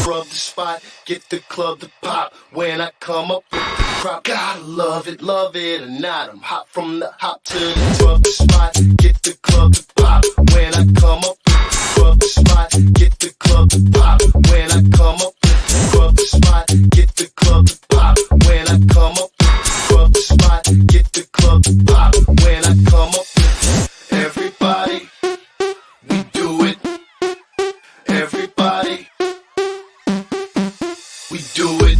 rub the spot, get the club to pop. When I come up with the crop, gotta love it or not. I'm hot from the hop to the rub the spot, get the club to pop. When I come up with the rub the spot, get the club to pop. When I come up with the rub the spot, get the club to pop. When I come up with the rub the spot, get the club to pop. When I come up with everybody, we do it. Everybody, we do it.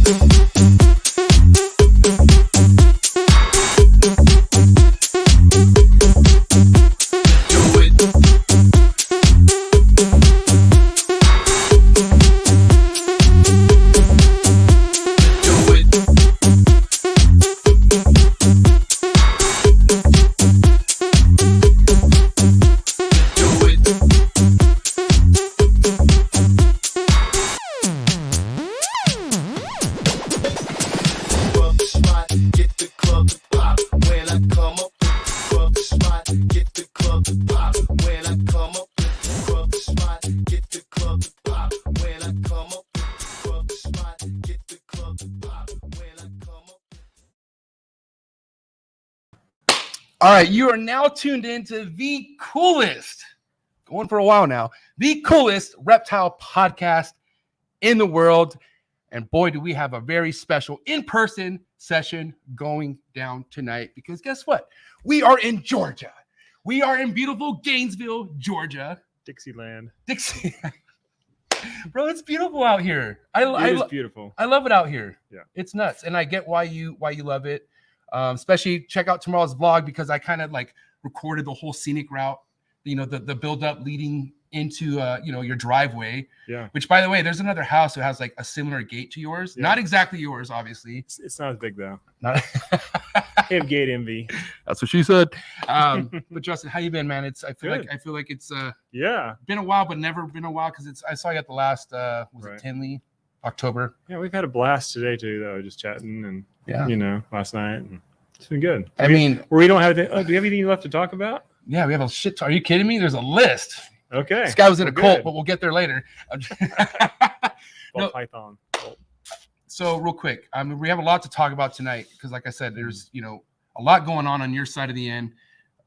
All right, you are now tuned into the coolest, going for a while now, the coolest reptile podcast in the world. And boy, do we have a very special in-person session going down tonight, because guess what? We are in Georgia. We are in beautiful Gainesville, Georgia. Dixieland. Dixie. Bro, it's beautiful out here. It is beautiful. I love it out here. Yeah. It's nuts. And I get why you love it. Especially check out tomorrow's vlog, because I kind of like recorded the whole scenic route, you know, the build up leading into, your driveway. Yeah. Which, by the way, there's another house that has like a similar gate to yours. Yeah. Not exactly yours, obviously. It's not as big though. Not have gate envy. That's what she said. But Justin, how you been, man? I feel like it's been a while, but never been a while, because I saw you at the last it Tinley, October. Yeah, we've had a blast today too, though, just chatting and last night. And it's been good. We don't have. Do we have anything left to talk about? Yeah, we have a shit. Are you kidding me? There's a list. Okay. This guy was in a cult, but we'll get there later. Python. So real quick, we have a lot to talk about tonight, because like I said, there's, a lot going on your side of the end,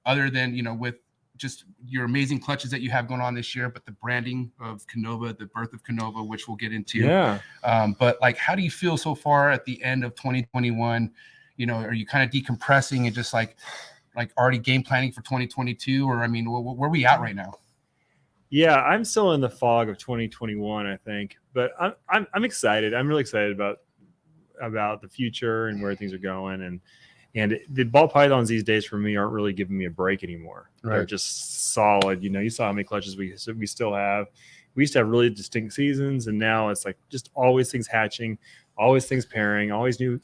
other than, with just your amazing clutches that you have going on this year, but the branding of Konova, the birth of Konova, which we'll get into. Yeah. But like, how do you feel so far at the end of 2021? Are you kind of decompressing and just like already game planning for 2022? Or, where are we at right now? Yeah, I'm still in the fog of 2021, I think, but I'm excited. I'm really excited about the future and where things are going. And the ball pythons these days for me aren't really giving me a break anymore. Right. They're just solid. You saw how many clutches we still have. We used to have really distinct seasons, and now it's like just always things hatching, always things pairing, always new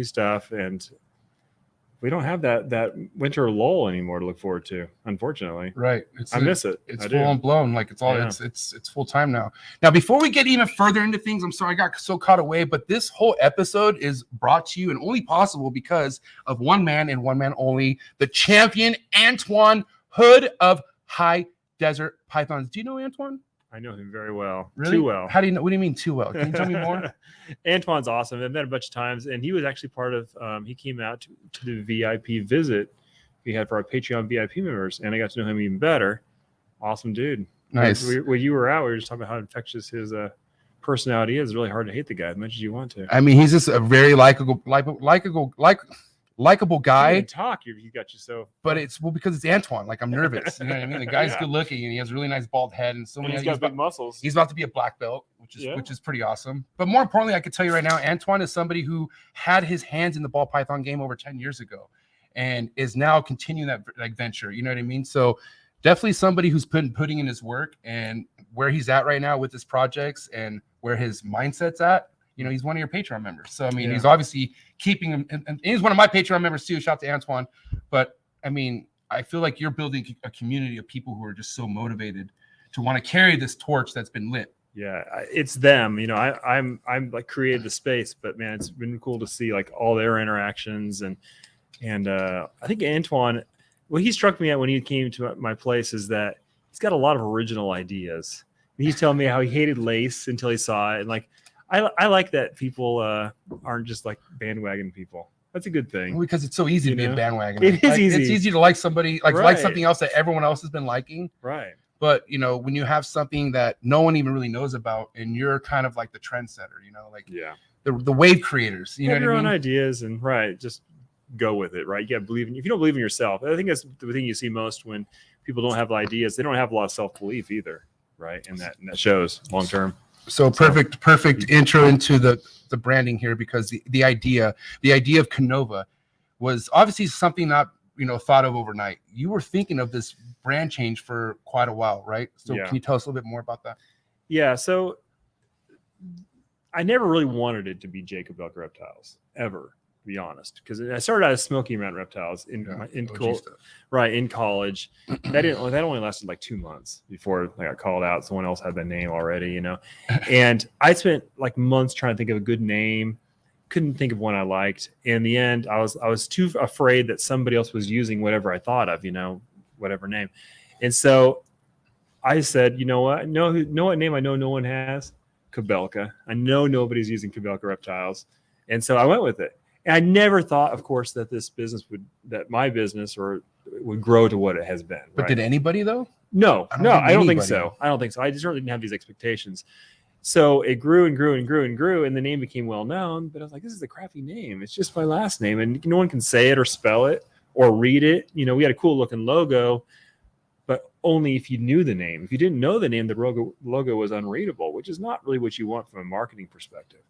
stuff. And we don't have that winter lull anymore to look forward to, unfortunately. Right. I miss it. It's full on blown. Like it's all it's full time now. Now, before we get even further into things, I'm sorry I got so caught away, but this whole episode is brought to you and only possible because of one man and one man only, the champion Antoine Hood of High Desert Pythons. Do you know Antoine? I know him very well. Really? Too well. How do you know? What do you mean too well? Can you tell me more? Antoine's awesome. I've met a bunch of times, and he was actually part of. He came out to the VIP visit we had for our Patreon VIP members, and I got to know him even better. Awesome dude. Nice. When you were out, we were just talking about how infectious his personality is. It's really hard to hate the guy as much as you want to. He's just a very likable guy. You talk, you got you so. But it's because it's Antoine. Like, I'm nervous. You know what I mean? The guy's good looking, and he has a really nice bald head, and so many. He's got big muscles. He's about to be a black belt, which is pretty awesome. But more importantly, I could tell you right now, Antoine is somebody who had his hands in the ball python game over 10 years ago, and is now continuing that venture. You know what I mean? So definitely somebody who's putting in his work, and where he's at right now with his projects and where his mindset's at. He's one of your Patreon members. So, he's obviously keeping him. And he's one of my Patreon members too. Shout out to Antoine. But, I feel like you're building a community of people who are just so motivated to want to carry this torch that's been lit. Yeah, it's them. I'm like created the space, but man, it's been cool to see like all their interactions. And I think Antoine, what he struck me at when he came to my place is that he's got a lot of original ideas. He's telling me how he hated lace until he saw it. And like, I like that people aren't just like bandwagon people. That's a good thing. Because it's so easy to be a bandwagon. It is easy. It's easy to like somebody, like something else that everyone else has been liking. Right. But, you know, when you have something that no one even really knows about and you're kind of like the trendsetter, you know, like the wave creators, you know what I mean? Your own ideas and just go with it, right? You got to believe in, if you don't believe in yourself, I think that's the thing you see most when people don't have ideas. They don't have a lot of self-belief either, right? And that shows long term. So perfect intro into the branding here, because the idea of Konova was obviously something not, you know, thought of overnight. You were thinking of this brand change for quite a while, right? So can you tell us a little bit more about that? Yeah. So I never really wanted it to be Kobylka Reptiles ever, to be honest, because I started out as smoking around reptiles in college. That only lasted like 2 months before I got called out. Someone else had that name already, you know. And I spent like months trying to think of a good name. Couldn't think of one I liked. In the end, I was too afraid that somebody else was using whatever I thought of, you know, whatever name. And so I said, you know what? Know what name I know no one has? Kobylka. I know nobody's using Kobylka Reptiles. And so I went with it. And I never thought, of course, that my business would grow to what it has been. But did anybody though? No, I don't think so. I just really didn't have these expectations. So it grew and grew and grew and grew, and the name became well known. But I was like, this is a crappy name. It's just my last name, and no one can say it or spell it or read it. You know, we had a cool looking logo, but only if you knew the name. If you didn't know the name, the logo was unreadable, which is not really what you want from a marketing perspective.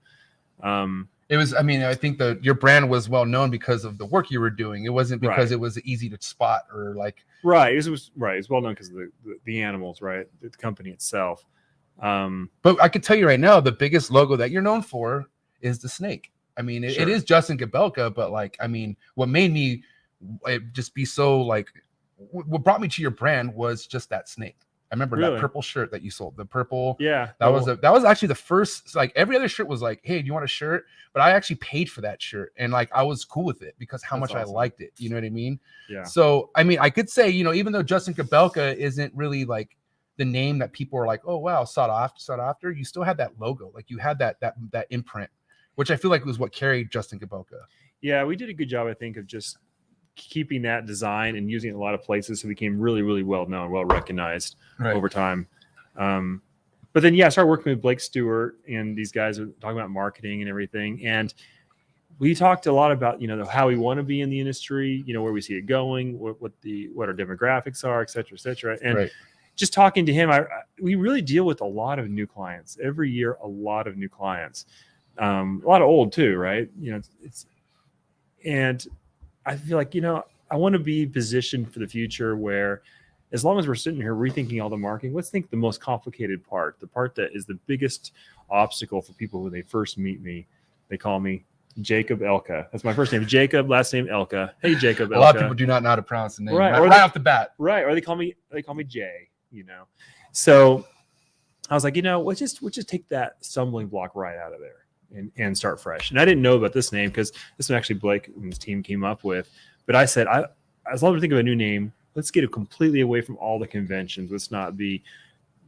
It was, I mean, I think your brand was well known because of the work you were doing. It wasn't because it was easy to spot or like. Right. It was well known because of the animals, right? The company itself. But I could tell you right now, the biggest logo that you're known for is the snake. I mean, it is Justin Kobylka, but like, I mean, what made me just be so like, what brought me to your brand was just that snake. I remember that purple shirt that you sold, the purple. Yeah. That was actually the first, like every other shirt was like, hey, do you want a shirt? But I actually paid for that shirt. And like, I was cool with it because how much awesome. I liked it. You know what I mean? Yeah. So, I mean, I could say, you know, even though Justin Kobylka isn't really like the name that people are like, oh, wow, sought after, you still had that logo. Like you had that imprint, which I feel like was what carried Justin Kobylka. Yeah. We did a good job, I think, of just keeping that design and using it in a lot of places. So it became really, really well known, well recognized over time. But then, I started working with Blake Stewart, and these guys are talking about marketing and everything. And we talked a lot about, you know, how we want to be in the industry, you know, where we see it going, what our demographics are, et cetera, et cetera. And just talking to him, we really deal with a lot of new clients every year, a lot of new clients, a lot of old too, right? You know, and I feel like, you know, I want to be positioned for the future where as long as we're sitting here rethinking all the marketing, let's think the most complicated part, the part that is the biggest obstacle for people when they first meet me. They call me Jacob Elka. That's my first name, Jacob, last name Elka. Hey, Jacob Elka. A lot of people do not know how to pronounce the name right off the bat. Right. Or they call me Jay, you know. So I was like, you know, let's just take that stumbling block right out of there and start fresh. And I didn't know about this name because this one actually Blake and his team came up with. But I said, as long as we think of a new name, let's get it completely away from all the conventions. Let's not be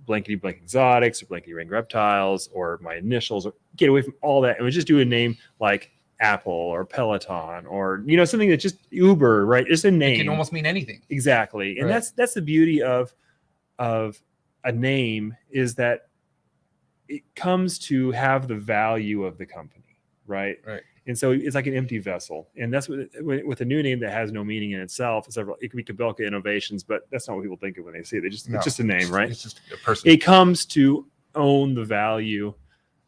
blankety blank exotics or blankety blank reptiles or my initials, or get away from all that. And we just do a name like Apple or Peloton or, you know, something that's just Uber, right? It's a name. It can almost mean anything. Exactly. And that's the beauty of a name, is that it comes to have the value of the company, right? Right. And so it's like an empty vessel. And that's with a new name that has no meaning in itself. It could be Kobylka Innovations, but that's not what people think of when they see it. It's just a name, right? It's just a person. It comes to own the value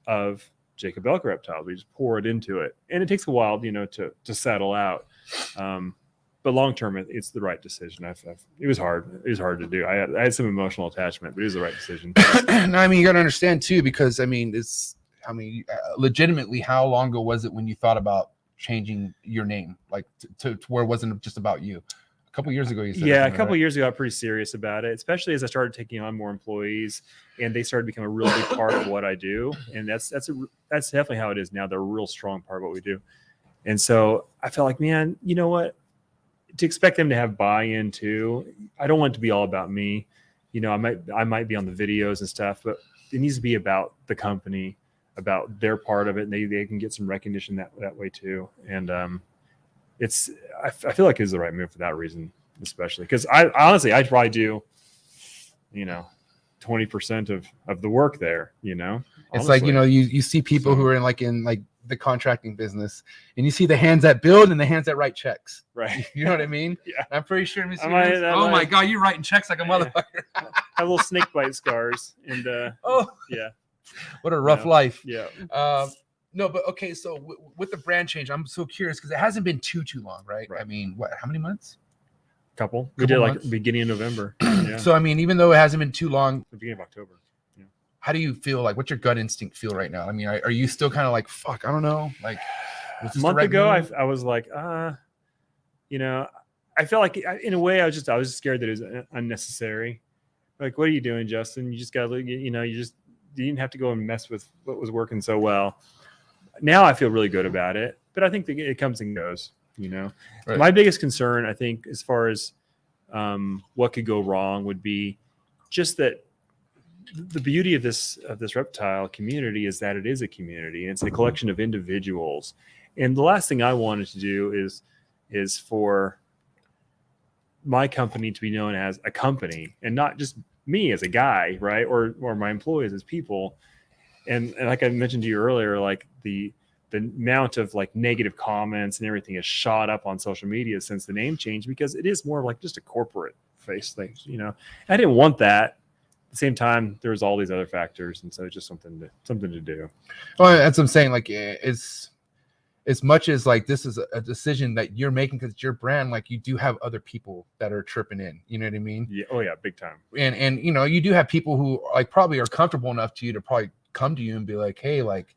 of Kobylka Reptiles. We just pour it into it. And it takes a while, you know, to settle out. But long term, it's the right decision. It was hard. It was hard to do. I had some emotional attachment, but it was the right decision. No, I mean, you got to understand too, because legitimately, how long ago was it when you thought about changing your name, like to where it wasn't just about you? A couple of years ago, you said. Yeah, a couple of years ago, I got pretty serious about it, especially as I started taking on more employees, and they started becoming a really big part of what I do. And that's definitely how it is now. They're a real strong part of what we do. And so I felt like, man, you know what? To expect them to have buy-in too, I don't want it to be all about me. I might be on the videos and stuff, but it needs to be about the company, about their part of it, and they can get some recognition that way too. And I feel like it's the right move for that reason, especially because I probably do, 20% of the work there. It's like, you see people who are in the contracting business, and you see the hands that build and the hands that write checks. Right. You know what I mean? Yeah. I'm pretty sure. My God, you're writing checks like a motherfucker. Have little snake bite scars, and yeah. What a rough life. Yeah. No, but okay. So with the brand change, I'm so curious because it hasn't been too long, right? I mean, how many months? Couple. We did months? Beginning of November. Yeah. So I mean, even though it hasn't been too long, the beginning of October. Yeah. How do you feel? Like, what's your gut instinct feel right now? I mean, are you still kind of like, fuck, I don't know. Like, a month ago, I was like, I felt like in a way I was scared that it was unnecessary. Like, what are you doing, Justin? You just got to, you didn't have to go and mess with what was working so well. Now I feel really good about it, but I think that it comes and goes. Right. My biggest concern, I think, as far as what could go wrong, would be just that the beauty of this reptile community is that it is a community, and it's a collection of individuals. And the last thing I wanted to do is for my company to be known as a company and not just me as a guy, right? Or my employees as people. And like I mentioned to you earlier, like the amount of like negative comments and everything has shot up on social media since the name change, because it is more of like just a corporate face thing. I didn't want that. At the same time, there's all these other factors, and so it's just something to do. Well, that's what I'm saying. Like, it's as much as like this is a decision that you're making because it's your brand, like you do have other people that are chirping in. You know what I mean? Yeah. Oh yeah, big time. And you do have people who like probably are comfortable enough to probably come to you and be like, hey, like,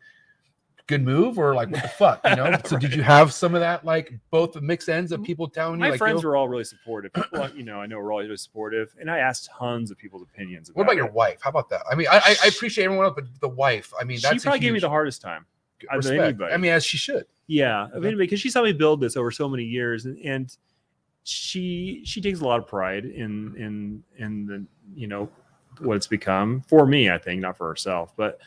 good move, or like, what the fuck, So Right. Did you have some of that, like both the mixed ends of people telling you? My friends were all really supportive. People, I know were all really supportive, and I asked tons of people's opinions. What about your wife? How about that? I mean, I appreciate everyone else, but the wife, I mean, she probably gave me the hardest time. Respect. Anybody. I mean, as she should. Yeah, I mean, because she saw me build this over so many years, and she takes a lot of pride in the what it's become for me. I think not for herself, but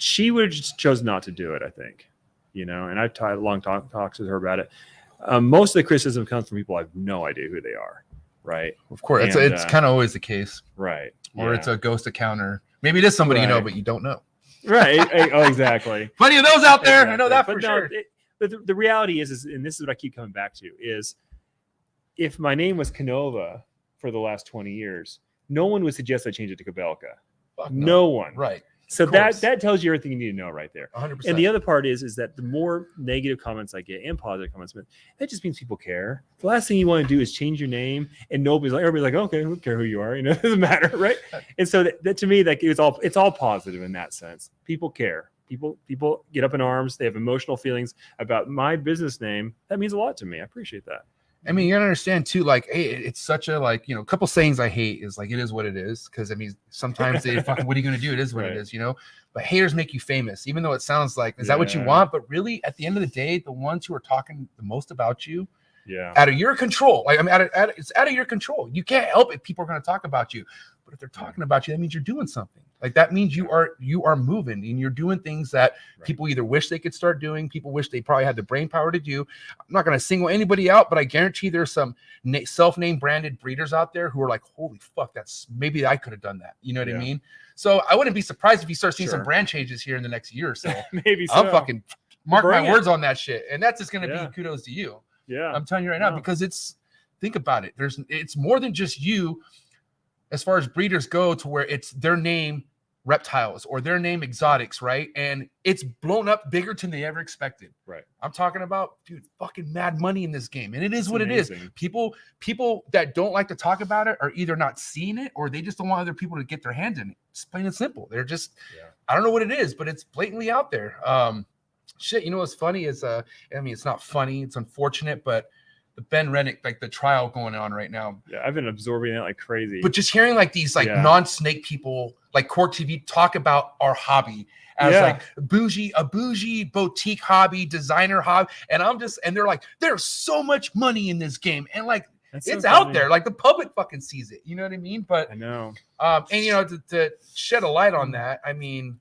she would have just chose not to do it. I think, and I've had long talks with her about it. Most of the criticism comes from people I have no idea who they are. Right. Of course, it's kind of always the case. Right. Or it's a ghost account, or maybe it is somebody but you don't know. Right. Oh, exactly. Plenty of those out there. Exactly. I know that for sure. But the reality is, and this is what I keep coming back to, is if my name was Konova for the last 20 years, no one would suggest I change it to Kobylka. No one. Right. So that tells you everything you need to know right there. 100%. And the other part is that the more negative comments I get and positive comments, but that just means people care. The last thing you want to do is change your name, and everybody's like, okay, I don't care who you are, it doesn't matter, right? And so that to me, like it's all positive in that sense. People care. People get up in arms. They have emotional feelings about my business name. That means a lot to me. I appreciate that. I mean, you gotta understand too, like, hey, it's such a a couple sayings I hate is like, it is what it is. Cause I mean, sometimes they fucking, what are you gonna do? It is what it is, but haters make you famous, even though it sounds like, is that what you want? But really at the end of the day, the ones who are talking the most about you, out of your control, like, I mean, it's out of your control. You can't help it. People are going to talk about you, but if they're talking about you, that means you're doing something. Like that means you are moving and you're doing things that people either wish they could start doing. People wish they probably had the brain power to do. I'm not going to single anybody out, but I guarantee there's some self-name branded breeders out there who are like, holy fuck, maybe I could have done that. You know what I mean? So I wouldn't be surprised if you start seeing some brand changes here in the next year or so. Maybe so. I'm fucking mark my words on that shit. And that's just going to be kudos to you. Yeah. I'm telling you right now, because think about it. It's more than just you as far as breeders go, to where it's their name Reptiles or their name Exotics, right? And it's blown up bigger than they ever expected. Right. I'm talking about, dude, fucking mad money in this game. And it is what it is. People that don't like to talk about it are either not seeing it or they just don't want other people to get their hands in it. It's plain and simple. They're just, I don't know what it is, but it's blatantly out there. Shit, you know what's funny is, I mean, it's not funny, it's unfortunate, but the Ben Rennick, like the trial going on right now. Yeah, I've been absorbing it like crazy. But just hearing like these non-snake people like Court TV talk about our hobby as like a bougie boutique hobby, designer hobby, and they're like, there's so much money in this game, and like That's it's so out funny. there. Like the public fucking sees it. You know what I mean? But I know. and you know, to shed a light on that, I mean,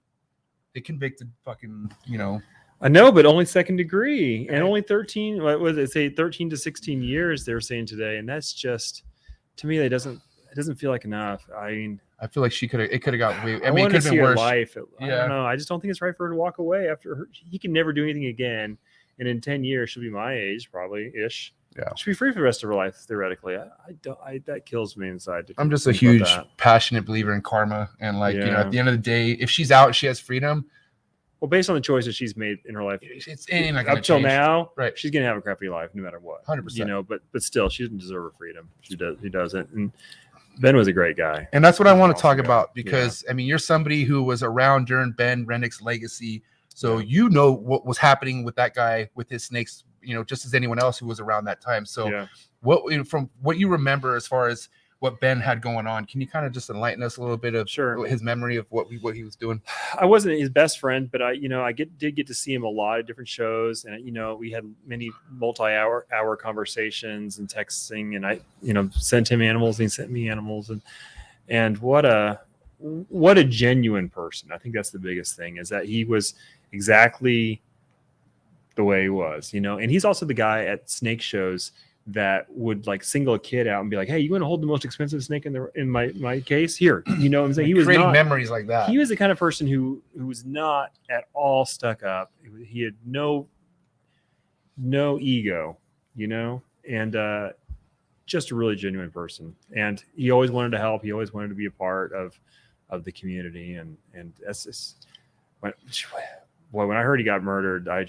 they convicted fucking, you know. I know, but only second degree and Right. only 13. What was it? Say 13 to 16 years. They were saying today, and that's just to me. It doesn't feel like enough. I mean, I feel like it could have got way. I mean, it want could to have see been her worse. life. I Yeah. don't know. I just don't think it's right for her to walk away after her. He can never do anything again. And in 10 years, she'll be my age, probably ish. Yeah. She'll be free for the rest of her life, theoretically. That kills me inside. I'm just a think about huge, that. passionate believer in karma. And like, you know, Yeah. at the end of the day, if she's out, she has freedom. Well, based on the choices she's made in her life, It ain't not up gonna till change. now, Right. she's gonna have a crappy life no matter what. 100%. You know, but still, she doesn't deserve her freedom. She doesn't. And Ben was a great guy. And that's what I He's want an to talk awesome guy. about because I mean, you're somebody who was around during Ben Rennick's legacy, so you know what was happening with that guy with his snakes, you know, just as anyone else who was around that time. So, Yeah. what from what you remember as far as what Ben had going on, can you kind of just enlighten us a little bit of his memory of what he was doing? I wasn't his best friend, but I did get to see him a lot of different shows, and we had many multi-hour conversations and texting, and I sent him animals and he sent me animals, and what a genuine person. I think that's the biggest thing, is that he was exactly the way he was, and he's also the guy at snake shows that would like single a kid out and be like, "Hey, you want to hold the most expensive snake in my case? Here." You know what I'm saying? He was creating not, memories like that. He was the kind of person who was not at all stuck up. He had no ego, and just a really genuine person. And he always wanted to help. He always wanted to be a part of the community. And that's just when I heard he got murdered, I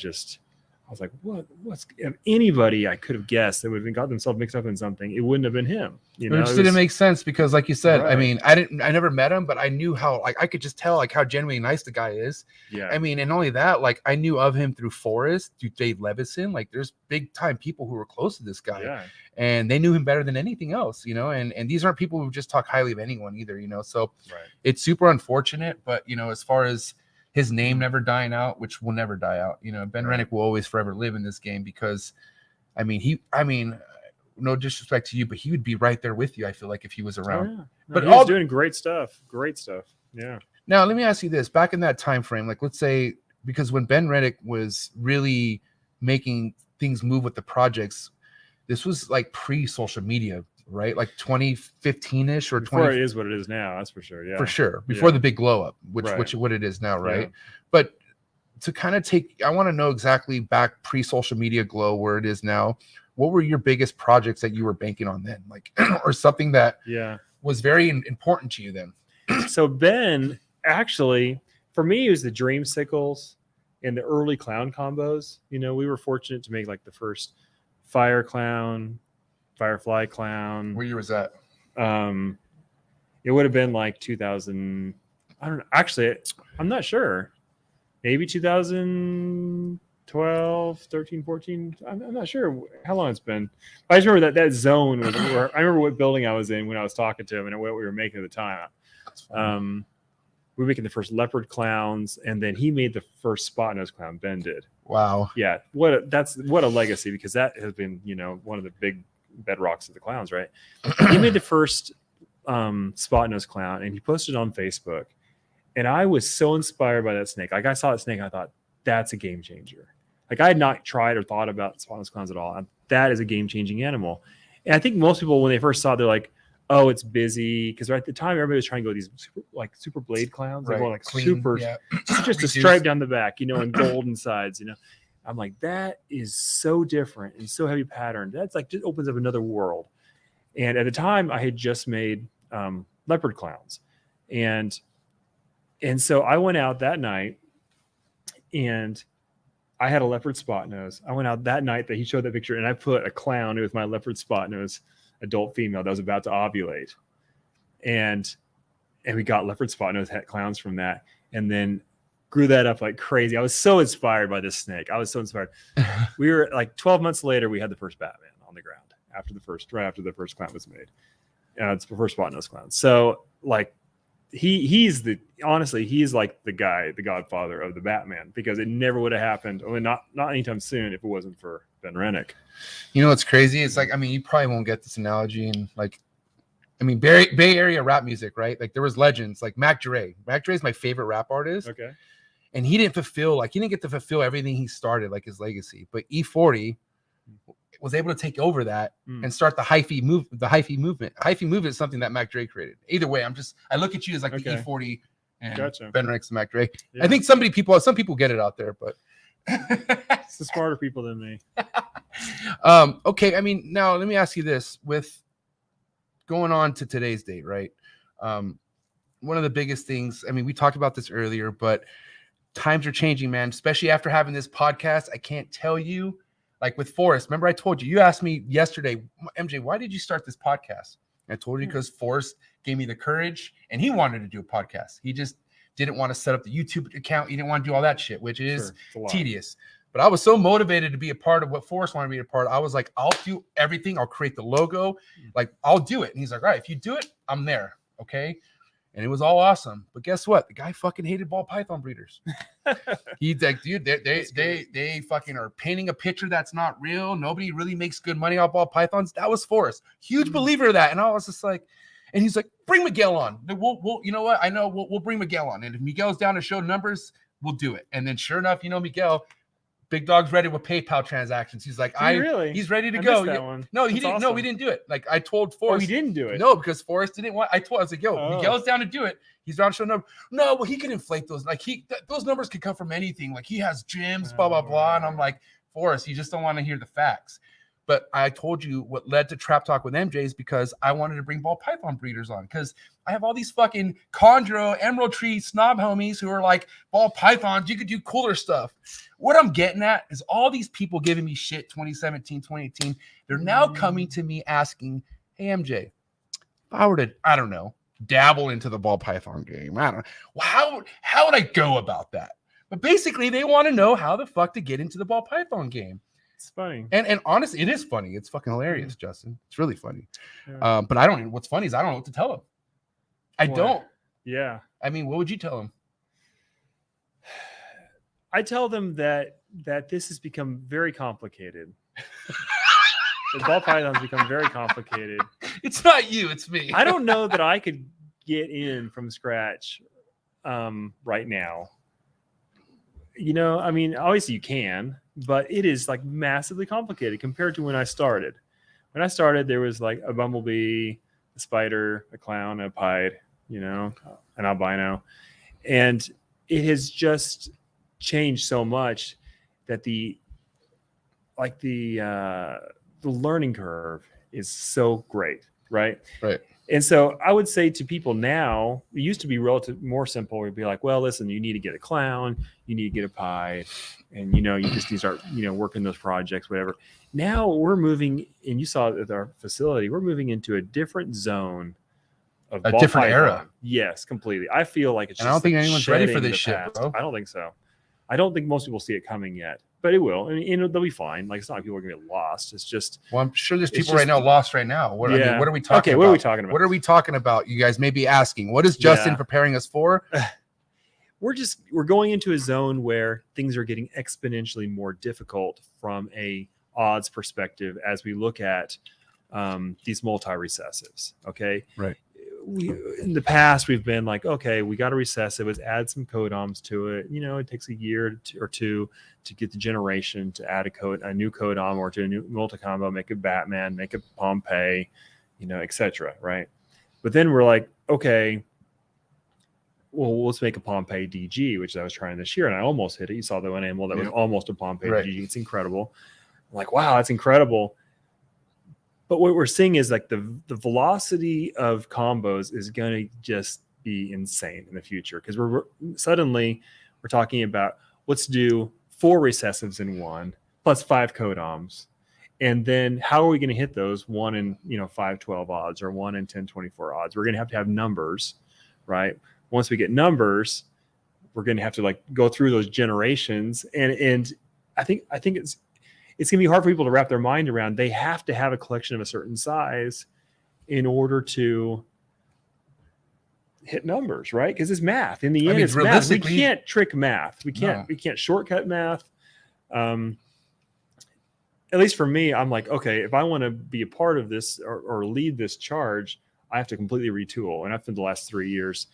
was like, what's if anybody I could have guessed that would have got themselves mixed up in something, it wouldn't have been him. It just didn't make sense because, like you said, Right. I mean, I never met him, but I knew how, like, I could just tell like how genuinely nice the guy is. Yeah. I mean, and only that, like, I knew of him through Forrest, through Dave Levison. Like, there's big time people who were close to this guy, and they knew him better than anything else, and these aren't people who just talk highly of anyone either, so it's super unfortunate, but as far as his name never dying out, which will never die out. Ben Rennick will always forever live in this game because, I mean, no disrespect to you, but he would be right there with you. I feel like if he was around. No, but he was doing great stuff. Yeah. Now let me ask you this: back in that time frame, like let's say, because when Ben Rennick was really making things move with the projects, this was like pre-social media. Right, like 2015-ish or Before it is what it is now, that's for sure. Yeah, for sure. Before the big glow up, which what it is now, right? Yeah. But to kind of I want to know exactly back pre-social media glow where it is now. What were your biggest projects that you were banking on then, like, or something that was very important to you then? So Ben, actually, for me, it was the dreamsicles and the early clown combos. We were fortunate to make like the first fire clown. Firefly clown. What year was that? It would have been like 2000. I don't know. Actually, I'm not sure. Maybe 2012, 13, 14. I'm not sure how long it's been. I just remember that zone was where I remember what building I was in when I was talking to him and what we were making at the time. We were making the first leopard clowns, and then he made the first spot nose clown. Ben did. Wow. Yeah. What a legacy, because that has been, one of the big bedrocks of the clowns, right? He made the first spot nose clown, and he posted it on Facebook, and I was so inspired by that snake. Like, I saw that snake and I thought, that's a game changer. Like, I had not tried or thought about spot nose clowns at all, and that is a game changing animal. And I think most people, when they first saw it, they're like, oh, it's busy, because at the time everybody was trying to go with these super blade clowns. They were like clean, just a stripe down the back, and golden sides, I'm like, that is so different and so heavy patterned. That's like, just opens up another world. And at the time, I had just made leopard clowns, and so I went out that night, and I had a leopard spot nose. I went out that night that he showed that picture, and I put a clown with my leopard spot nose, adult female, that was about to ovulate, and we got leopard spot nose clowns from that, and then grew that up like crazy. I was so inspired by this snake. I was so inspired. We were like 12 months later, we had the first Batman on the ground right after the first clown was made. It's the first spot nose clown. So like he's like the guy, the godfather of the Batman, because it never would have happened, or not anytime soon, if it wasn't for Ben Rennick. You know what's crazy? It's like, I mean, you probably won't get this analogy, and like, I mean, Bay Area rap music, right? Like there was legends like Mac Dre. Mac Dre is my favorite rap artist. Okay. And he didn't get to fulfill everything he started, like his legacy. But E40 was able to take over that and start the hyphy movement. Hyphy movement is something that Mac Dre created. Either way, I look at you as like the E40 and Ben Rennick's Mac Dre. Yeah. I think some people get it out there, but it's the smarter people than me. Okay. I mean, now let me ask you this: with going on to today's date, right? One of the biggest things, I mean, we talked about this earlier, but times are changing, man, especially after having this podcast. I can't tell you, like with Forrest, remember I told you asked me yesterday, MJ, why did you start this podcast? And I told you because Forrest gave me the courage and he wanted to do a podcast. He just didn't want to set up the YouTube account. He didn't want to do all that shit, which is tedious. But I was so motivated to be a part of what Forrest wanted me to be a part of. I was like, I'll do everything. I'll create the logo. Like, I'll do it. And he's like, all right, if you do it, I'm there. Okay. And it was all awesome. But guess what? The guy fucking hated ball python breeders. He's like, dude, they fucking are painting a picture that's not real. Nobody really makes good money off ball pythons. That was Forrest. Huge believer of that. And I was just like, and he's like, bring Miguel on. We'll you know what? I know we'll bring Miguel on. And if Miguel's down to show numbers, we'll do it. And then sure enough, Miguel, Big Dog's ready with PayPal transactions. He's like, he's ready to go. No, he didn't. Awesome. No, we didn't do it. Like I told Forrest. Oh, he didn't do it. No, because Forrest didn't want. I was like, Miguel's down to do it. He's down to show numbers. No, well, he can inflate those. Like those numbers could come from anything. Like he has gyms, blah blah blah. And I'm like, Forrest, you just don't want to hear the facts. But I told you what led to Trap Talk with MJ is because I wanted to bring ball python breeders on because I have all these fucking chondro, emerald tree snob homies who are like, ball pythons, you could do cooler stuff. What I'm getting at is all these people giving me shit 2017, 2018. They're now coming to me asking, hey, MJ, if I were to, I don't know, dabble into the ball python game, I don't know, how would I go about that? But basically, they want to know how the fuck to get into the ball python game. It's funny. And honestly, it is funny. It's fucking hilarious, Justin. It's really funny. Yeah. But what's funny is I don't know what to tell him. I don't. Yeah. I mean, what would you tell him? I tell them that this has become very complicated. The ball pythons become very complicated. It's not you, it's me. I don't know that I could get in from scratch right now. I mean, obviously you can, but it is like massively complicated compared to when I started. When I started, there was like a bumblebee, a spider, a clown, a pied, an albino. And it has just changed so much that the learning curve is so great, right? Right. And so I would say to people now, it used to be more simple. We'd be like, well, listen, you need to get a clown, you need to get a pie, and you just need to start, working those projects, whatever. Now we're moving, and you saw it at our facility, we're moving into a different zone of a different era. Yes, completely. I feel like it's. And I don't think anyone's ready for this shit, bro. I don't think so. I don't think most people see it coming yet, but it will. I mean, they'll be fine. Like, it's not like people are going to get lost. It's just. Well, I'm sure there's people right now lost right now. What are we talking about? Okay, what are we talking about? What are we talking about? You guys may be asking. What is Justin preparing us for? We're going into a zone where things are getting exponentially more difficult from a odds perspective as we look at these multi-recessives. Okay. Right. In the past, we've been like, okay, we got a recessive. Let's add some codoms to it. It takes a year or two to get the generation to add a new codom or to a new multi-combo, make a Batman, make a Pompeii, etc. Right. But then we're like, okay, well, let's make a Pompeii DG, which I was trying this year, and I almost hit it. You saw the one animal that was almost a Pompeii DG. It's incredible. I'm like, wow, that's incredible. But what we're seeing is like the velocity of combos is going to just be insane in the future because we're talking about let's do 4 recessives in one plus 5 codoms, and then how are we going to hit those 1 in 5/12 odds or 1 in 10/24 odds? We're going to have numbers, right? Once we get numbers, we're going to have to like go through those generations, and I think it's going to be hard for people to wrap their mind around. They have to have a collection of a certain size in order to hit numbers, right? Because it's math. In the end, it's math. We realistically, can't trick math. We can't shortcut math. At least for me, I'm like, okay, if I want to be a part of this or lead this charge, I have to completely retool. And I've spent the last 3 years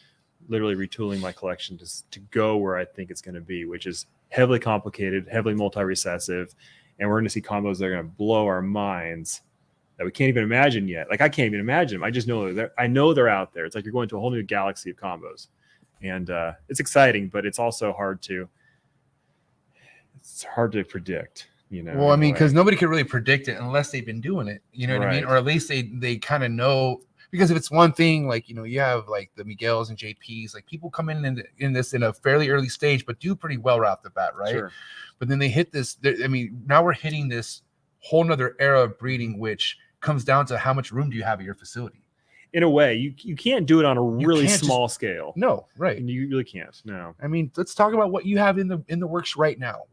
literally retooling my collection to go where I think it's going to be, which is heavily complicated, heavily multi-recessive. And we're going to see combos that are going to blow our minds that we can't even imagine yet. Like I can't even imagine them. I just know I know they're out there. It's like you're going to a whole new galaxy of combos. And it's exciting, but it's also hard to predict. Well, I mean, because nobody can really predict it unless they've been doing it, you know what I mean? Or at least they kind of know, because if it's one thing, like, you have like the Miguels and JPs, like people come in this in a fairly early stage, but do pretty well right off the bat, right? Sure. But then they hit this, I mean, now we're hitting this whole nother era of breeding, which comes down to how much room do you have at your facility? In a way, you can't do it on a really small scale. No, right. You really can't. No. I mean, let's talk about what you have in the works right now.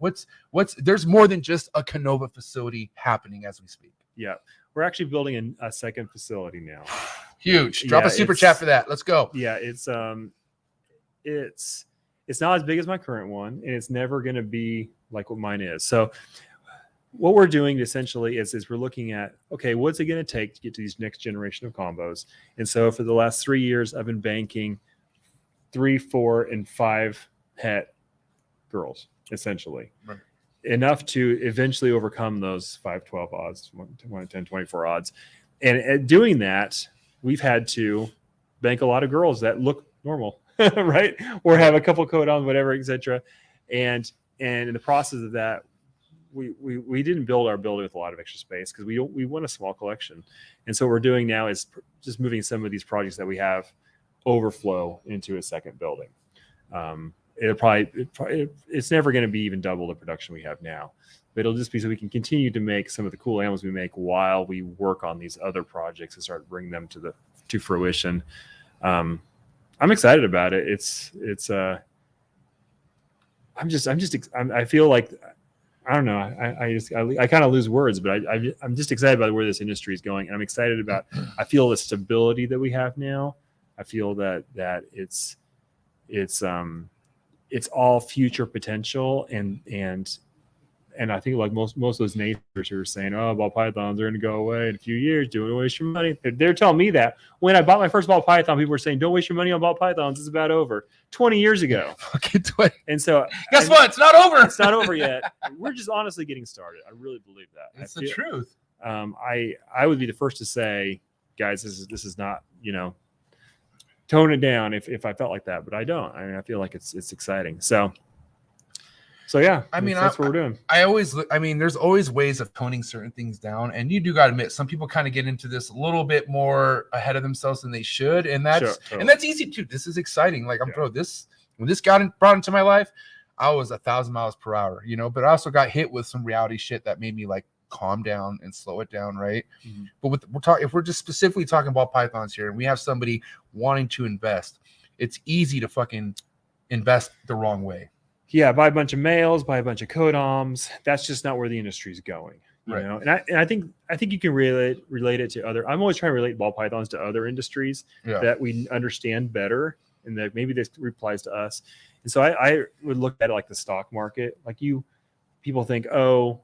There's more than just a Konova facility happening as we speak. Yeah. We're actually building a second facility now. Huge. Drop a super chat for that. Let's go. Yeah, it's not as big as my current one, and it's never going to be like what mine is. So what we're doing essentially is we're looking at, okay, what's it going to take to get to these next generation of combos? And so for the last 3 years, I've been banking 3, 4, and 5 het girls, essentially. Right. Enough to eventually overcome those 5, 12 odds, 1, 10, 24 odds. And at doing that, we've had to bank a lot of girls that look normal, right? Or have a couple codons, whatever, etc. And in the process of that, we didn't build our building with a lot of extra space because we want a small collection. And so what we're doing now is just moving some of these projects that we have overflow into a second building. It's never going to be even double the production we have now, but it'll just be so we can continue to make some of the cool animals we make while we work on these other projects and start bringing them to fruition. I'm excited about it. I feel like, I don't know. I kind of lose words, but I'm just excited about where this industry is going. And I'm excited about, I feel the stability that we have now. I feel that it's all future potential. And I think like most of those naysayers who are saying, oh, ball pythons are going to go away in a few years, don't waste your money. They're telling me that. When I bought my first ball python, people were saying, don't waste your money on ball pythons. It's about over. 20 years ago. Fucking 20. And so guess what? It's not over. It's not over yet. We're just honestly getting started. I really believe that. It's the truth. I would be the first to say, guys, this is not, tone it down if I felt like that, but I don't. I mean, I feel like it's exciting. So yeah, I mean, that's what we're doing. There's always ways of toning certain things down, and you do got to admit, some people kind of get into this a little bit more ahead of themselves than they should, and that's easy too. This is exciting. Like when this got brought into my life, I was 1,000 miles per hour, but I also got hit with some reality shit that made me like calm down and slow it down, right? Mm-hmm. But if we're just specifically talking about pythons here, and we have somebody wanting to invest, it's easy to fucking invest the wrong way. Yeah, buy a bunch of males, buy a bunch of codoms. That's just not where the industry is going, right? And I think you can relate it to other. I'm always trying to relate ball pythons to other industries that we understand better, and that maybe this applies to us. And so I would look at it like the stock market. Like people think, oh,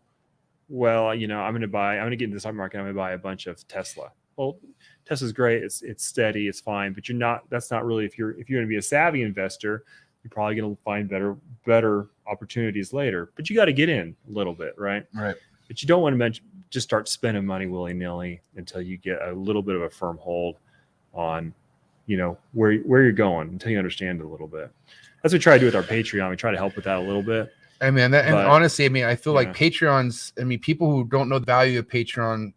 well, I'm going to get into the stock market. I'm going to buy a bunch of Tesla. Well, Tesla's great. It's steady. It's fine. But that's not really, if you're going to be a savvy investor, you're probably going to find better opportunities later. But you got to get in a little bit, right? Right. But you don't want to just start spending money willy-nilly until you get a little bit of a firm hold on, where you're going, until you understand it a little bit. That's what we try to do with our Patreon. We try to help with that a little bit. And honestly, I feel like Patreons, people who don't know the value of Patreon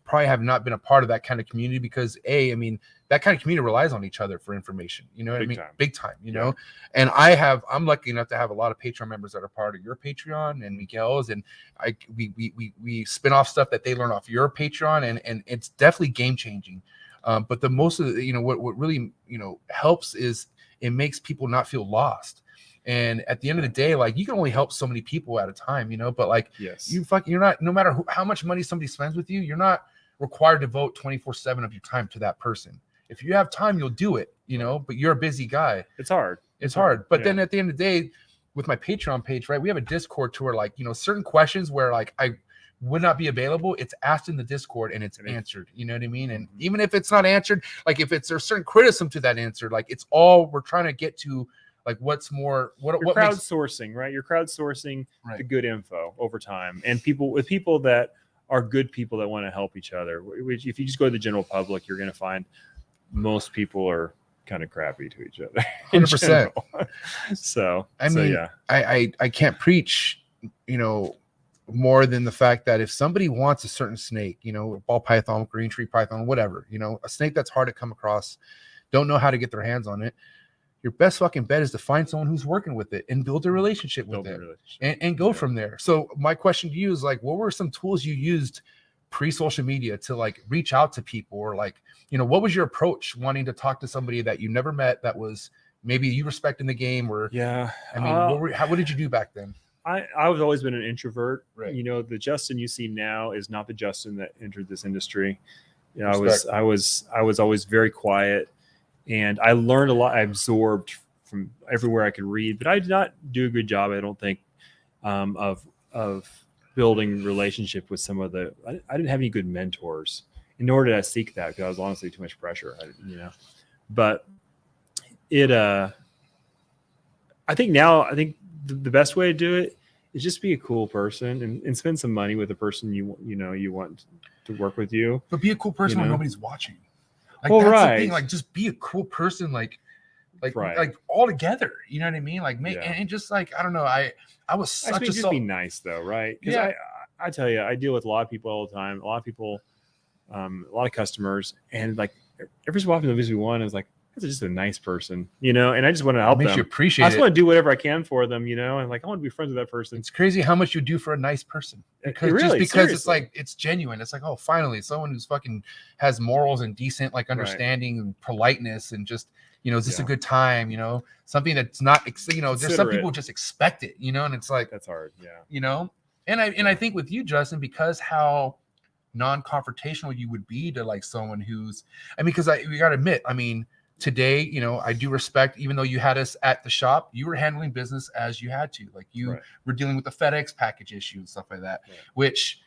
probably have not been a part of that kind of community because that kind of community relies on each other for information. You know what I mean? Big time, know? And I'm lucky enough to have a lot of Patreon members that are part of your Patreon and Miguel's, and we spin off stuff that they learn off your Patreon, and it's definitely game changing. But the most of the, what really, helps is it makes people not feel lost. And at the end of the day, like, you can only help so many people at a time, but like, yes, you're not, no matter how much money somebody spends with you, you're not required to devote 24/7 of your time to that person. if you have time, you'll do it, you know, but you're a busy guy. It's hard. It's hard. But then at the end of the day, with my Patreon page, right, we have a Discord to where, like, you know, certain questions where like I would not be available, it's asked in the Discord and it's answered. You know what I mean? And even if it's not answered, like if there's certain criticism to that answer, like it's all we're trying to get to, like what's more what crowdsourcing, right? You're crowdsourcing the good info over time, and people that are good people that want to help each other. Which if you just go to the general public, you're going to find most people are kind of crappy to each other. 100%. So I mean, yeah. I can't preach, you know, more than the fact that if somebody wants a certain snake, you know, ball python, green tree python, whatever, you know, a snake that's hard to come across, don't know how to get their hands on it, your best fucking bet is to find someone who's working with it and build a relationship with it and go from there. So my question to you is like, what were some tools you used pre-social media to like reach out to people, or like, you know, what was your approach wanting to talk to somebody that you never met that was maybe you respect in the game? Or I mean, what did you do back then? I've always been an introvert. Right. You know, the Justin you see now is not the Justin that entered this industry. You know, I was always very quiet, and I learned a lot. I absorbed from everywhere I could read, but I did not do a good job, I don't think, of building relationship with some of the. I didn't have any good mentors, nor did I seek that, because I was honestly too much pressure. But it. I think the best way to do it is just be a cool person and spend some money with the person you want to work with you. But be a cool person when nobody's watching. Like, well, that's right. the thing. Like, just be a cool person, like all together. You know what I mean? Like, and just like, I don't know. I was such a just be nice though, right? Because I tell you, I deal with a lot of people all the time. A lot of people, a lot of customers, and like every so often, the visit one is like, that's just a nice person, you know, and I just want to help them. You appreciate I just want to do whatever I can for them, you know, and like I want to be friends with that person. It's crazy how much you do for a nice person, because it's like it's genuine. It's like, oh, finally someone who's fucking has morals and decent like understanding and politeness, and just, you know, is this a good time, you know, something that's not, you know, there's some people just expect it, you know, and it's like that's hard, you know, and I think with you, Justin, because how non-confrontational you would be to like someone who's, I mean, because we got to admit, I mean, today, you know, I do respect, even though you had us at the shop, you were handling business as you had to. Like you were dealing with the FedEx package issue and stuff like that, which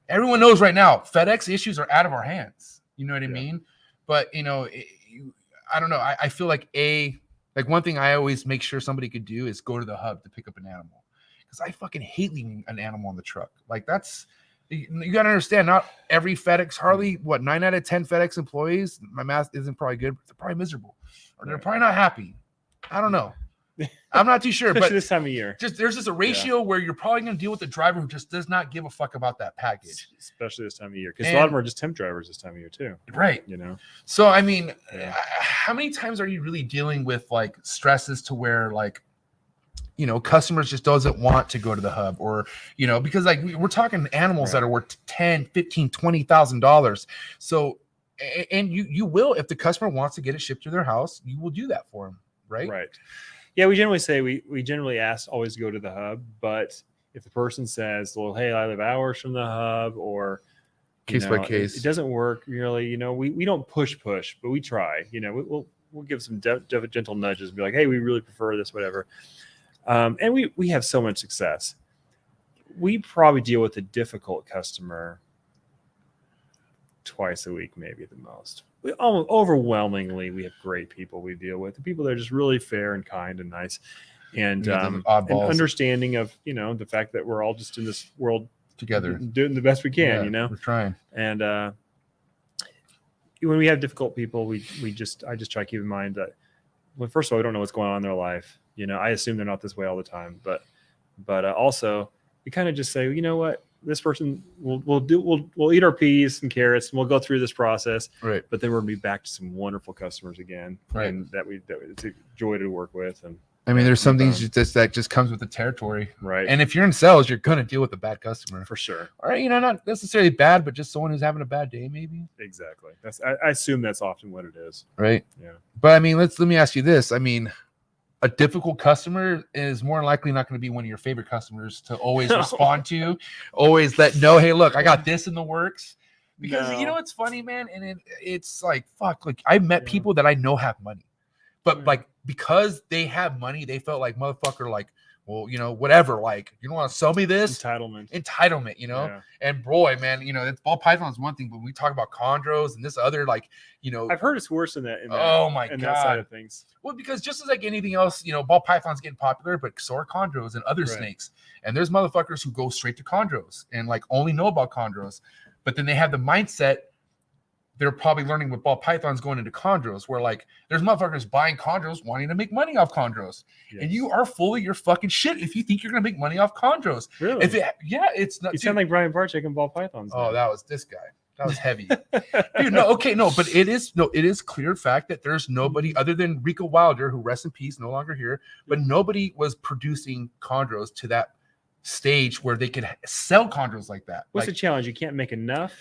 everyone knows right now, FedEx issues are out of our hands. You know what I mean? But, you know, I don't know. I feel like one thing I always make sure somebody could do is go to the hub to pick up an animal, because I fucking hate leaving an animal on the truck. Like that's, you got to understand, not every FedEx, hardly 9 out of 10 FedEx employees, my math isn't probably good, but they're probably miserable, or they're probably not happy. I don't know. I'm not too sure. But this time of year, there's just a ratio where you're probably going to deal with a driver who just does not give a fuck about that package. Especially this time of year, because a lot of them are just temp drivers this time of year too. Right. You know. So, I mean, how many times are you really dealing with like stresses to where like, you know, customers just doesn't want to go to the hub, or, you know, because like we're talking animals that are worth $10,000, $15,000, $20,000. So, and you will, if the customer wants to get it shipped to their house, you will do that for them. Right. Right. Yeah. We generally say we generally ask always to go to the hub, but if the person says, well, hey, I live hours from the hub, or case by case, it doesn't work really, you know, we don't push, but we try, you know, we'll give some gentle nudges and be like, hey, we really prefer this, whatever. And we have so much success. We probably deal with a difficult customer twice a week, maybe the most. Overwhelmingly, we have great people we deal with. The people that are just really fair and kind and nice, and understanding of, you know, the fact that we're all just in this world together, doing the best we can. You know, we're trying. And when we have difficult people, I just try to keep in mind that, well, first of all, we don't know what's going on in their life. You know, I assume they're not this way all the time, but also we kind of just say, you know what, this person we'll eat our peas and carrots, and we'll go through this process. Right. But then we'll be back to some wonderful customers again. Right. And that it's a joy to work with. And I mean, there's some things that just comes with the territory. Right. And if you're in sales, you're going to deal with a bad customer. For sure. All right. You know, not necessarily bad, but just someone who's having a bad day, maybe. Exactly. I assume that's often what it is. Right. Yeah. But I mean, let me ask you this. I mean, a difficult customer is more likely not going to be one of your favorite customers to always respond to, always let know, hey, look, I got this in the works. Because you know what's funny, man, and it's like fuck. Like I've met people that I know have money, but like because they have money, they felt like motherfucker. Like, well, you know, whatever. Like, you don't want to sell me this entitlement, you know. Yeah. And boy, man, you know, it's ball python is one thing, but when we talk about chondros and this other, like, you know, I've heard it's worse than that. Oh my god, that side of things. Well, because just as like anything else, you know, ball python's getting popular, but so are chondros and other snakes. And there's motherfuckers who go straight to chondros and like only know about chondros. But then they have the mindset they're probably learning with ball pythons going into chondros, where like there's motherfuckers buying chondros wanting to make money off chondros. Yes. And you are full of your fucking shit if you think you're gonna make money off chondros. Really? It's not. You sound like Brian Barczyk and ball pythons. Oh, that was this guy. That was heavy. Dude, no, but it is clear fact that there's nobody other than Rico Wilder, who rests in peace, no longer here, but nobody was producing chondros to that stage where they could sell chondros like that. What's the challenge? You can't make enough.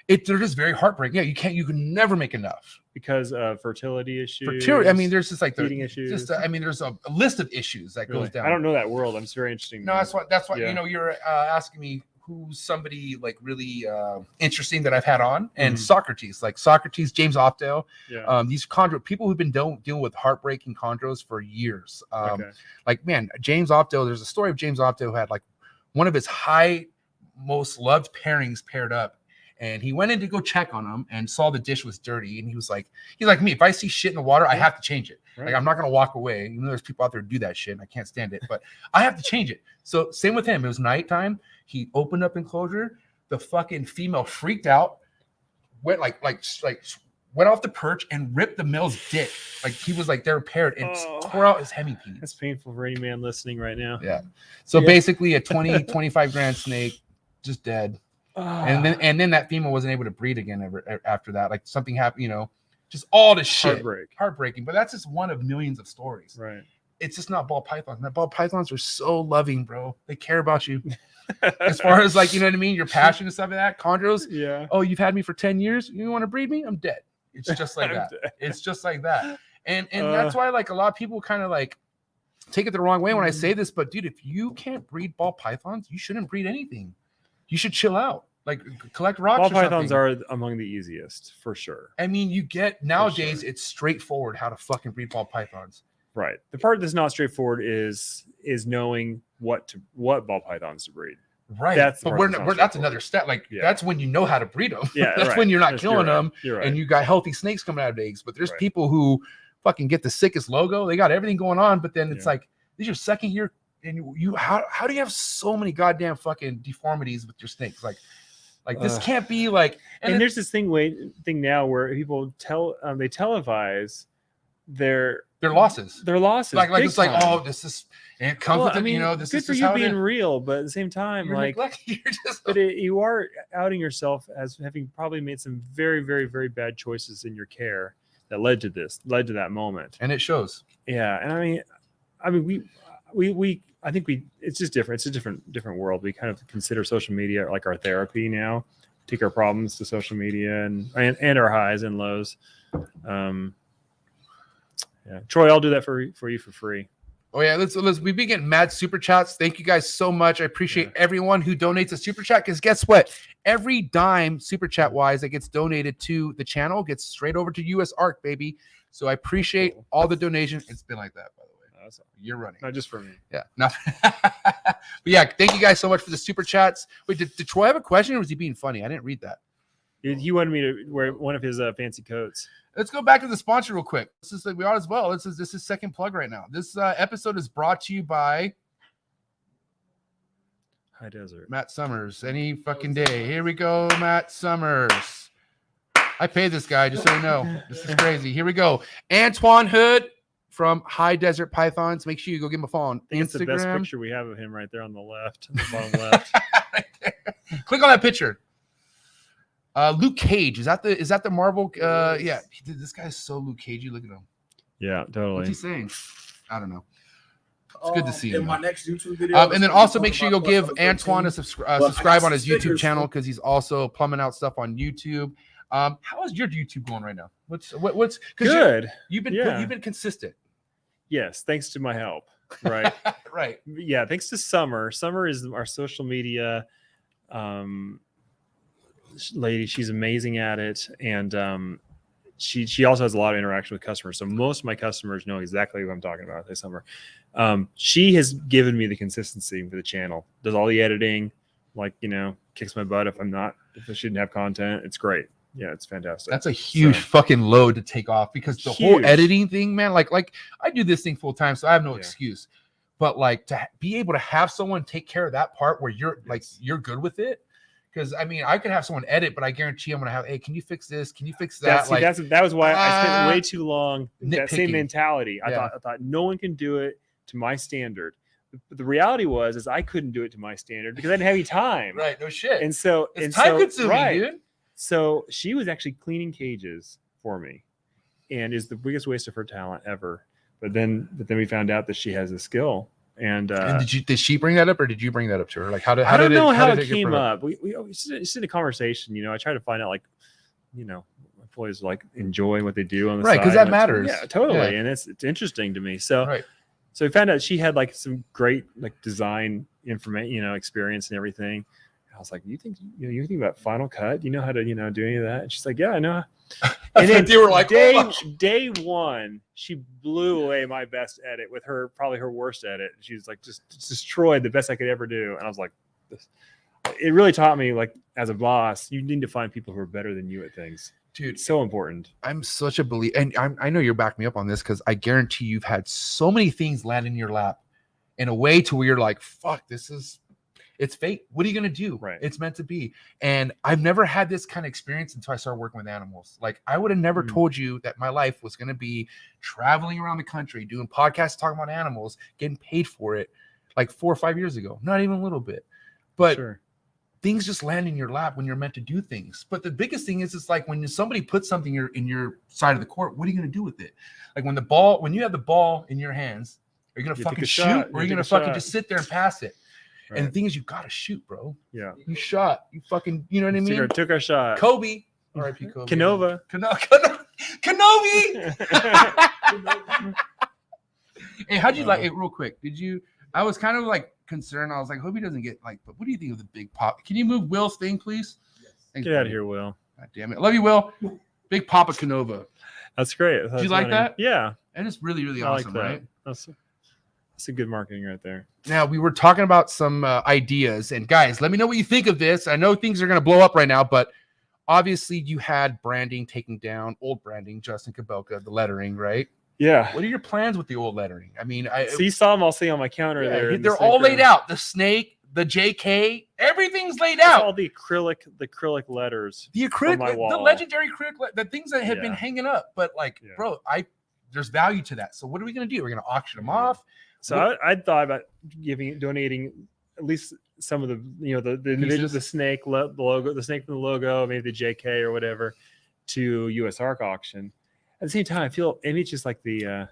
They're just very heartbreaking. Yeah, you can never make enough because of fertility issues. I mean, there's just like feeding issues. There's a list of issues that goes down. I don't know that world. I'm very interesting. No, that's what you know. You're asking me who's somebody like really interesting that I've had on, and Socrates, James Opdale. Yeah. These chondro people who've been dealing with heartbreaking chondros for years. Like, man, James Opdale. There's a story of James Opdale who had like one of his most loved pairings paired up. And he went in to go check on him and saw the dish was dirty. And he's like me. If I see shit in the water, I have to change it. Right. Like, I'm not going to walk away. Even though there's people out there who do that shit and I can't stand it, but I have to change it. So same with him. It was nighttime. He opened up enclosure. The fucking female freaked out, went went off the perch and ripped the male's dick. Like he was like they're paired and tore out his hemipenis. That's painful for any man listening right now. Yeah. So basically a 25 grand snake just dead. And then that female wasn't able to breed again after that. Like something happened, you know, just all this shit. Heartbreaking. But that's just one of millions of stories. Right. It's just not ball pythons. That ball pythons are so loving, bro. They care about you. As far as like, you know what I mean? Your passion and stuff like that. Chondros. Yeah. Oh, you've had me for 10 years. You want to breed me? I'm dead. It's just like that. It's just like that. And that's why like a lot of people kind of like take it the wrong way when I say this. But dude, if you can't breed ball pythons, you shouldn't breed anything. You should chill out. Like collect rocks. Ball pythons are among the easiest for sure. I mean, you get nowadays it's straightforward how to fucking breed ball pythons. Right. The part that's not straightforward is knowing what ball pythons to breed. Right. That's another step. Like that's when you know how to breed them. Yeah. That's when you're not killing them right. and you got healthy snakes coming out of eggs. But there's people who fucking get the sickest logo. They got everything going on, but then it's like this is your second year. And you how do you have so many goddamn fucking deformities with your snakes? Like this can't be like. And there's this thing now where people they televise their losses. Their losses. Like it's time. Like, oh, this is it comes with it, you know. This good is for you being real, but at the same time, you are outing yourself as having probably made some very, very, very bad choices in your care that led to that moment, and it shows. Yeah, and I mean, I think it's just different. It's a different world. We kind of consider social media like our therapy now. Take our problems to social media and our highs and lows. Yeah, Troy, I'll do that for you for free. Oh yeah, let's we've been getting mad super chats. Thank you guys so much. I appreciate everyone who donates a super chat, because guess what? Every dime super chat wise that gets donated to the channel gets straight over to USARK, baby. So I appreciate all the donations. It's been like that, by the way. You're running. Not just for me. Yeah. But yeah, thank you guys so much for the super chats. Wait, did Troy have a question or was he being funny? I didn't read that. He wanted me to wear one of his fancy coats. Let's go back to the sponsor real quick. This is second plug right now. This episode is brought to you by High Desert. Matt Summers. Any fucking day. Here we go, Matt Summers. I paid this guy, just so you know. This is crazy. Here we go. Antoine Hood from High Desert Pythons. Make sure you go give him a follow on Instagram. That's the best picture we have of him right there on the left, on the bottom left. Right. Click on that picture. Luke Cage. Is that the Marvel? Yeah. This guy's so Luke Cagey. Look at him. Yeah, totally. What's he saying? I don't know. It's good to see him. In my next YouTube video. And then also make sure you go give Antoine a subscribe on his YouTube channel, because he's also plumbing out stuff on YouTube. How is your YouTube going right now? What's good? You've been consistent. Yes, thanks to my help. Right. Right. Yeah, thanks to Summer. Summer is our social media lady. She's amazing at it, and she also has a lot of interaction with customers. So most of my customers know exactly what I'm talking about this summer. She has given me the consistency for the channel. Does all the editing, like, kicks my butt if I shouldn't have content. It's great. Yeah, it's fantastic. That's a huge fucking load to take off, because the whole editing thing, man, like I do this thing full time, so I have no excuse. But like to be able to have someone take care of that part where you're like you're good with it. Because I mean, I could have someone edit, but I guarantee I'm gonna have, hey, can you fix this? Can you fix that? That was why I spent way too long. That same mentality. I thought no one can do it to my standard. But the reality is I couldn't do it to my standard because I didn't have any time. Right. No shit. And so it's time consuming, dude. So she was actually cleaning cages for me, and is the biggest waste of her talent ever. But then we found out that she has a skill. And did she bring that up, or did you bring that up to her? Like, how did it came up? We just in a conversation. I try to find out, like, employees like enjoy what they do on the side, because that matters. Yeah, totally. And it's interesting to me. So so we found out she had like some great like design information, experience and everything. I was like, you think about Final Cut? Do you know how to do any of that? And she's like, yeah, I know. And then you were like, day one, she blew away my best edit with probably her worst edit. She was like, just destroyed the best I could ever do. And I was like, it really taught me, like, as a boss, you need to find people who are better than you at things. Dude, it's so important. I'm such a believer, and I know you're backing me up on this, because I guarantee you've had so many things land in your lap in a way to where you're like, fuck, it's fate. What are you going to do? Right. It's meant to be. And I've never had this kind of experience until I started working with animals. Like, I would have never told you that my life was going to be traveling around the country, doing podcasts, talking about animals, getting paid for it like 4 or 5 years ago. Not even a little bit. But things just land in your lap when you're meant to do things. But the biggest thing is, it's like when somebody puts something in your side of the court, what are you going to do with it? Like when you have the ball in your hands, are you going to fucking shoot, or are you going to fucking just sit there and pass it? Right. And the thing is, you gotta shoot, bro. Yeah, you shot. You fucking, you know what I mean? Took our shot. Kobe, R.I.P. Kobe. Kinova. Kenobi. Hey, how'd you like it? Real quick, I was kind of like concerned. I was like, hope he doesn't get like. But what do you think of the big pop? Can you move Will's thing, please? Yes. Thanks, get out of here, Will. God damn it, love you, Will. Big Papa Kinova. That's great. Did you like that? Yeah, and it's really, really awesome, like right? That's a good marketing right there. Now, we were talking about some ideas, and guys, let me know what you think of this. I know things are going to blow up right now, but obviously you had branding taking down, old branding, Justin Kobylka, the lettering, right? Yeah. What are your plans with the old lettering? I mean, you saw them all see on my counter there. They're all laid out. The snake, the JK, everything's laid out. All the acrylic letters. The acrylic, the legendary acrylic, the things that have been hanging up. But like, bro, there's value to that. So what are we going to do? We're going to auction them off. So I thought about donating at least some of the the snake logo, the snake from the logo, maybe the JK or whatever, to USARK auction. At the same time, I feel, and it's just like I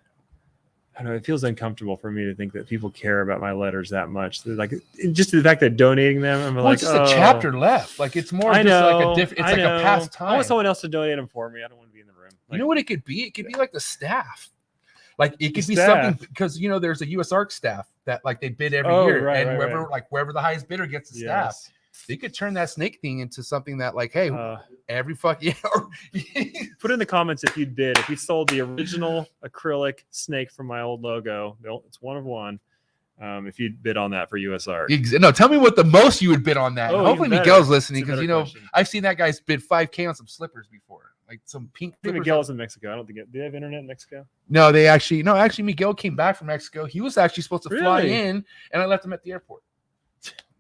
don't know, it feels uncomfortable for me to think that people care about my letters that much. Like, just the fact that donating them, I'm like, it's just a chapter left. Like, it's more just like a different. It's like a past time. I want someone else to donate them for me. I don't want to be in the room. You know what it could be? It could be like the staff. Like, it could be something, because there's a USARK staff that like they bid every year, and wherever the highest bidder gets the staff, they could turn that snake thing into something that, like, hey, every fucking put in the comments if you did, if you sold the original acrylic snake from my old logo. It's one of one. If you'd bid on that for USARK. No, tell me what the most you would bid on that. Hopefully Miguel's listening, because I've seen that guy's bid $5,000 on some slippers before. Like some pink. Miguel's in Mexico. I don't think do they have internet in Mexico? No, actually Miguel came back from Mexico. He was actually supposed to fly in, and I left him at the airport.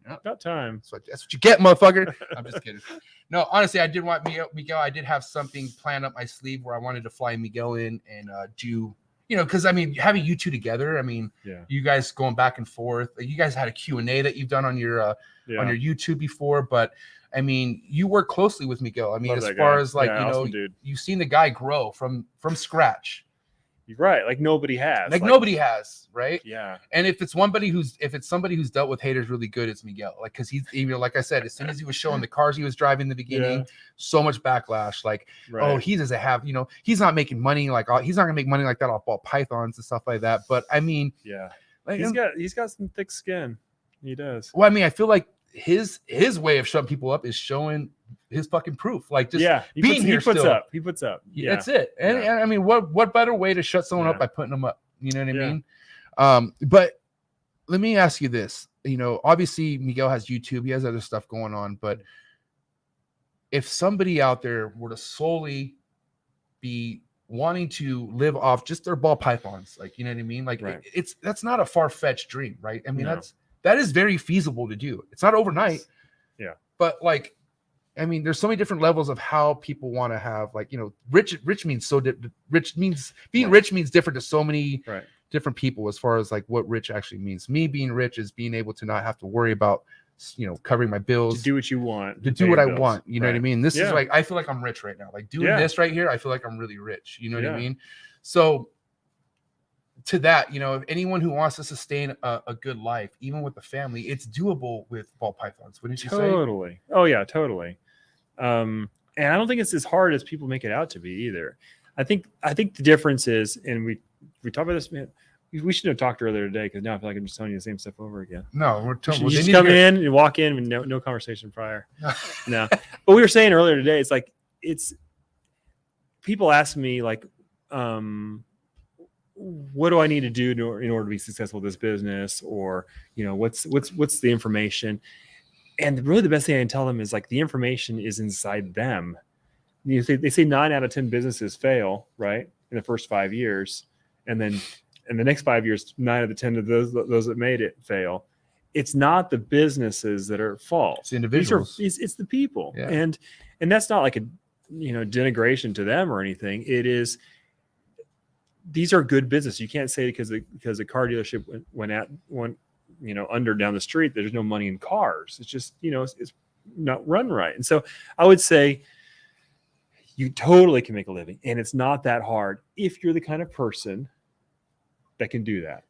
About time. That's what you get, motherfucker. I'm just kidding. No, honestly, I did want Miguel. I did have something planned up my sleeve where I wanted to fly Miguel in and do, because I mean, having you two together, I mean, you guys going back and forth. You guys had a Q&A that you've done on your YouTube before, but I mean, you work closely with Miguel. I mean, as far as like, awesome, you've seen the guy grow from scratch. You're right. Like nobody has. Nobody has, right? Yeah. And if it's somebody who's dealt with haters really good, it's Miguel. Like, because he's, like I said, as soon as he was showing the cars he was driving in the beginning, so much backlash. Like, oh, he doesn't have, he's not making money. Like, he's not gonna make money like that off BALLPYTHONS and stuff like that. But I mean, like, he's got some thick skin. He does. Well, I mean, I feel like his way of shutting people up is showing his fucking proof. Like just he being here puts still. up. He puts up. Yeah. That's it. And I mean, what better way to shut someone up by putting them up? You know what I mean? But let me ask you this. You know, obviously Miguel has YouTube. He has other stuff going on. But if somebody out there were to solely be wanting to live off just their ball pythons, like, you know what I mean? Like that's not a far-fetched dream, right? I mean, that is very feasible to do. It's not overnight. Yeah. But like, I mean, there's so many different levels of how people want to have, like, you know, rich means rich means being rich means different to so many different people as far as like what rich actually means. Me being rich is being able to not have to worry about, you know, covering my bills, to do what you want, to do what I want. You know what I mean? This is like, I feel like I'm rich right now. Like doing this right here, I feel like I'm really rich. You know what I mean? So to that, you know, if anyone who wants to sustain a good life, even with the family, it's doable with ball pythons. Wouldn't you say? Totally. Oh yeah, totally. And I don't think it's as hard as people make it out to be either. I think the difference is, and we talked about this, man. We should have talked earlier today, because now I feel like I'm just telling you the same stuff over again. No, we're telling you just come in and walk in with no conversation prior. No, but we were saying earlier today, it's like people ask me like, what do I need to do in order to be successful with this business, or you know, what's the information? And really, the best thing I can tell them is like the information is inside them. You know, they say 9 out of 10 businesses fail, right, in the first 5 years, and then in the next 5 years, 9 out of 10 of those that made it fail. It's not the businesses that are at fault. It's individuals. It's the people, and that's not like a denigration to them or anything. It is. These are good business. You can't say because the car dealership went under down the street, there's no money in cars. It's just, you know, it's not run right. And so I would say you totally can make a living, and it's not that hard if you're the kind of person that can do that,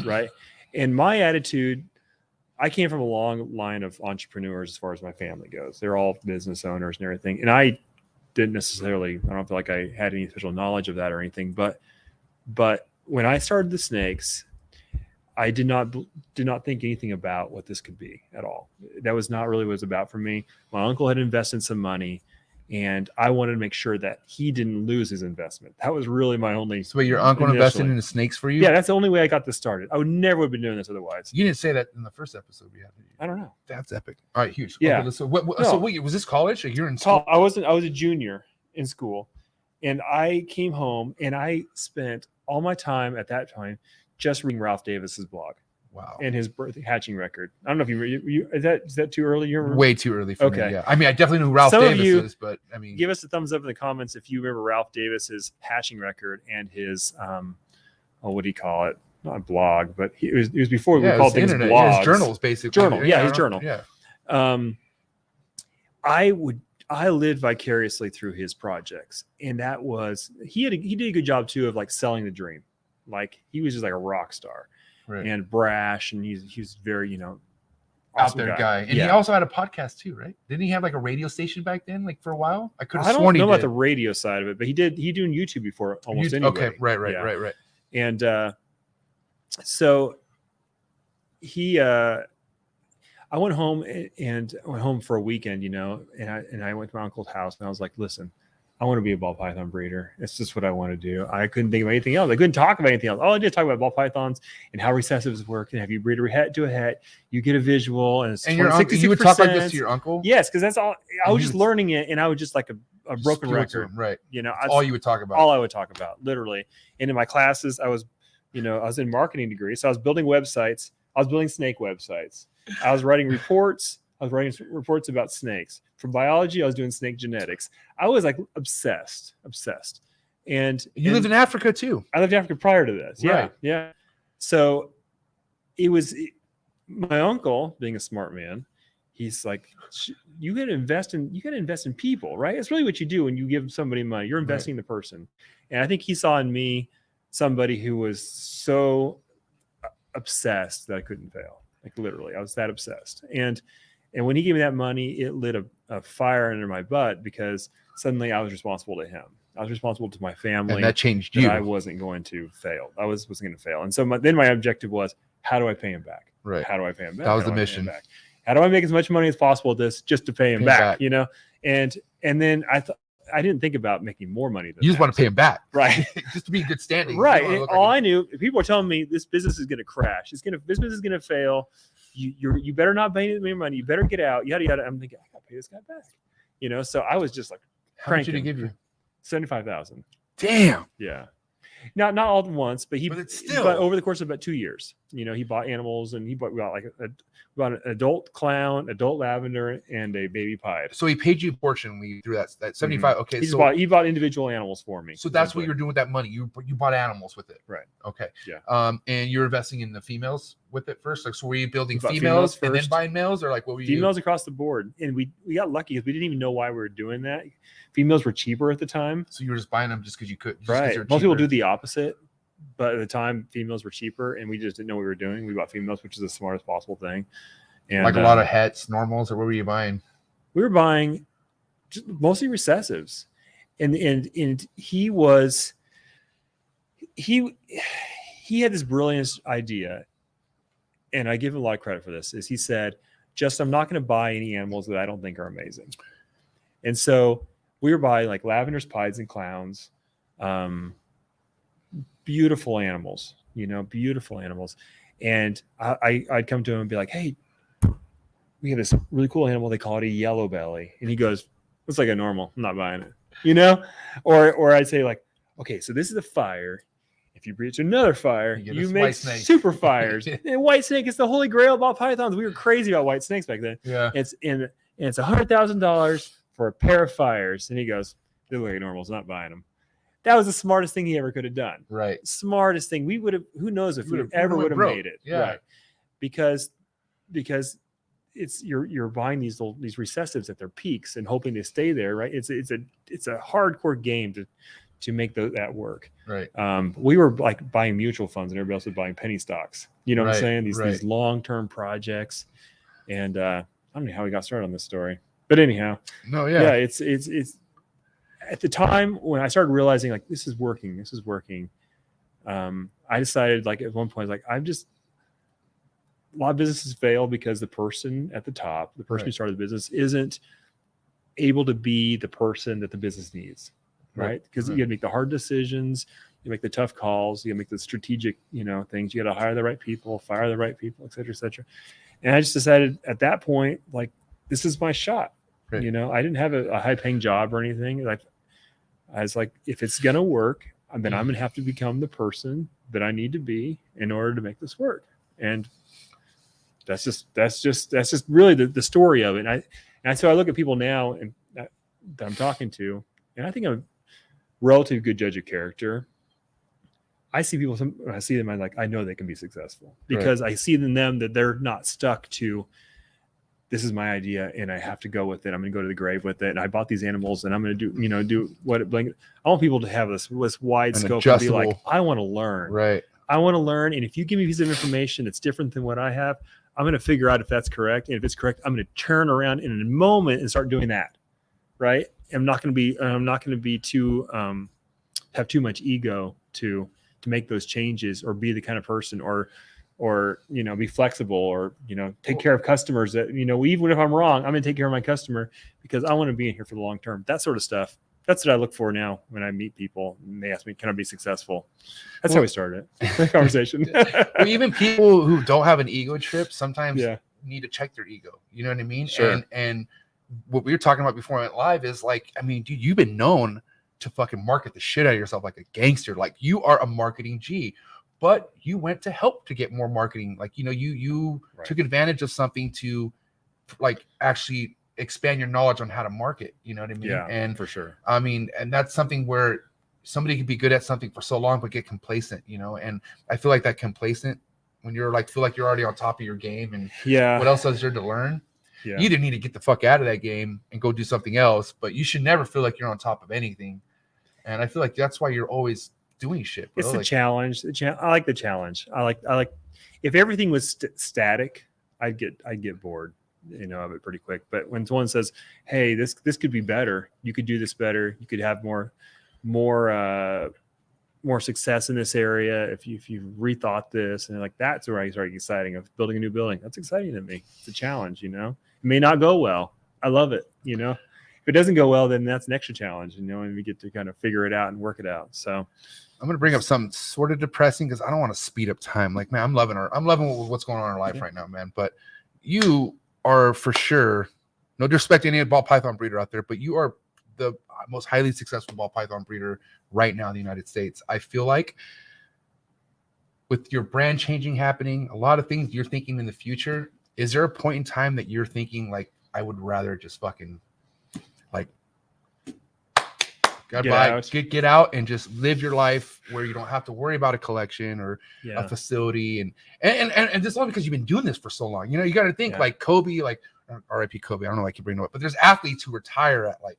right? And my attitude, I came from a long line of entrepreneurs as far as my family goes. They're all business owners and everything. And I didn't necessarily, I don't feel like I had any official knowledge of that or anything, but when I started the snakes, I did not think anything about what this could be at all. That was not really what it was about for me. My uncle had invested some money, and I wanted to make sure that he didn't lose his investment. That was really my only. So your uncle invested in the snakes for you? Yeah, that's the only way I got this started. I would never have been doing this otherwise. You didn't say that in the first episode we had. I don't know. That's epic. All right, huge. Yeah. Okay, so wait, was this college or you're in school? I was a junior in school, and I came home and I spent all my time at that time just reading Ralph Davis's blog. Wow. And his hatching record. I don't know if you is that too early? You're way too early for me. Yeah. I mean, I definitely know who Ralph Davis is, but I mean, give us a thumbs up in the comments if you remember Ralph Davis's hatching record and his what do you call it? Not a blog, but it was before we called things internet. blogs. His journals, basically. Journal. Yeah, his journal. Yeah. I lived vicariously through his projects, and that was he did a good job too of like selling the dream. Like he was just like a rock star. Right. And brash, and he was very, awesome out there guy. And he also had a podcast too, right? Didn't he have like a radio station back then, like for a while? I could have sworn he did. I don't know about the radio side of it, but he doing YouTube before almost anyway. Okay, right. And so I went home for a weekend, and I went to my uncle's house, and I was like, listen, I want to be a ball python breeder. It's just what I want to do. I couldn't think of anything else. I couldn't talk about anything else. All I did talk about ball pythons and how recessives work, and have you breed a head to a head, you get a visual, and it's your uncle, you would talk like this to your uncle? Yes, because that's all. I was just learning it, and I was just like a broken record, right? All you would talk about. All I would talk about, literally. And in my classes, I was in marketing degree, so I was building websites. I was building snake websites. I was writing reports. I was writing reports about snakes. For biology, I was doing snake genetics. I was like obsessed. And you lived in Africa too. I lived in Africa prior to this. Right. Yeah. So it was my uncle, being a smart man. He's like, you got to invest in people, right? It's really what you do when you give somebody money. You're investing in the person. And I think he saw in me somebody who was so obsessed that I couldn't fail. Like literally, I was that obsessed. And when he gave me that money, it lit a fire under my butt, because suddenly I was responsible to him. I was responsible to my family. And that changed you. I wasn't going to fail. I wasn't going to fail. And so then my objective was, how do I pay him back? Right. How do I pay him back? That was the mission. how do I make as much money as possible with this just to pay him back, you know? And then I didn't think about making more money than you just want to pay him back, right? Just to be in good standing, right? And all I knew, people were telling me this business is going to crash. This business is going to fail. You better not pay any money. You better get out. Yada yada. I'm thinking, I got to pay this guy back, you know? So I was just like, how much did he give you? 75,000. Damn. Yeah. Not all at once, but but over the course of about 2 years, you know, he bought animals, and he bought an adult clown, adult lavender, and a baby pied. So he paid you a portion when you threw that 75. Mm-hmm. Okay. He bought individual animals for me. So that's what you're doing with that money. You bought animals with it. Right. Okay. Yeah. And you're investing in the females with it first. Like, so were you building females and then buying males, or like what were you? Females across the board. And we got lucky because we didn't even know why we were doing that. Females were cheaper at the time. So you were just buying them just because you could. Right. Most people do the opposite. But at the time, females were cheaper, and we just didn't know what we were doing. We bought females, which is the smartest possible thing. And like a lot of hets, normals, or what were you buying? We were buying mostly recessives, and he had this brilliant idea, and I give him a lot of credit for this. Is he said, "Just I'm not going to buy any animals that I don't think are amazing," and so we were buying like lavenders, pieds, and clowns. Beautiful animals, you know, beautiful animals. And I'd come to him and be like, hey, we have this really cool animal. They call it a yellow belly. And he goes, looks like a normal. I'm not buying it, you know? Or I'd say like, okay, so this is a fire. If you breed to another fire, you make super fires. And white snake is the holy grail about pythons. We were crazy about white snakes back then. Yeah. It's $100,000 for a pair of fires. And he goes, they look like normals, not buying them. That was the smartest thing he ever could have done. Right. Smartest thing. We would have, who knows if we ever would have made it. Yeah. Right. Because it's you're buying these recessives at their peaks and hoping they stay there. Right. It's a hardcore game to make that work. Right. We were like buying mutual funds, and everybody else was buying penny stocks. You know what I'm saying? These long-term projects. And I don't know how we got started on this story, but anyhow, yeah, it's at the time when I started realizing like this is working, I decided like at one point like a lot of businesses fail because the person at the top, the person who started the business, isn't able to be the person that the business needs, right? Because you got to make the hard decisions, you make the tough calls, you got to make the strategic, you know, things. You got to hire the right people, fire the right people, et cetera, et cetera. And I just decided at that point, like this is my shot. Right. You know, I didn't have a high-paying job or anything. Like I was like, if it's gonna work, then I'm gonna have to become the person that I need to be in order to make this work. And that's just really the story of it. And so I look at people now and that I'm talking to, and I think I'm a relatively good judge of character. I see people, when I see them, I'm like, I know they can be successful because I see in them that they're not stuck to, this is my idea and I have to go with it. I'm going to go to the grave with it. And I bought these animals and I'm going to do what it blanket. I want people to have this wide scope and be like, I want to learn. Right. I want to learn. And if you give me a piece of information that's different than what I have, I'm going to figure out if that's correct. And if it's correct, I'm going to turn around in a moment and start doing that. Right. I'm not going to be too, have too much ego to make those changes or be the kind of person or, you know, be flexible or, you know, take care of customers that, you know, even if I'm wrong, I'm going to take care of my customer because I want to be in here for the long term. That sort of stuff. That's what I look for now when I meet people and they ask me, can I be successful? That's how we started the conversation. Well, even people who don't have an ego trip sometimes need to check their ego. You know what I mean? Sure. And what we were talking about before I went live is like, I mean, dude, you've been known to fucking market the shit out of yourself like a gangster. Like you are a marketing G. But you went to help to get more marketing. Like, you know, you took advantage of something to like actually expand your knowledge on how to market. You know what I mean? Yeah, and for sure. I mean, and that's something where somebody can be good at something for so long, but get complacent, you know? And I feel like that complacent when you're like, feel like you're already on top of your game and what else is there to learn? Yeah. You either need to get the fuck out of that game and go do something else, but you should never feel like you're on top of anything. And I feel like that's why you're always doing shit, bro. It's the challenge. I like the challenge. I like if everything was static, I'd get bored, you know, of it pretty quick. But when someone says, "Hey, this could be better. You could do this better. You could have more more success in this area, if you rethought this, and like that's where I started exciting of building a new building. That's exciting to me. It's a challenge, It may not go well. I love it, If it doesn't go well, then that's an extra challenge, and we get to kind of figure it out and work it out. So I'm going to bring up something sort of depressing because I don't want to speed up time. Like, man, I'm loving what's going on in our life right now, man. But you are for sure, no disrespect to any ball python breeder out there, but you are the most highly successful ball python breeder right now in the United States. I feel like with your brand changing happening, a lot of things you're thinking in the future, is there a point in time that you're thinking like, I would rather just fucking like get out and just live your life where you don't have to worry about a collection or a facility and just only because you've been doing this for so long. You got to think like Kobe, like R.I.P. Kobe. I don't know why I keep bringing it up, but there's athletes who retire at like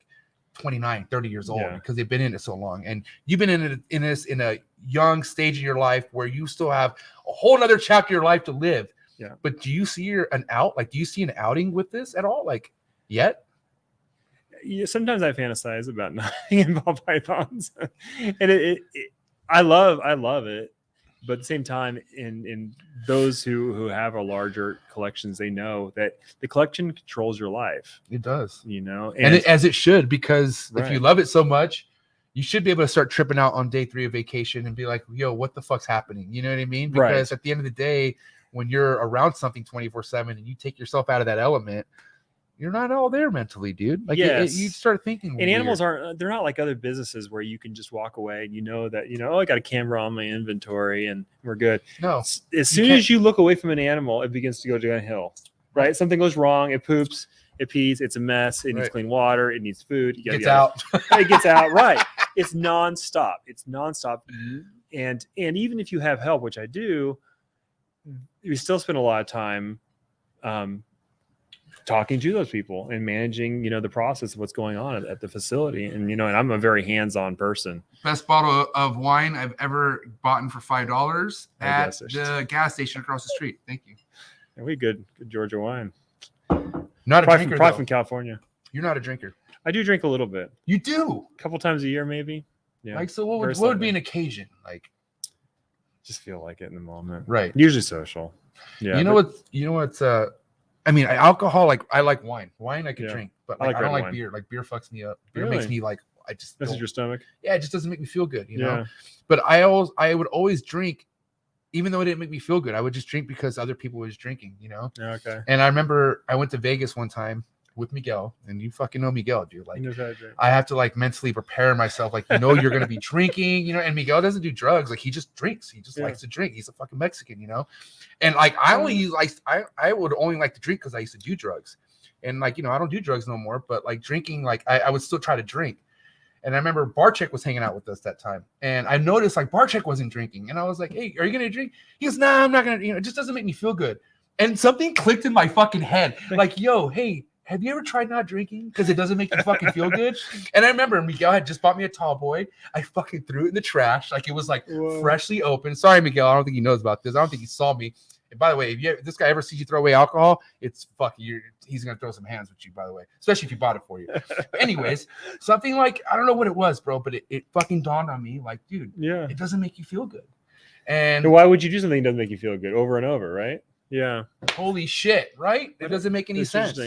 29, 30 years old because they've been in it so long. And you've been in a young stage of your life where you still have a whole nother chapter of your life to live. Yeah. But do you see an out? Like, do you see an outing with this at all? Like yet? Yeah, sometimes I fantasize about not being in ball pythons, and I love it, but at the same time, in those who have a larger collections, they know that the collection controls your life. It does, and as it should, because if you love it so much, you should be able to start tripping out on day 3 of vacation and be like, yo, what the fuck's happening? You know what I mean? Because at the end of the day, when you're around something 24/7 and you take yourself out of that element, you're not all there mentally, dude. Like you start thinking. And animals they're not like other businesses where you can just walk away and oh, I got a camera on my inventory and we're good. No. As soon as you look away from an animal, it begins to go downhill, right? Something goes wrong. It poops, it pees, it's a mess. It needs clean water. It needs food. It gets out. It gets out. Right. It's nonstop. And even if you have help, which I do, we still spend a lot of time, talking to those people and managing, the process of what's going on at the facility. And, and I'm a very hands-on person. Best bottle of wine I've ever bought for $5 at the gas station across the street. Thank you. And we good Georgia wine. Not a drinker, probably from California. You're not a drinker. I do drink a little bit. You do? A couple times a year, maybe. Yeah. Like, so what would be an occasion? Like, just feel like it in the moment. Right. Usually social. Yeah. You know what's I mean, alcohol, like I like wine. Wine I can drink, but I don't like wine. beer. Like beer fucks me up. Beer Really? makes me like messes your stomach. Yeah, it just doesn't make me feel good, know. But I would always drink, even though it didn't make me feel good. I would just drink because other people was drinking, Okay. And I remember I went to Vegas one time with Miguel, and you fucking know Miguel, dude. Like, I have to like mentally prepare myself, like, you're going to be drinking, and Miguel doesn't do drugs. Like, he just drinks. He just likes to drink. He's a fucking Mexican, and like, I would only like to drink because I used to do drugs, and like, I don't do drugs no more, but like drinking, like I would still try to drink. And I remember Barczyk was hanging out with us that time, and I noticed like Barczyk wasn't drinking, and I was like, hey, are you going to drink? He goes, nah, I'm not going to, it just doesn't make me feel good. And something clicked in my fucking head. Like, yo, hey, have you ever tried not drinking because it doesn't make you fucking feel good? And I remember Miguel had just bought me a tall boy. I fucking threw it in the trash. Like, it was like freshly open. Sorry, Miguel. I don't think he knows about this. I don't think he saw me. And by the way, if this guy ever sees you throw away alcohol, it's fucking he's going to throw some hands with you, by the way, especially if he bought it for you. Anyways, something like, I don't know what it was, bro, but it fucking dawned on me like, dude, it doesn't make you feel good. And why would you do something that doesn't make you feel good over and over, right? Yeah. Holy shit, right? It doesn't make any sense.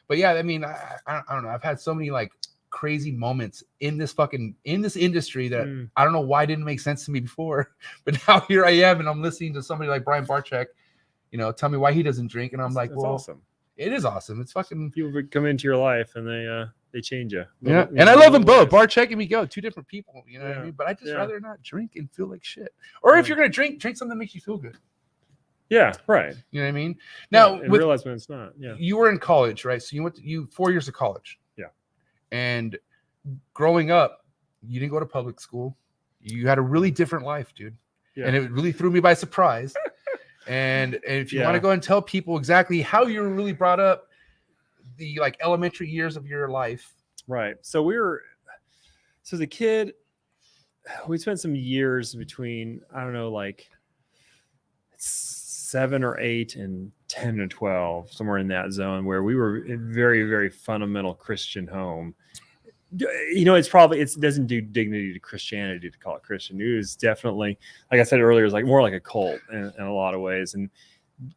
But yeah, I mean, I don't know. I've had so many like crazy moments in this industry that I don't know why it didn't make sense to me before. But now here I am, and I'm listening to somebody like Brian Barczyk, tell me why he doesn't drink, and I'm like, well, awesome. It is awesome. It's fucking people come into your life and they change you. Yeah, and I love them both. Barczyk and Miguel, two different people. You know what I mean? But I just rather not drink and feel like shit. Or if you're gonna drink something that makes you feel good. Yeah, right. You know what I mean? Now, realize when it's not. Yeah. You were in college, right? So you went to 4 years of college. Yeah. And growing up, you didn't go to public school. You had a really different life, dude. Yeah. And it really threw me by surprise. and if you want to go and tell people exactly how you were really brought up, the like elementary years of your life. Right. So as a kid, we spent some years between, I don't know, like 7 or 8 and 10 and 12, somewhere in that zone, where we were in very, very fundamental Christian home. It doesn't do dignity to Christianity to call it Christian. It was definitely, like I said earlier, it's like more like a cult in a lot of ways. And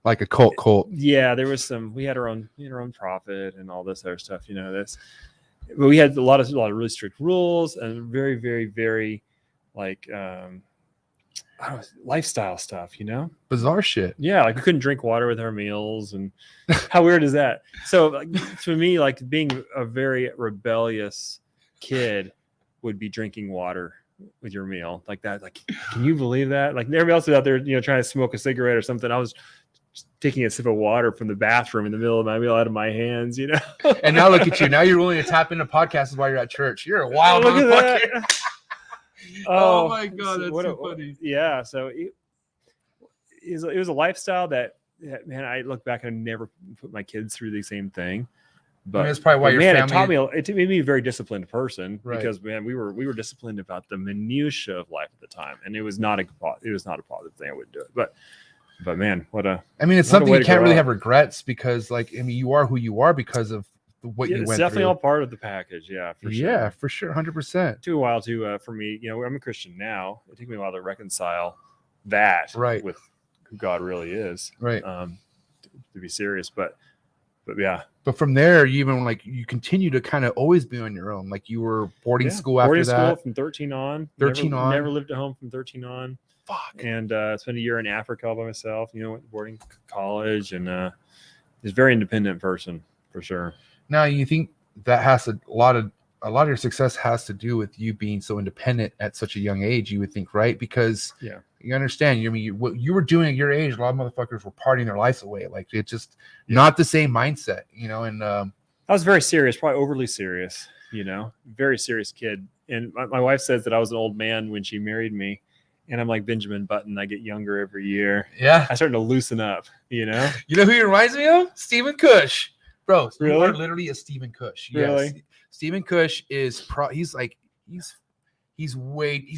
like a cult. Yeah, there was we had our own prophet and all this other stuff, but we had a lot of really strict rules and very, very, very like, I don't know, lifestyle stuff, bizarre shit. Yeah, like we couldn't drink water with our meals, and how weird is that? So, like, to me, like being a very rebellious kid would be drinking water with your meal, like that. Like, can you believe that? Like everybody else is out there, trying to smoke a cigarette or something. I was just taking a sip of water from the bathroom in the middle of my meal out of my hands, And now look at you. Now you're willing to tap into podcasts while you're at church. You're a wild motherfucker. Oh my god, that's so funny. Yeah, so it was a lifestyle that man, I look back and I never put my kids through the same thing. But that's probably why your family... it made me a very disciplined person, right? Because man, we were disciplined about the minutia of life at the time, and it was not a positive thing. I wouldn't do it, but man, it's something you can't really have regrets, because you are who you are because of what you went through. It's definitely all part of the package. Yeah, for sure. Yeah, for sure. 100%. Took a while for me, I'm a Christian now. It took me a while to reconcile that with who God really is. Right. To be serious, but yeah. But from there, you even you continue to kind of always be on your own. Like you were boarding school after that. Boarding school from 13 on. 13 on. Never lived at home from 13 on. Fuck. And spent a year in Africa all by myself. Went to boarding college, and was a very independent person for sure. Now, you think that has a lot of your success has to do with you being so independent at such a young age, you would think, right? Because you understand, what you were doing at your age, a lot of motherfuckers were partying their lives away. Like it's just not the same mindset, and I was very serious, probably overly serious, very serious kid. And my wife says that I was an old man when she married me. And I'm like Benjamin Button. I get younger every year. Yeah. I started to loosen up, You know who he reminds me of? Stephen Cush. Bro, really? You are literally a Stephen Cush. Really? Yes. Stephen Cush is he's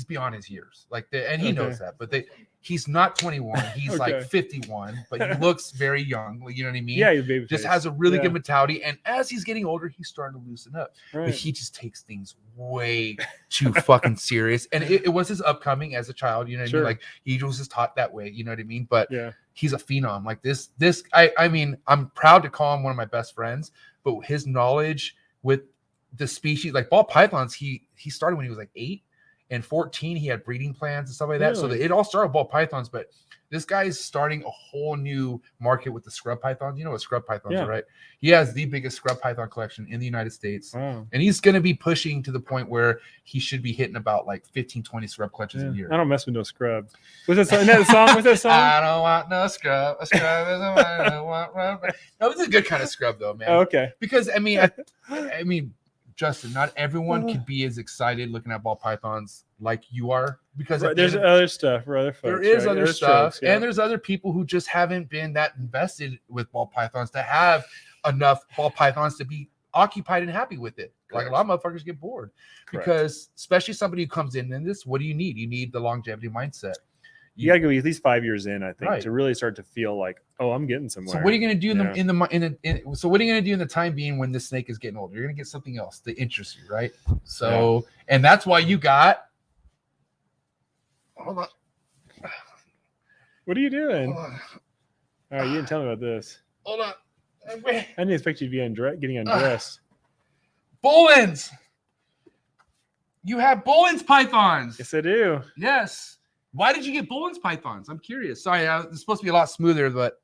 beyond his years. And he knows that, but he's not 21. He's like 51, but he looks very young. You know what I mean? Yeah, he's baby just face. has a really good mentality. And as he's getting older, he's starting to loosen up. Right. But he just takes things way too fucking serious. And it was his upcoming as a child. You know what I mean? Like he was just taught that way. You know what I mean? But he's a phenom. Like this. I'm proud to call him one of my best friends. But his knowledge with the species, like ball pythons, he started when he was like 8. And 14, he had breeding plans and stuff like that. So it all started with ball pythons, but this guy is starting a whole new market with the scrub pythons. You know what scrub pythons are, right? He has the biggest scrub python collection in the United States. Wow. And he's going to be pushing to the point where he should be hitting about like 15, 20 scrub clutches a year. I don't mess with no scrub. What's that song? What's that song? I don't want no scrub. A scrub is a I don't want rubber. No, it's a good kind of scrub though, man. Oh, okay. Because I mean, Justin, not everyone can be as excited looking at ball pythons like you are, because there's other stuff for other folks. There is other stuff, and there's other people who just haven't been that invested with ball pythons to have enough ball pythons to be occupied and happy with it. Correct. Like a lot of motherfuckers get bored. Correct. Because especially somebody who comes in this, what do you need? You need the longevity mindset. You got to go at least 5 years in, I think, to really start to feel like, oh, I'm getting somewhere. So what are you going to do so what are you going to do in the time being when this snake is getting older? You're going to get something else that interests you, right? So, and that's why you got. Hold on. What are you doing? All right, you didn't tell me about this. Hold on. I didn't expect you to be getting undressed. Bolen's. You have Bolen's pythons. Yes, I do. Yes. Why did you get Bolen's pythons? I'm curious. Sorry, it's supposed to be a lot smoother, but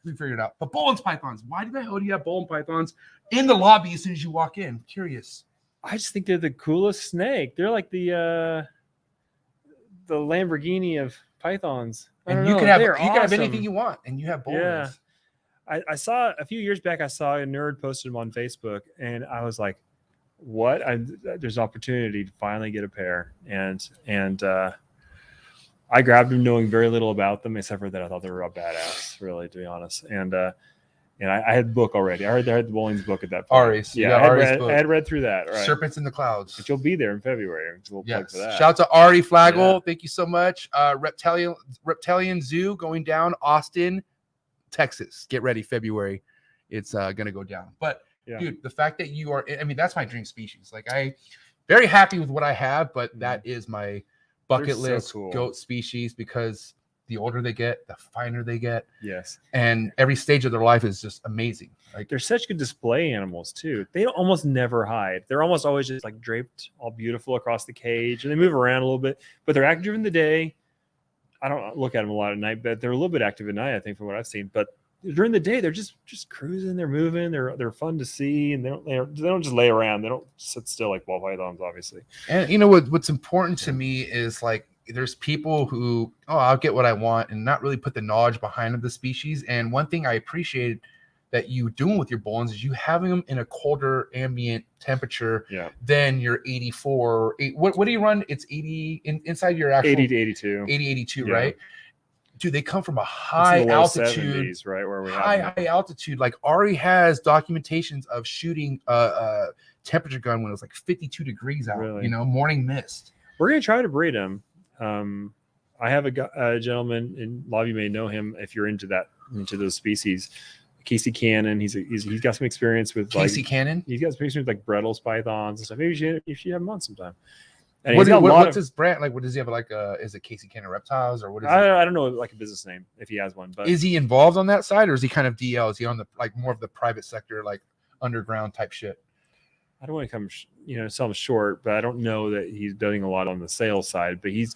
we figured it out. But Bolen's pythons. Why the hell do you have Bolen pythons in the lobby as soon as you walk in? I'm curious. I just think they're the coolest snake. They're like the Lamborghini of pythons. And you can have anything you want, and you have Bolen's. Yeah. I saw a few years back. I saw a nerd posted them on Facebook, and I was like, "What? There's an opportunity to finally get a pair." And I grabbed them knowing very little about them, except for that I thought they were a badass, really, to be honest. And I had the book already. I heard the Bolen's book at that point. Ari's. Yeah, I had read through that. Right. Serpents in the Clouds. But you'll be there in February. So we'll plug for that. Shout out to Ari Flagel. Yeah. Thank you so much. Reptilian Zoo going down, Austin, Texas. Get ready, February. It's going to go down. But dude, the fact that you are, I mean, that's my dream species. Like I very happy with what I have, but that is my bucket list goat species, because the older they get, the finer they get. Yes. And every stage of their life is just amazing. Like they're such good display animals too. They almost never hide. They're almost always just like draped all beautiful across the cage, and they move around a little bit, but they're active in the day. I don't look at them a lot at night, but they're a little bit active at night, I think, from what I've seen. But during the day, they're just cruising, they're moving, they're fun to see, and they don't just lay around. They don't sit still like ball pythons, obviously. And you know what's important to me is like there's people who, I'll get what I want, and not really put the knowledge behind the species. And one thing I appreciated that you doing with your bullens is you having them in a colder ambient temperature than your 84. What do you run? It's 80 inside your actual 80 to 82. 82, right? Dude, they come from a high altitude, 70s, right? Where we high altitude. Like Ari has documentations of shooting a temperature gun when it was like 52 degrees out, really? Morning mist. We're going to try to breed them. I have a gentleman, and a lot of you may know him if you're into those species. Casey Cannon, he's got some experience with Casey Cannon. He's got some experience with like Brettles pythons and stuff. Maybe you should have him on sometime. And what's his brand? Like, what does he have? Like, is it Casey Cannon Reptiles, or what is it? I don't know, like a business name if he has one. But is he involved on that side, or is he kind of DL? Is he on the like more of the private sector, like underground type shit? I don't want to come, sell him short, but I don't know that he's doing a lot on the sales side. But he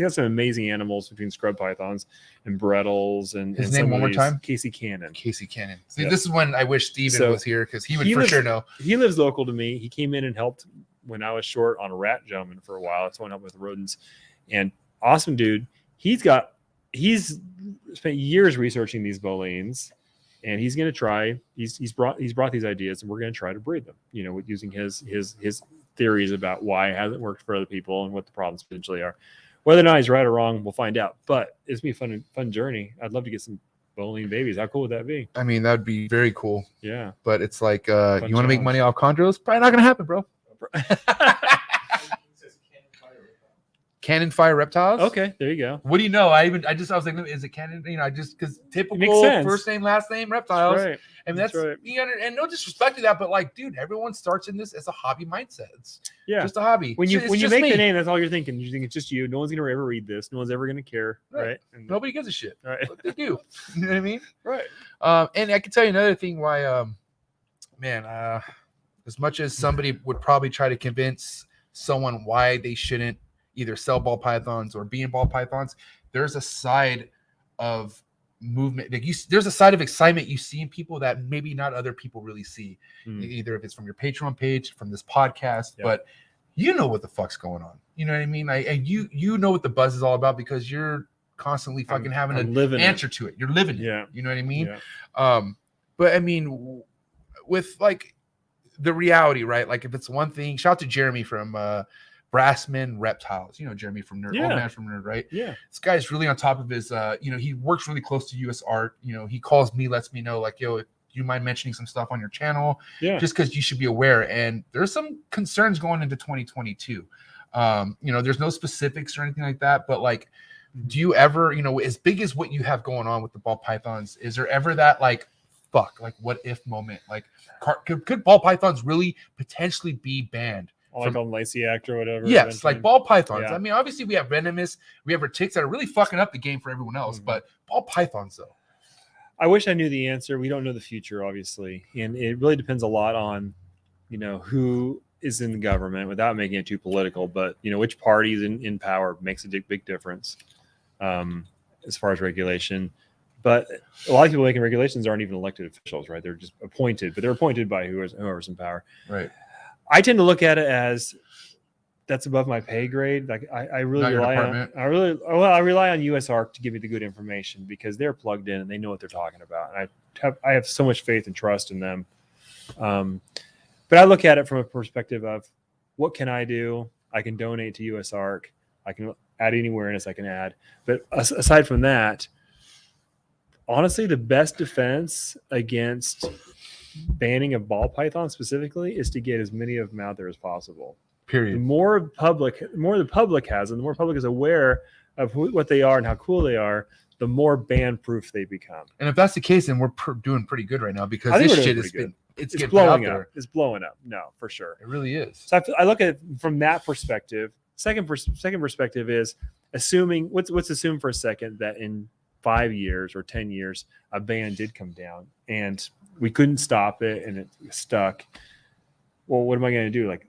has some amazing animals between scrub pythons and Brettles and his name one more time. Casey Cannon. Casey Cannon. See, this is when I wish Steven was here, because he would for sure know. He lives local to me. He came in and helped when I was short on a rat gentleman for a while. That's when I helped with rodents. And awesome dude. He's spent years researching these baleines. And he's going to try. He's brought these ideas, and we're going to try to breed them. Using his theories about why it hasn't worked for other people and what the problems potentially are. Whether or not he's right or wrong, we'll find out. But it's gonna be a fun journey. I'd love to get some baleen babies. How cool would that be? I mean, that'd be very cool. Yeah. But it's like, you want to make money off chondros? Probably not going to happen, bro. Cannon fire reptiles. Okay, there you go. What do you know? I was like, is it Cannon? Because typical first name, last name reptiles. That's right. And that's right. And no disrespect to that, but like, dude, everyone starts in this as a hobby mindset. It's just a hobby. When you make the name, that's all you're thinking. You think it's just you. No one's gonna ever read this. No one's ever gonna care, right? And nobody gives a shit. Right. What they do. You know what I mean? Right. And I can tell you another thing why, as much as somebody would probably try to convince someone why they shouldn't either sell ball pythons or be in ball pythons, there's a side of movement, there's a side of excitement you see in people that maybe not other people really see, either if it's from your Patreon page, from this podcast, but you know what the fuck's going on. You know what I mean? And you know what the buzz is all about, because you're constantly fucking having an answer to it. You're living it. You know what I mean? But I mean, with like the reality, right? Like if it's one thing, shout out to Jeremy from Brassman Reptiles, Jeremy from Nerd, old man from Nerd, right? Yeah. This guy's really on top of his, he works really close to USARK. He calls me, lets me know, like, yo, do you mind mentioning some stuff on your channel? Yeah. Just because you should be aware. And there's some concerns going into 2022. There's no specifics or anything like that, but like, do you ever, as big as what you have going on with the ball pythons, is there ever that like, fuck, like what if moment? Like, could ball pythons really potentially be banned? Like on Lysiac or whatever. Yes, eventually. Like ball pythons. Yeah. I mean, obviously we have venomous, we have retics that are really fucking up the game for everyone else, but ball pythons though. I wish I knew the answer. We don't know the future, obviously. And it really depends a lot on, who is in the government, without making it too political, but which party is in power makes a big difference as far as regulation. But a lot of people making regulations aren't even elected officials, right? They're just appointed, but they're appointed by whoever's in power. Right. I tend to look at it as that's above my pay grade. Like I really rely on USARK to give me the good information, because they're plugged in and they know what they're talking about. And I have so much faith and trust in them. But I look at it from a perspective of what can I do? I can donate to USARK. I can add any awareness I can add. But aside from that, honestly, the best defense against banning of ball python specifically is to get as many of them out there as possible. Period. The more the public has, and the more public is aware of what they are and how cool they are, the more ban proof they become. And if that's the case, then we're doing pretty good right now, because this shit has been it's blowing up. It's blowing up. No, for sure. It really is. So I look at it from that perspective. Second perspective is assuming let's assume for a second that in 5 years or 10 years a ban did come down and we couldn't stop it and it stuck. Well, what am I going to do? Like,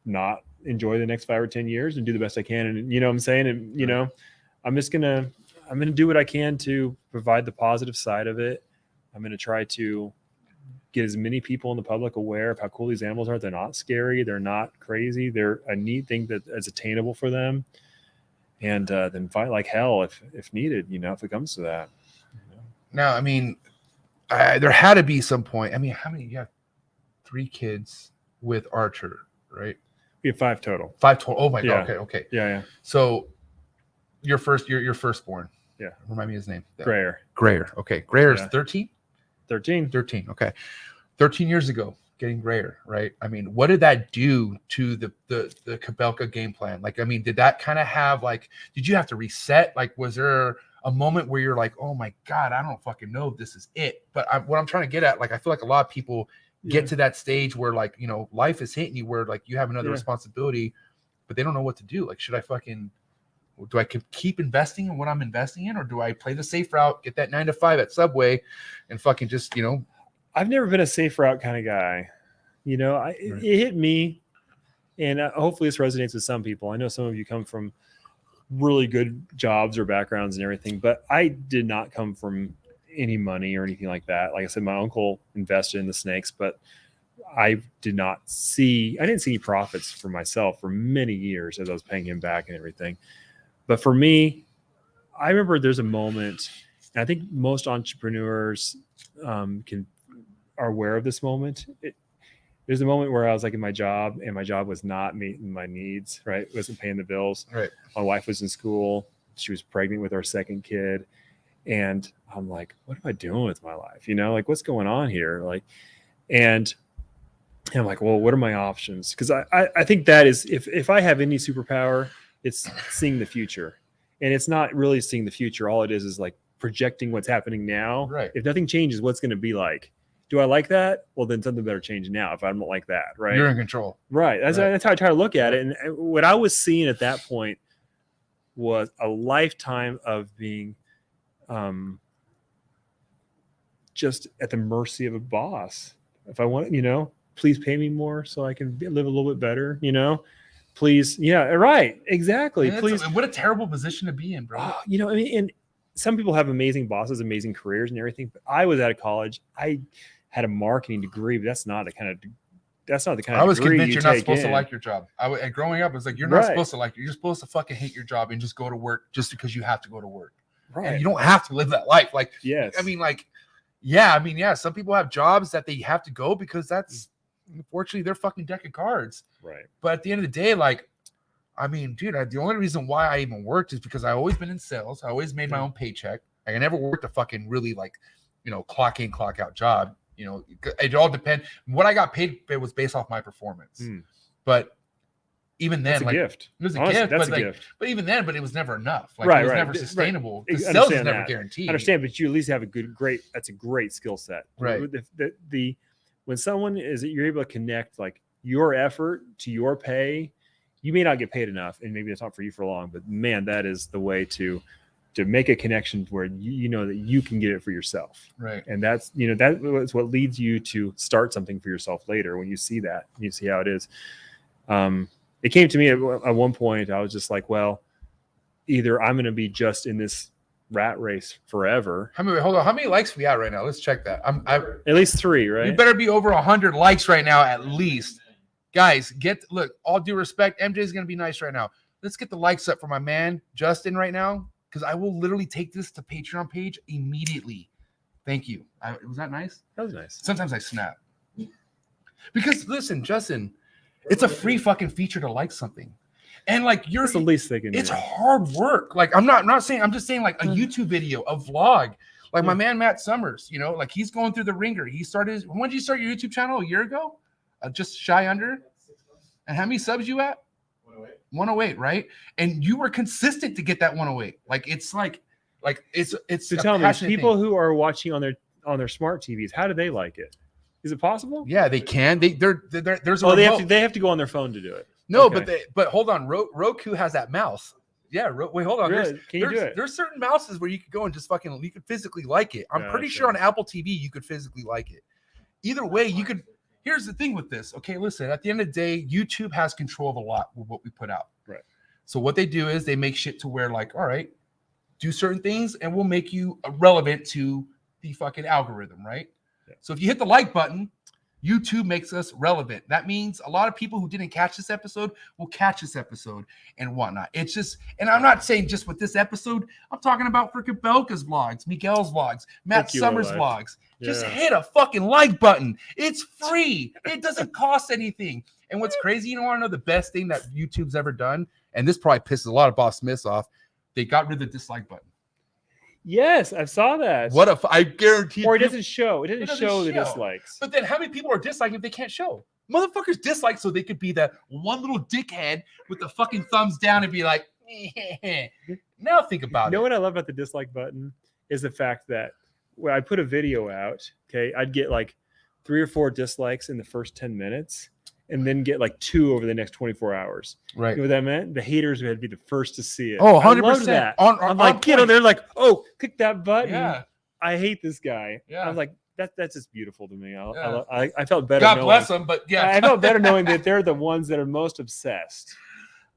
not enjoy the next 5 or 10 years and do the best I can? And you know what I'm saying? And you know, I'm gonna do what I can to provide the positive side of it. I'm gonna try to get as many people in the public aware of how cool these animals are. They're not scary. They're not crazy. They're a neat thing that is attainable for them. And then fight like hell if needed, you know, if it comes to that. Now, I mean, there had to be some point. I mean, how many? You have 3 kids with Archer, right? We have 5 total. 5 total. Oh my God. Okay. Yeah. So your firstborn. Yeah. Remind me his name. Grayer. Okay. Grayer's 13? 13. Okay. 13 years ago, getting Grayer, right? I mean, what did that do to the Kobylka game plan? Like, I mean, did that kind of have like, did you have to reset? Like, was there a moment where you're like, oh my God, I don't fucking know if this is it? But what I'm trying to get at, like, I feel like a lot of people get to that stage where, like, you know, life is hitting you where like you have another responsibility, but they don't know what to do. Like, do I keep investing in what I'm investing in, or do I play the safe route, get that 9 to 5 at Subway and fucking just, you know? I've never been a safe route kind of guy. You know, it hit me, and hopefully this resonates with some people. I know some of you come from really good jobs or backgrounds and everything, but I did not come from any money or anything like that. Like I said, my uncle invested in the snakes, but I didn't see any profits for myself for many years as I was paying him back and everything. But for me, I remember there's a moment, and I think most entrepreneurs are aware of this moment. There's a moment where I was like in my job, and my job was not meeting my needs, right? It wasn't paying the bills. Right. My wife was in school. She was pregnant with our second kid. And I'm like, what am I doing with my life? You know, like, what's going on here? Like, and I'm like, well, what are my options? Because I think that is, if I have any superpower, it's seeing the future. And it's not really seeing the future. All it is like projecting what's happening now. Right. If nothing changes, what's going to be like? Do I like that? Well, then something better change now if I don't like that, right? You're in control. Right. That's how I try to look at it. And what I was seeing at that point was a lifetime of being just at the mercy of a boss. If I want, you know, please pay me more so I can live a little bit better, you know, please. Yeah, right. Exactly. Please. What a terrible position to be in, bro. You know, I mean, and some people have amazing bosses, amazing careers and everything. But I was out of college. I had a marketing degree, but that's not the kind of I was convinced you're not supposed to like your job. And growing up, it's like, you're not supposed to like it. You're supposed to fucking hate your job and just go to work just because you have to go to work. Right. And you don't have to live that life. Like, yes. I mean, like, yeah. Some people have jobs that they have to go because that's, unfortunately, their fucking deck of cards. Right. But at the end of the day, like, I mean, dude, the only reason why I even worked is because I always been in sales. I always made my own paycheck. Like, I never worked a fucking really, like, you know, clock in, clock out job. You know, it all depends. What I got paid, it was based off my performance. But even then, like, gift. It was a Honestly, gift. That's but a like, gift. But even then, it was never enough. Like, right, it was right. never sustainable. Right. The sales is never guaranteed. I understand, but you at least have that's a great skill set. Right. When someone you're able to connect like your effort to your pay, you may not get paid enough, and maybe it's not for you for long, but man, that is the way to make a connection where you know that you can get it for yourself. Right. And that's, you know, that is what leads you to start something for yourself later when you see that, you see how it is. It came to me at one point, I was just like, well, either I'm going to be just in this rat race forever. Hold on. How many likes we at right now? Let's check that. At least 3, right? You better be over 100 likes right now, at least. Guys, look, all due respect, MJ's going to be nice right now. Let's get the likes up for my man, Justin, right now, because I will literally take this to Patreon page immediately. Thank you. Was that nice? That was nice. Saying I snap. Because, listen, Justin, it's a free fucking feature to like something. And like it's the least they can do. It's hard work. Like I'm not saying, I'm just saying like a YouTube video, a vlog. Like my man Matt Summers, you know, like he's going through the ringer. When did you start your YouTube channel? A year ago? Just shy under? And how many subs you at? 108, right? And you were consistent to get that 108. Like it's it's so tell me, people who are watching on their smart TVs, how do they like it? Is it possible? Yeah, they can. There's a Oh, remote. they have to go on their phone to do it. No, Okay. but hold on. Roku has that mouse. Yeah, wait, hold on. Really? Can you do it? There's certain mouses where you could go and just fucking you could physically like it. I'm pretty sure on Apple TV you could physically like it. Either way, you could. Here's the thing with this. Okay, listen. At the end of the day, YouTube has control of a lot with what we put out. Right. So what they do is they make shit to where like, all right, do certain things and we'll make you relevant to the fucking algorithm, right? Yeah. So if you hit the like button, YouTube makes us relevant. That means a lot of people who didn't catch this episode will catch this episode and whatnot. It's just, and I'm not saying just with this episode, I'm talking about for Kobylka's vlogs, Miguel's vlogs, Matt Summers' vlogs. Just hit a fucking like button. It's free. It doesn't cost anything. And what's crazy, you want to know the best thing that YouTube's ever done? And this probably pisses a lot of Boss Smiths off. They got rid of the dislike button. Yes, I saw that. What if I guarantee? Or it doesn't show. It doesn't show the dislikes. But then how many people are disliking if they can't show? Motherfuckers dislike so they could be that one little dickhead with the fucking thumbs down and be like, now think about it. You know what I love about the dislike button is the fact that when I put a video out, okay, I'd get like 3 or 4 dislikes in the first 10 minutes. And then get like 2 over the next 24 hours. Right. You know what that meant? The haters would be the first to see it. Oh, 100%. I love that. I'm like, you know, they're like, oh, click that button. Yeah. I hate this guy. Yeah. I was like, that's just beautiful to me. I felt better. God bless them, but yeah. I felt better knowing that they're the ones that are most obsessed.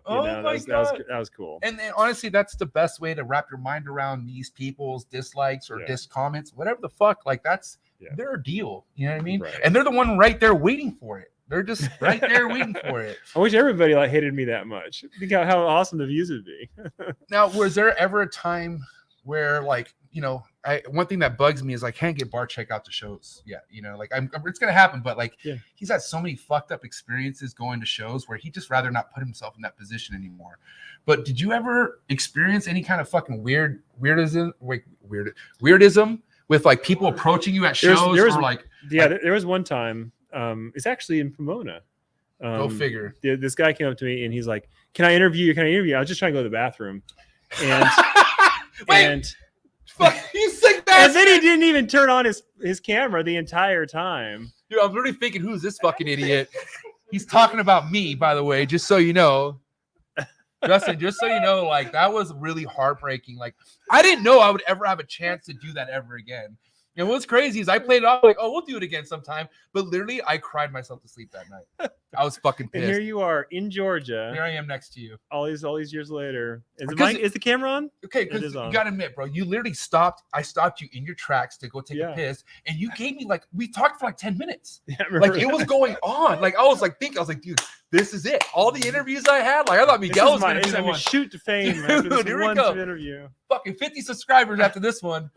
My God. That was cool. And honestly, that's the best way to wrap your mind around these people's dislikes or comments, whatever the fuck. Like that's their deal. You know what I mean? Right. And they're the one right there waiting for it. They're just right there waiting for it. I wish everybody like hated me that much. Think how awesome the views would be. Now, was there ever a time where, like, you know, one thing that bugs me is I can't get Barczyk out to shows yet. You know, like it's gonna happen, but like he's had so many fucked up experiences going to shows where he'd just rather not put himself in that position anymore. But did you ever experience any kind of fucking weirdism with like people approaching you at shows? There was one time. It's actually in Pomona. Go figure. This guy came up to me and he's like, "Can I interview you? Can I interview you?" I was just trying to go to the bathroom, and fuck, you sick bastard. And then he didn't even turn on his camera the entire time. Dude, I'm literally thinking, who's this fucking idiot? He's talking about me, by the way, just so you know. Justin, just so you know, like that was really heartbreaking. Like I didn't know I would ever have a chance to do that ever again. And what's crazy is I played it off like, oh, we'll do it again sometime. But literally, I cried myself to sleep that night. I was fucking pissed. And here you are in Georgia. Here I am next to you. All these years later. Is the camera on? Okay, because you got to admit, bro, you literally stopped. I stopped you in your tracks to go take a piss. And you gave me like, we talked for like 10 minutes. Yeah, like it was going on. Like I was like, dude, this is it. All the interviews I had, like I thought Miguel was going to be the one. Shoot to fame after this one interview. Fucking 50 subscribers after this one.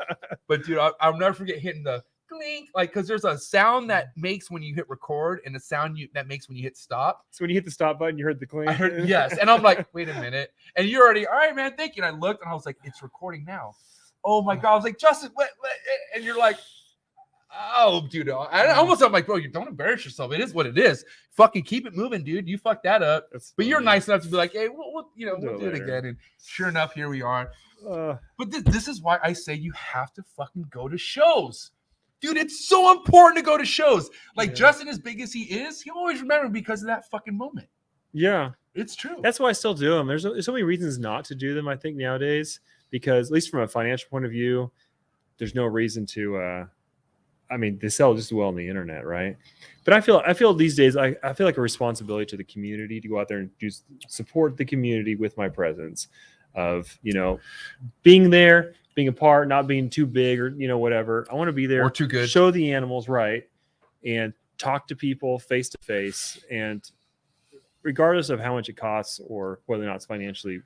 But dude, I'll never forget hitting the clink, like because there's a sound that makes when you hit record and a sound that makes when you hit stop. So when you hit the stop button, you heard the clink. I heard, yes, and I'm like, wait a minit, and you're already all right, man. Thank you. And I looked and I was like, it's recording now. Oh my God! I was like, Justin, what? And you're like, oh, dude. I'm like, bro, you don't embarrass yourself. It is what it is. Fucking keep it moving, dude. You fucked that up. But you're nice enough to be like, hey, we'll do it again. And sure enough, here we are. But this is why I say you have to fucking go to shows. Dude, it's so important to go to shows. Like Justin, as big as he is, he'll always remember because of that fucking moment. Yeah. It's true. That's why I still do them. There's so many reasons not to do them, I think, nowadays, because at least from a financial point of view, there's no reason to they sell just as well on the internet, right? But I feel these days I feel like a responsibility to the community to go out there and support the community with my presence of, being there, being a part, not being too big or, whatever. I want to be there or too good. Show the animals right and talk to people face to face, and regardless of how much it costs or whether or not it's financially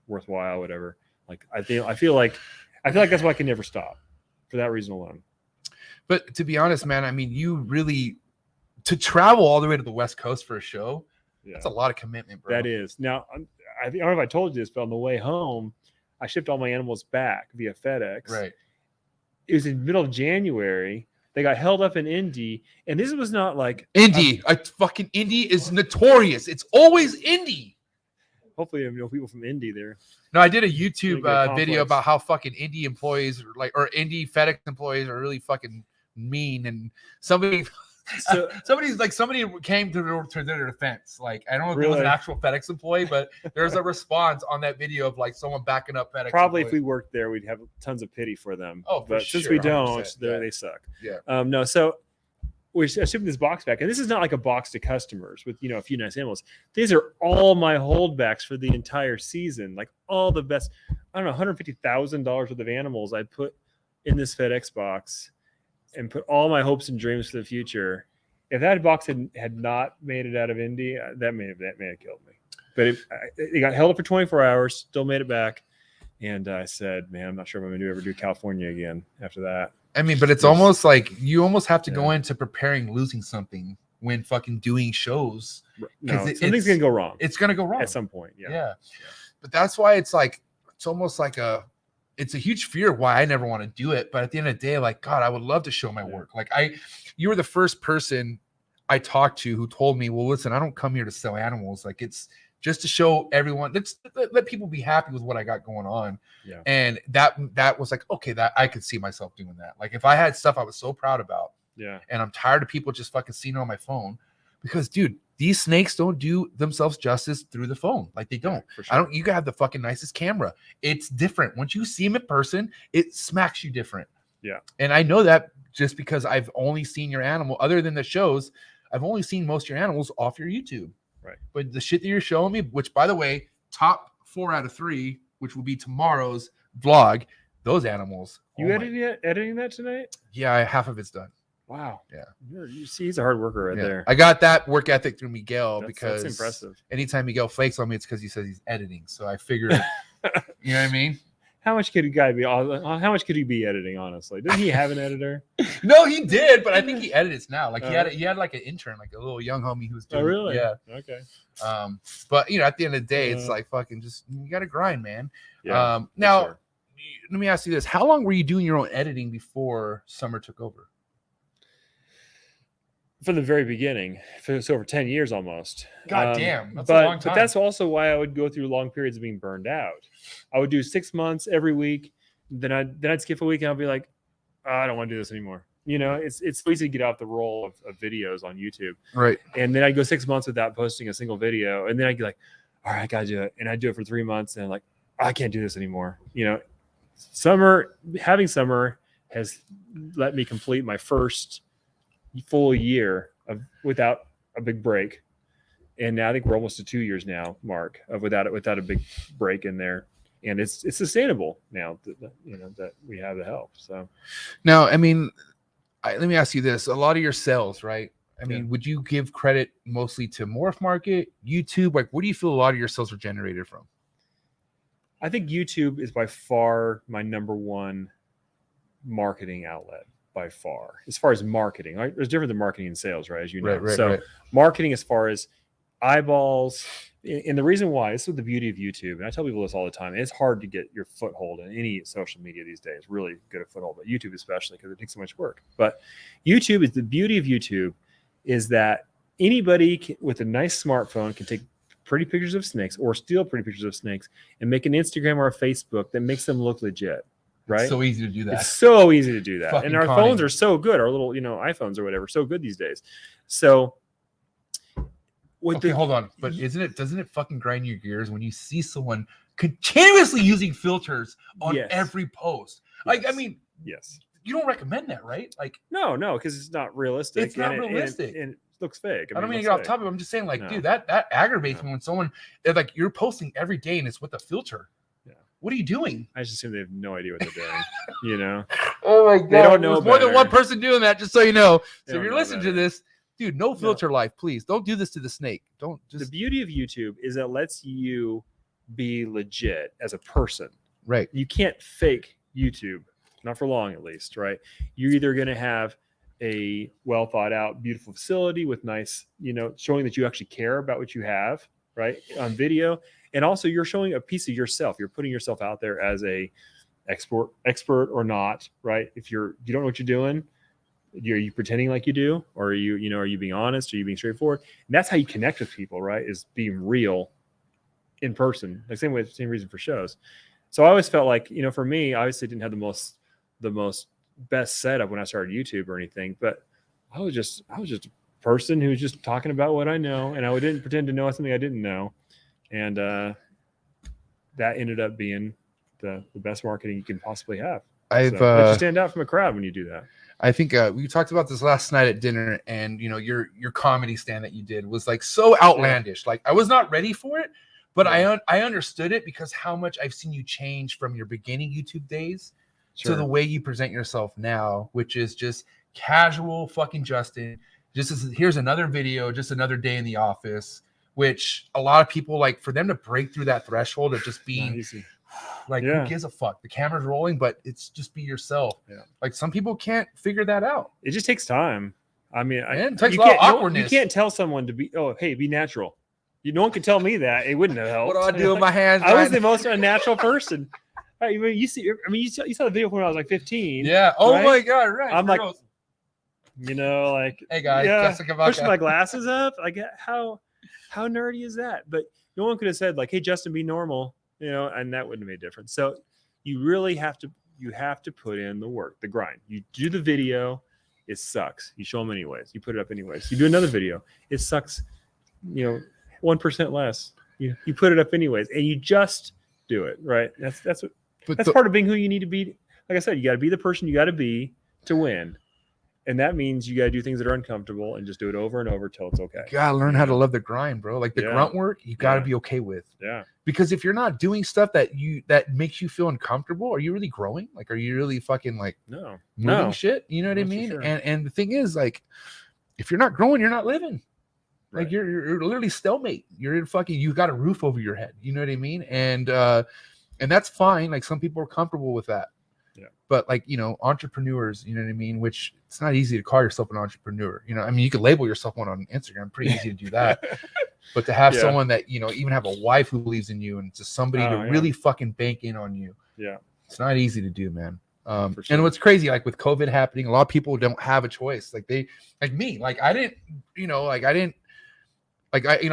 worthwhile, whatever. Like I feel like that's why I can never stop for that reason alone. But to be honest, man, I mean, you really to travel all the way to the West Coast for a show. That's a lot of commitment, bro. That is. Now, I don't know if I told you this, but on the way home, I shipped all my animals back via FedEx. Right. It was in the middle of January. They got held up in Indy, and this was not like Indy. Fucking Indy is notorious. It's always Indy. Hopefully, I know people from Indy there. No, I did a YouTube video about how fucking Indy employees or Indy FedEx employees are really fucking mean, and somebody So somebody came to their defense. Like, I don't know if it was an actual FedEx employee, but there's a response on that video of like someone backing up FedEx. Probably employees. If we worked there, we'd have tons of pity for them. Oh, but sure, since we don't, they suck. Yeah. No. So we're shipping this box back, and this is not like a box to customers with a few nice animals. These are all my holdbacks for the entire season, like all the best. I don't know, $150,000 worth of animals I put in this FedEx box, and put all my hopes and dreams for the future. If that box had not made it out of Indy, that may have killed me. But it got held up for 24 hours, still made it back, and I said, "Man, I'm not sure if I'm going to ever do California again after that." I mean, but it's almost like you almost have to go into preparing losing something when fucking doing shows. No, something's going to go wrong. It's going to go wrong at some point. Yeah. But that's why it's almost like it's a huge fear why I never want to do it. But at the end of the day, like, God, I would love to show my work. Like you were the first person I talked to who told me, well, listen, I don't come here to sell animals. Like, it's just to show everyone, let people be happy with what I got going on. Yeah. And that was like, okay, that I could see myself doing that. Like, if I had stuff I was so proud about, and I'm tired of people just fucking seeing it on my phone, because dude, these snakes don't do themselves justice through the phone. Like, they don't. For sure. You have the fucking nicest camera. It's different. Once you see them in person, it smacks you different. Yeah. And I know that just because I've only seen your animal, other than the shows, I've only seen most of your animals off your YouTube. Right. But the shit that you're showing me, which by the way, top 4 out of 3, which will be tomorrow's vlog, those animals. You editing that tonight? Yeah, half of it's done. Wow. Yeah. You see, he's a hard worker right there. I got that work ethic through Miguel because that's impressive. Anytime Miguel flakes on me, it's because he says he's editing. So I figured, you know what I mean? How much could how much could he be editing, honestly? Didn't he have an editor? No, he did, but I think he edits now. Like, he had like an intern, like a little young homie who was doing. Oh, really? Yeah. Okay. But at the end of the day, it's like fucking just, you gotta grind, man. Yeah. Now, sure. Let me ask you this: how long were you doing your own editing before Summer took over? From the very beginning, it's over 10 years almost. God damn, that's a long time. But that's also why I would go through long periods of being burned out. I would do 6 months every week, then I'd skip a week, and I'll be like, I don't want to do this anymore. It's so easy to get off the roll of videos on YouTube, right? And then I'd go 6 months without posting a single video, and then I'd be like, all right, I gotta do it, and I'd do it for 3 months, and I'm like, I can't do this anymore. Having summer has let me complete my first full year without a big break, and now I think we're almost to 2 years now, Mark, of without a big break in there, and it's sustainable now that we have the help. So now, I mean, let me ask you this: a lot of your sales, right? I mean, would you give credit mostly to Morph Market, YouTube? Like, where do you feel a lot of your sales are generated from? I think YouTube is by far my number one marketing outlet. By far, as far as marketing, right? There's different than marketing and sales, right? As you know, right. Marketing as far as eyeballs, and the reason why, this is the beauty of YouTube, and I tell people this all the time, it's hard to get your foothold in any social media these days, really good at foothold, but YouTube especially, because it takes so much work. But YouTube is the beauty of YouTube is that anybody with a nice smartphone can take pretty pictures of snakes or steal pretty pictures of snakes and make an Instagram or a Facebook that makes them look legit. Right? It's so easy to do that. It's so easy to do that. Fucking and our phones are so good. Our little, iPhones or whatever, so good these days. So hold on. But doesn't it fucking grind your gears when you see someone continuously using filters on every post? Like, I mean, yes. You don't recommend that, right? Like, no, because it's not realistic. It's not realistic. And it looks fake. I don't mean to get off topic. I'm just saying, like, dude, that aggravates me when someone, like, you're posting every day and it's with a filter. What are you doing? I just assume they have no idea what they're doing, Oh my God. They don't know. There's more than one person doing that, just so you know. So if you're listening to this, dude, no filter life, please. Don't do this to the snake. Don't just. The beauty of YouTube is it lets you be legit as a person. Right. You can't fake YouTube, not for long at least, right? You're either going to have a well thought out, beautiful facility with nice, showing that you actually care about what you have, right, on video. And also you're showing a piece of yourself. You're putting yourself out there as a expert or not, right? If you don't know what you're doing, are you pretending like you do? Or are you being honest? Are you being straightforward? And that's how you connect with people, right? Is being real in person. Like same reason for shows. So I always felt like, for me, I obviously didn't have the most best setup when I started YouTube or anything, but I was just a person who was just talking about what I know, and I didn't pretend to know something I didn't know. And that ended up being the best marketing you can possibly have. Let you stand out from a crowd when you do that. I think we talked about this last night at dinner, and your comedy stand that you did was like so outlandish. Like I was not ready for it, but I understood it because how much I've seen you change from your beginning YouTube days to the way you present yourself now, which is just casual fucking Justin. Here's another video, just another day in the office, which a lot of people like for them to break through that threshold of just being like, who gives a fuck? The camera's rolling, but it's just be yourself. Yeah. Like some people can't figure that out. It just takes time. I mean, it takes a lot of awkwardness. You can't tell someone to be, be natural. No one could tell me that. It wouldn't have helped. What do I do with my hands? I was the most unnatural person. Right, you saw the video when I was like 15. Yeah. Oh right? My God. Right. I'm like, like, hey guys, pushing my glasses up. Like, how nerdy is that? But no one could have said like, hey, Justin, be normal. And that wouldn't have made a difference. So you really have to put in the work, the grind. You do the video, it sucks. You show them anyways. You put it up anyways. You do another video, it sucks. 1% less. You put it up anyways, and you just do it right. That's part of being who you need to be. Like I said, you got to be the person you got to be to win. And that means you got to do things that are uncomfortable and just do it over and over till it's okay. You got to learn how to love the grind, bro. Like the grunt work, you got to be okay with. Yeah. Because if you're not doing stuff that makes you feel uncomfortable, are you really growing? Like, are you really fucking like moving shit? You know what I mean? Sure. And the thing is, like, if you're not growing, you're not living. Right. Like you're literally stalemate. You got a roof over your head. You know what I mean? And that's fine. Like some people are comfortable with that. Yeah. But like, entrepreneurs, you know what I mean? Which it's not easy to call yourself an entrepreneur. I mean, you could label yourself one on Instagram. Pretty easy to do that. But to have someone that, even have a wife who believes in you and just somebody to really fucking bank in on you. Yeah. It's not easy to do, man. Sure. And what's crazy, like with COVID happening, a lot of people don't have a choice. Like I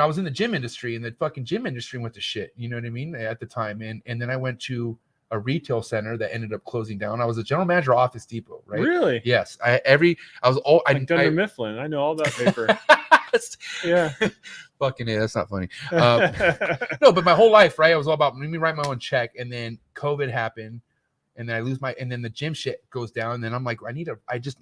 was in the gym industry, and the fucking gym industry went to shit. You know what I mean? At the time. And then I went to a retail center that ended up closing down. I was a general manager of Office Depot, right? Really? Yes. Dunder Mifflin. I know all that paper. Yeah. Fucking that's not funny. No, but my whole life, right? I was all about let me write my own check, and then COVID happened, and then I lose and then the gym shit goes down, and then I'm like,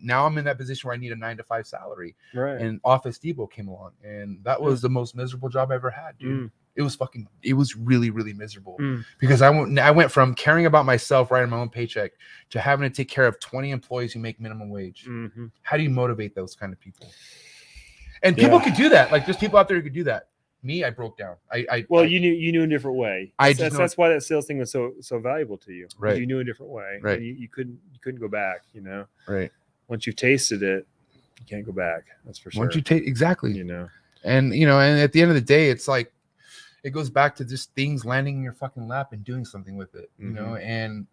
now I'm in that position where I need a 9-to-5 salary. Right. And Office Depot came along, and that was the most miserable job I ever had, dude. It was really, really miserable because I went from caring about myself, writing my own paycheck, to having to take care of 20 employees who make minimum wage. Mm-hmm. How do you motivate those kind of people? And people could do that. Like there's people out there who could do that. Me, I broke down. You knew a different way. That's why that sales thing was so valuable to you. Right. You knew a different way. Right. And you couldn't go back, Right. Once you've tasted it, you can't go back. That's for sure. Once you taste exactly. And at the end of the day, it's like it goes back to just things landing in your fucking lap and doing something with it, and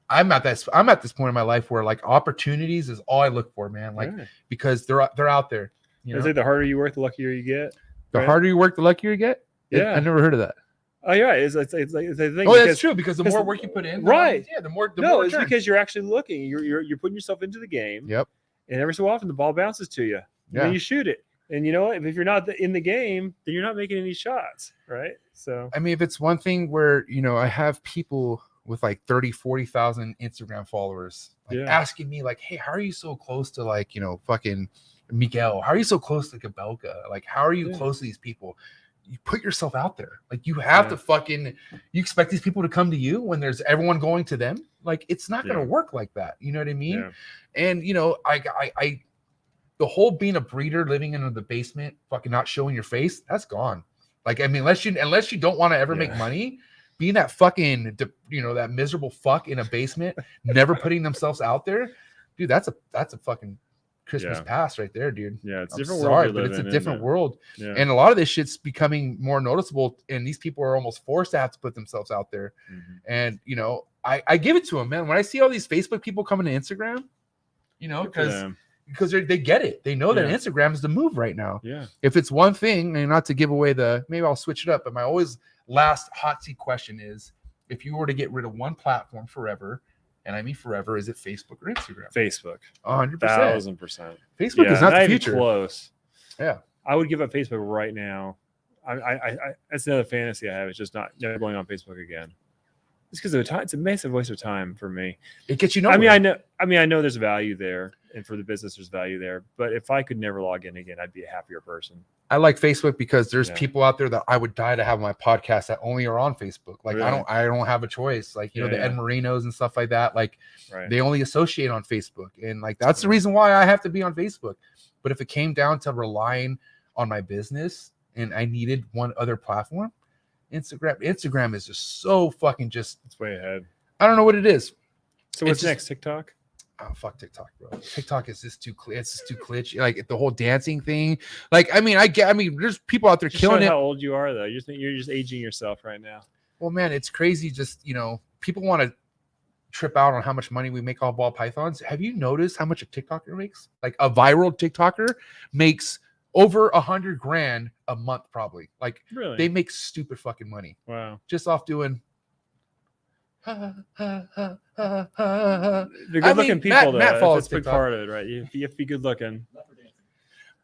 I'm at this point in my life where like opportunities is all I look for, man. Like because they're out there. Is it the harder you work, the luckier you get? The harder you work, the luckier you get? Yeah. I never heard of that. Oh, yeah. It's like the thing. Oh, that's true, because the more work you put in, the more it's because you're actually looking. You're putting yourself into the game. Yep. And every so often the ball bounces to you. And then you shoot it. And you know what? If you're not in the game, then you're not making any shots, right? So I mean, if it's one thing where I have people with like 30,000-40,000 Instagram followers asking me like, hey, how are you so close to like fucking Miguel? How are you so close to Kobylka? Like, how are you close to these people? You put yourself out there. Like, you have to fucking. You expect these people to come to you when there's everyone going to them. Like, it's not gonna work like that. You know what I mean? Yeah. And I the whole being a breeder, living in the basement, fucking not showing your face, that's gone. Like, I mean, unless you don't want to ever make money, being that fucking that miserable fuck in a basement, never putting themselves out there, dude, that's a fucking Christmas past right there, dude. Yeah, it's a different world. But it's a different world. Yeah. And a lot of this shit's becoming more noticeable, and these people are almost forced to have to put themselves out there. Mm-hmm. And I give it to them, man. When I see all these Facebook people coming to Instagram, because they get it. They know that Instagram is the move right now. Yeah. If it's one thing, and not to give away maybe I'll switch it up, but my always last hot seat question is, if you were to get rid of one platform forever, and I mean forever, is it Facebook or Instagram? Facebook. 100%. 1,000%. Facebook is not the future. Close. Yeah. I would give up Facebook right now. I that's another fantasy I have. It's just never going on Facebook again. It's because of the time. It's a massive waste of time for me. It gets you nowhere. I know there's value there, and for the business there's value there. But if I could never log in again, I'd be a happier person. I like Facebook because there's people out there that I would die to have my podcast that only are on Facebook. Like really? I don't have a choice. Like, you know, the Ed Marinos and stuff like that. Like they only associate on Facebook. And like, that's the reason why I have to be on Facebook. But if it came down to relying on my business and I needed one other platform, Instagram is just so fucking it's way ahead. I don't know what it is. So what's next? TikTok? Oh, fuck TikTok, bro. TikTok is just too it's just too glitchy. Like the whole dancing thing. Like, I mean, there's people out there killing it. How old you are though? You're just aging yourself right now. Well, man, it's crazy. Just, you know, people want to trip out on how much money we make off ball pythons. Have you noticed how much a TikToker makes? Like a viral TikToker makes over $100,000 a month, probably. Like, really? They make stupid fucking money. Wow. Just off doing. They're good-looking people, Matt though. That's a big TikTok. part of it, right? You have to be good-looking.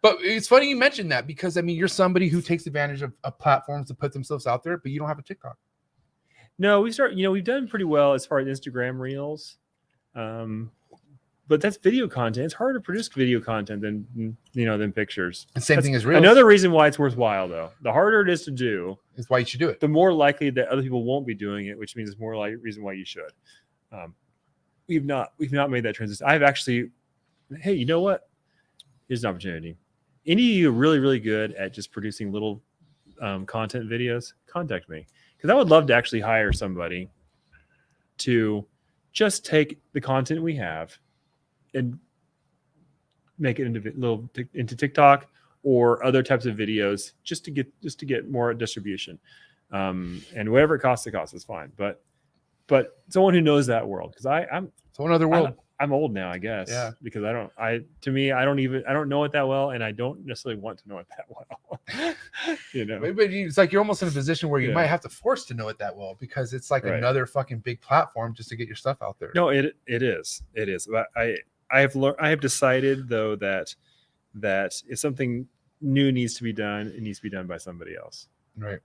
But it's funny you mentioned that because, I mean, you're somebody who takes advantage of platforms to put themselves out there, but you don't have a TikTok. No, we've done pretty well as far as Instagram Reels. But that's video content. It's harder to produce video content than pictures. And same thing as Reels. Another reason why it's worthwhile, though. The harder it is to do, is why you should do it. The more likely that other people won't be doing it, which means it's more like reason why you should. We've not made that transition. I've actually, hey, you know what? Here's an opportunity. Any of you really, really good at just producing little content videos, contact me. Because I would love to actually hire somebody to just take the content we have and make it into TikTok or other types of videos just to get more distribution. And whatever it costs is fine. But someone who knows that world, because I'm it's one other world. I'm old now, I guess. Yeah. Because I don't know it that well, and I don't necessarily want to know it that well. You know, but it's like you're almost in a position where you might have to force to know it that well because it's like another fucking big platform just to get your stuff out there. No, it is. But I have decided though that if something new needs to be done, it needs to be done by somebody else. Right.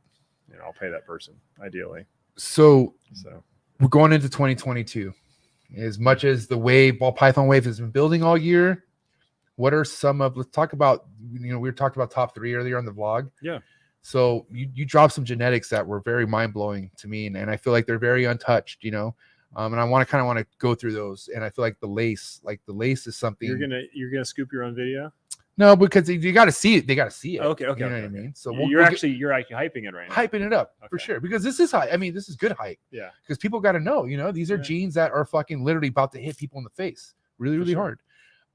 And I'll pay that person ideally. So we're going into 2022. As much as the ball python wave has been building all year, what are let's talk about, we were talking about top 3 earlier on the vlog. Yeah. So you dropped some genetics that were very mind blowing to me. And I feel like they're very untouched, and I want to go through those. And I feel like the lace is something. You're going to scoop your own video. No, because you got to see it. They got to see it. Okay. You know what I mean? So you're actually hyping it right now. Hyping it up for sure. Because this is high. I mean, this is good hype. Yeah. Because people got to know, these are genes that are fucking literally about to hit people in the face really, really hard.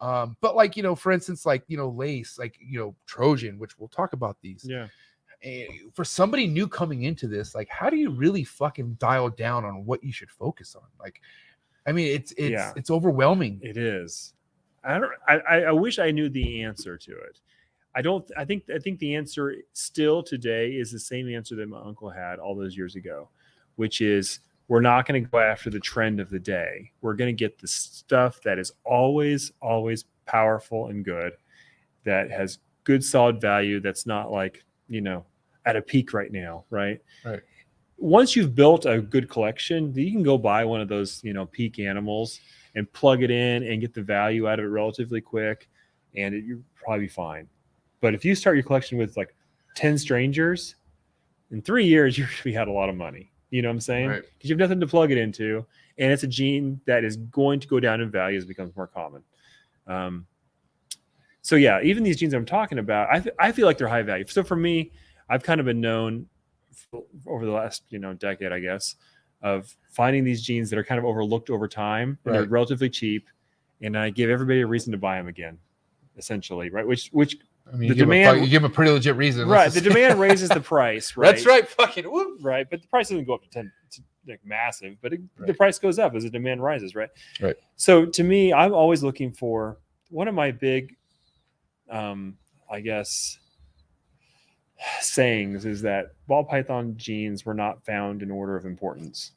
But like, for instance, like, lace, like, Trojan, which we'll talk about these. Yeah. For somebody new coming into this, like, how do you really fucking dial down on what you should focus on? Like, I mean, it's overwhelming. It is. I wish I knew the answer to it. I think the answer still today is the same answer that my uncle had all those years ago, which is we're not going to go after the trend of the day. We're going to get the stuff that is always, always powerful and good, that has good solid value. That's not like, at a peak right now. Right. Right. Once you've built a good collection, you can go buy one of those, peak animals and plug it in and get the value out of it relatively quick, and you'll probably be fine. But if you start your collection with like 10 strangers, in 3 years, you're going to be out a lot of money. You know what I'm saying? Because you have nothing to plug it into, and it's a gene that is going to go down in value as it becomes more common. So yeah, even these genes I'm talking about, I feel like they're high value. So for me, I've kind of been known over the last, decade, I guess, of finding these genes that are kind of overlooked over time, and they're relatively cheap, and I give everybody a reason to buy them again, essentially, right? Which I mean, you give them a pretty legit reason, right? The demand raises the price, right? That's right, fucking whoop. Right, but the price doesn't go up to 10, like massive, but the price goes up as the demand rises, right? Right. So to me, I'm always looking for one of my big, I guess, sayings is that ball python genes were not found in order of importance.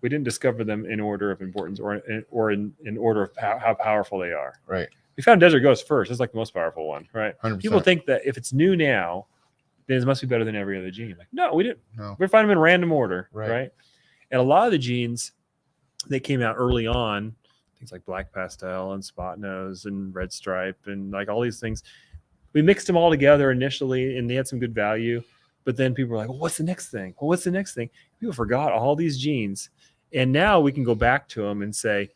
We didn't discover them in order of importance or in order of how powerful they are. Right. We found Desert Ghost first. It's like the most powerful one, right? 100%. People think that if it's new now, then it must be better than every other gene. Like, no, we didn't. No. We find them in random order, Right. right? And a lot of the genes that came out early on, things like black pastel and spot nose and red stripe and like all these things, we mixed them all together initially, and they had some good value. But then people were like, well, what's the next thing? Well, what's the next thing? People forgot all these genes. And now we can go back to them and say,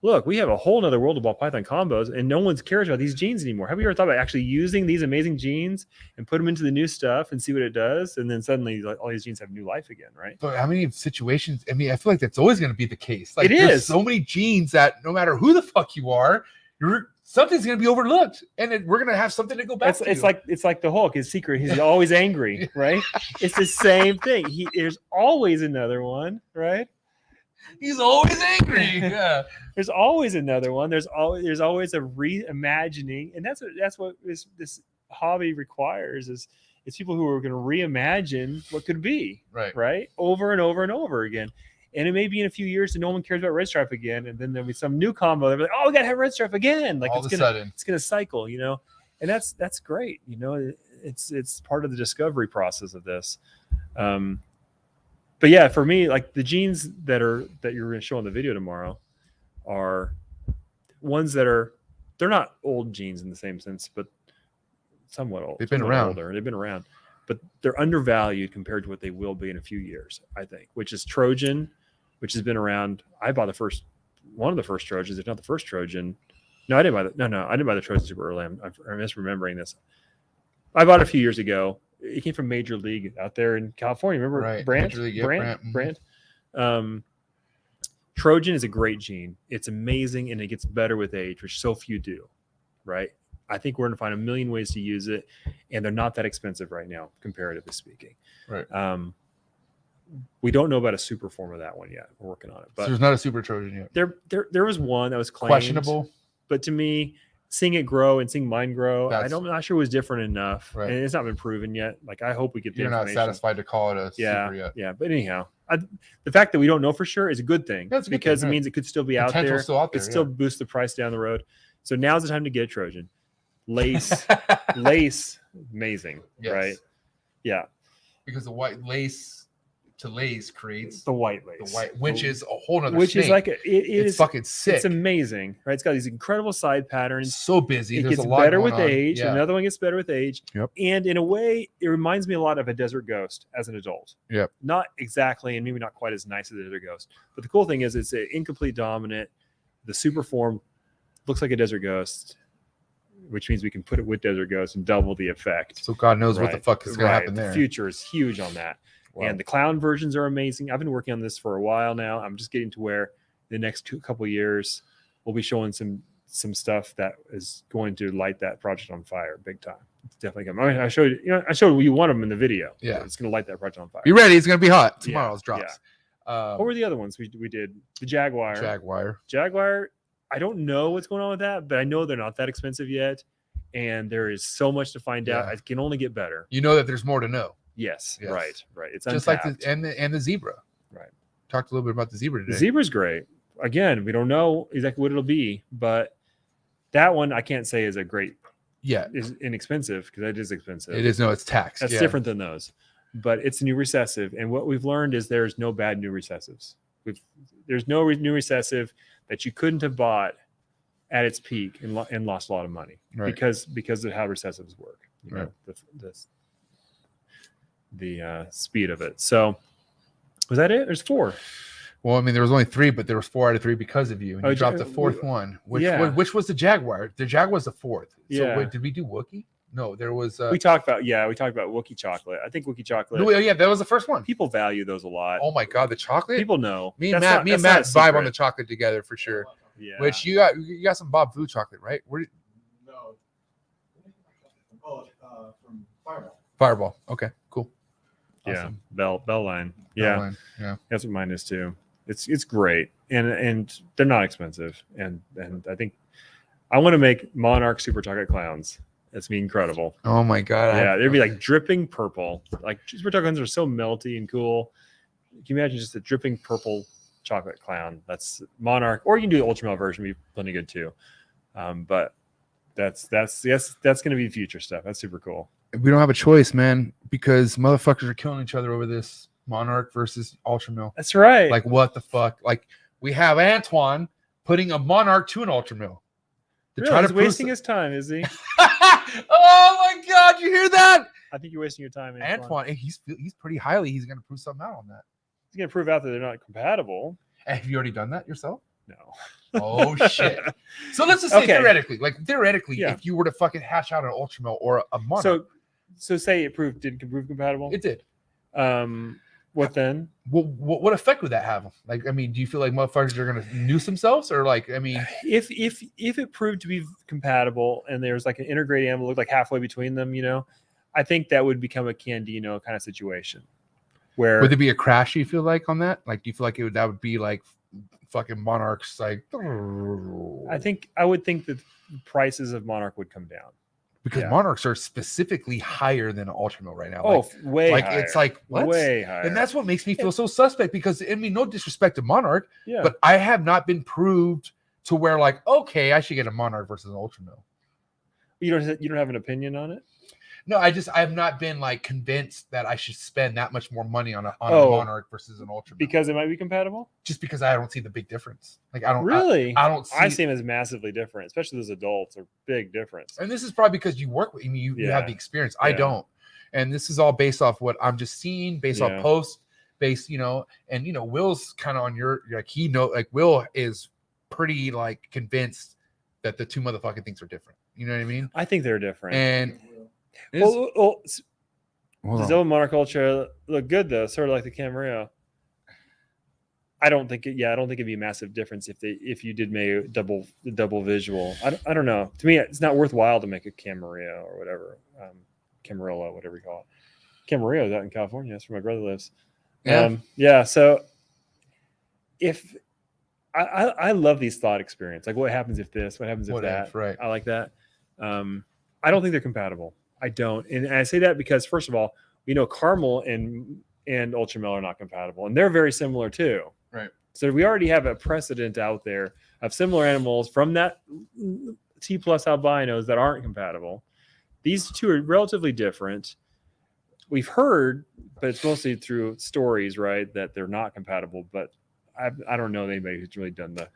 look, we have a whole nother world of ball python combos, and no one cares about these genes anymore. Have you ever thought about actually using these amazing genes and put them into the new stuff and see what it does? And then suddenly like, all these genes have new life again, right? But how many situations? I mean, I feel like that's always going to be the case. Like, It there's is. so many genes that no matter who the fuck you are, something's going to be overlooked, and we're going to have something to go back to. It's like the Hulk. His secret, he's always angry, right? It's the same thing. There's always another one, right? He's always angry. Yeah. There's always another one. There's always a reimagining, and that's what this hobby requires is people who are going to reimagine what could be, right, over and over and over again. And it may be in a few years and no one cares about red stripe again, and then there'll be some new combo. They'll be like, oh, we gotta have red stripe again. Like all of a sudden, it's gonna cycle, you know, and that's great. You know, it's part of the discovery process of this. But yeah, for me, like the genes that you're going to show in the video tomorrow are ones they're not old genes in the same sense, but somewhat old. They've been around. Older. They've been around, but they're undervalued compared to what they will be in a few years, I think, which is Trojan, which has been around. I bought one of the first Trojans, if not the first Trojan. No, I didn't buy I didn't buy the Trojan super early. I'm misremembering this. I bought it a few years ago. It came from Major League out there in California. Remember Brandt? League, yeah, Brandt. Trojan is a great gene. It's amazing, and it gets better with age, which so few do, right? I think we're going to find a million ways to use it, and they're not that expensive right now, comparatively speaking. Right. We don't know about a super form of that one yet. We're working on it. But so there's not a super Trojan yet. There was one that was claimed, questionable, but to me, seeing it grow and seeing mine grow, I'm not sure it was different enough, and it's not been proven yet. Like I hope we get. You're not satisfied to call it a super yet. Yeah, but anyhow, the fact that we don't know for sure is a good thing because it means it could still be out there. It still boosts the price down the road. So now's the time to get a Trojan. Lace, amazing, right? Yeah, because the white lace to lace creates the white lace, which is a whole nother. Which snake. is like it's fucking sick. It's amazing, right? It's got these incredible side patterns. So busy. It There's gets a lot better going with on. age. Yeah. Another one gets better with age. Yep. And in a way, it reminds me a lot of a desert ghost as an adult. Yep. Not exactly, and maybe not quite as nice as a desert ghost. But the cool thing is, it's an incomplete dominant. The super form looks like a desert ghost, which means we can put it with desert ghost and double the effect. So God knows what the fuck is going to happen there. The future is huge on that. Wow. And the clown versions are amazing. I've been working on this for a while now. I'm just getting to where the next couple years we'll be showing some stuff that is going to light that project on fire big time. It's definitely coming. I mean, I showed you one of them in the video. Yeah, it's going to light that project on fire. Be ready. It's going to be hot. Tomorrow's drops. Yeah. What were the other ones we did? The Jaguar. Jaguar. I don't know what's going on with that, but I know they're not that expensive yet, and there is so much to find out. It can only get better. You know that there's more to know. Yes. Right. It's just untapped. like the zebra. Right. Talked a little bit about the zebra today. The zebra's great. Again, we don't know exactly what it'll be, but that one I can't say is a great. Yeah. Is inexpensive because it is expensive. It is. No, it's taxed. That's different than those, but it's a new recessive, and what we've learned is there's no bad new recessives. There's no new recessive that you couldn't have bought at its peak and lost a lot of money because of how recessives work. You know, the speed of it. So was that it? There's 4. Well, I mean, there was only 3, but there was 4 out of 3 because of you. And you dropped the 4th one. Which was the Jaguar. The Jaguar was the 4th. So wait, did we do Wookiee? No, there was. We talked about Wookiee chocolate. I think Wookiee chocolate. No, yeah, that was the first one. People value those a lot. Oh my God, the chocolate. People know. Me and Matt vibe on the chocolate together for sure. Yeah. Which you got some Bob Blue chocolate, right? No. Oh, from Fireball. Fireball. Okay, cool. Awesome. Yeah, Bell line. Yeah, that's what mine is too. It's great, and they're not expensive, and I think I want to make Monarch Super Chocolate Clowns. That's be incredible. Oh my God! Yeah, they'd be like dripping purple. Like Super Chocolate Clowns are so melty and cool. Can you imagine just a dripping purple chocolate clown. That's Monarch, or you can do the ultra male version, be plenty good too. But that's going to be future stuff. That's super cool. We don't have a choice, man, because motherfuckers are killing each other over this Monarch versus ultra male. That's right. Like, what the fuck? Like, we have Antoine putting a Monarch to an ultra male. Really? He's wasting his time, is he? Oh my God, you hear that? I think you're wasting your time, Antoine, he's pretty highly. He's going to prove something out on that. He's going to prove out that they're not compatible. Have you already done that yourself? No. Oh shit. So let's just say theoretically, yeah. if you were to fucking hash out an ultra male or a Monarch. So say it didn't prove compatible. It did. What then? What effect would that have? Like, I mean, do you feel like motherfuckers are gonna noose themselves, or like, I mean, if it proved to be compatible and there's like an integrated animal looked like halfway between them, I think that would become a Candino kind of situation. Where would there be a crash? You feel like on that? Like, do you feel like that would be like fucking Monarchs? Like, I would think that the prices of Monarch would come down. Because Monarchs are specifically higher than an ultra male right now. Oh, way higher. It's like, what? Way higher. And that's what makes me feel so suspect, because, I mean, no disrespect to Monarch, yeah, but I have not been proved to where, like, okay, I should get a Monarch versus an ultra male. You don't have an opinion on it? No, I have not been like convinced that I should spend that much more money on a Monarch versus an ultra male. Because it might be compatible? Just because I don't see the big difference. Like, I don't really. I don't see. I see them as massively different, especially those adults are big difference. And this is probably because you work with you have the experience. I don't. And this is all based off what I'm just seeing, based off posts, based, and Will's kind of on your, like, Will is pretty like convinced that the two motherfucking things are different. You know what I mean? I think they're different. And does the Monarch Ultra look good though? Sort of like the Camarillo. I don't think it'd be a massive difference if you did make a double visual. I don't know. To me, it's not worthwhile to make a Camarillo or whatever, Camarillo, whatever you call it. Camarillo is out in California. That's where my brother lives. So if I love these thought experiments, like what happens if this, what happens if that. Right. I like that. I don't think they're compatible. I don't, and I say that because, first of all, we know caramel and ultramel are not compatible, and they're very similar too. Right. So we already have a precedent out there of similar animals from that T+ albinos that aren't compatible. These two are relatively different. We've heard, but it's mostly through stories, right, that they're not compatible. But I don't know anybody who's really done the.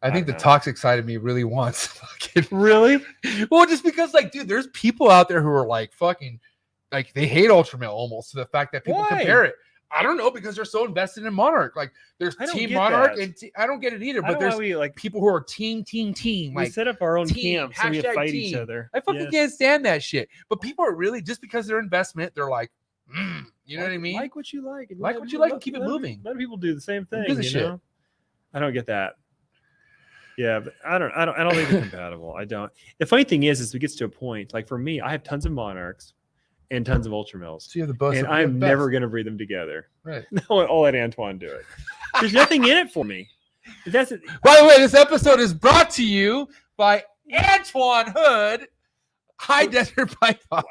I think the toxic side of me really wants fucking really. Well, just because, like, dude, there's people out there who are like fucking, like, they hate ultramale almost to the fact that people compare it. I don't know, because they're so invested in Monarch. Like, there's Team Monarch, and I don't get it either. But there's like people who are team. We like, set up our own camp so we fight each other. I fucking can't stand that shit. But people are really, just because they're investment, they're like, you know what I mean? Like what you like, and what you like, and keep it moving. Let people do the same thing. I don't get that. Yeah, but I don't think they're compatible. I don't. The funny thing is it gets to a point. Like for me, I have tons of Monarchs and tons of ultramels. So you have the best, and I'm never going to breed them together. Right. No, I'll let Antoine do it. There's nothing in it for me. By the way, this episode is brought to you by Antoine Hood, High Desert Python.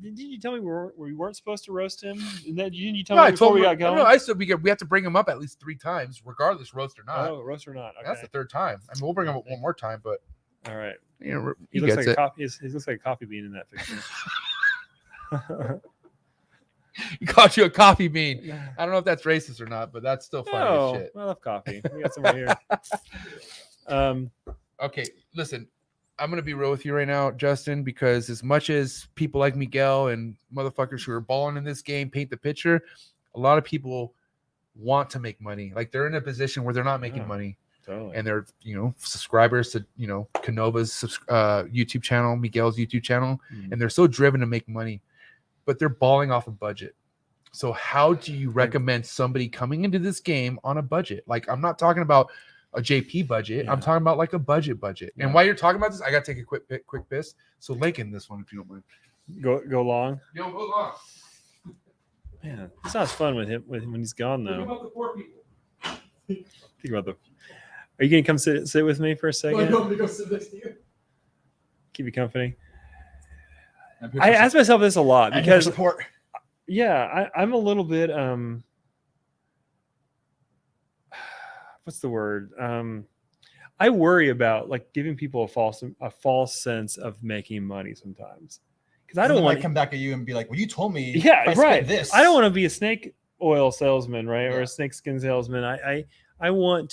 Didn't you tell me we weren't supposed to roast him? Didn't you tell me before we got going? No, I said we have to bring him up at least 3 times, regardless, roast or not. Oh, roast or not. Okay. That's the 3rd time. I mean, we'll bring him up one more time, but all right. He looks like he looks like a coffee bean in that picture. He called you a coffee bean. I don't know if that's racist or not, but that's still funny as shit. I love coffee. We got some right here. Okay, listen. I'm going to be real with you right now, Justin, because as much as people like Miguel and motherfuckers who are balling in this game paint the picture, a lot of people want to make money. Like, they're in a position where they're not making money. Totally. And they're, subscribers to, Konova's YouTube channel, Miguel's YouTube channel, and they're so driven to make money, but they're balling off a budget. So how do you recommend somebody coming into this game on a budget? Like, I'm not talking about a JP budget. I'm talking about like a budget. Yeah. And while you're talking about this, I got to take a quick piss. So Lincoln, this one, if you don't mind. Go long. Go long. Man, it sounds fun with him when he's gone though. Think about the poor people. Think about Are you gonna come sit with me for a second? I'm going to go sit next to you. Keep you company. I ask myself this a lot because I'm a little bit what's the word? I worry about like giving people a false sense of making money sometimes, because I don't want to come back at you and be like, well, you told me. Yeah, if I right. spend this. I don't want to be a snake oil salesman, right? Yeah. Or a snake skin salesman. I want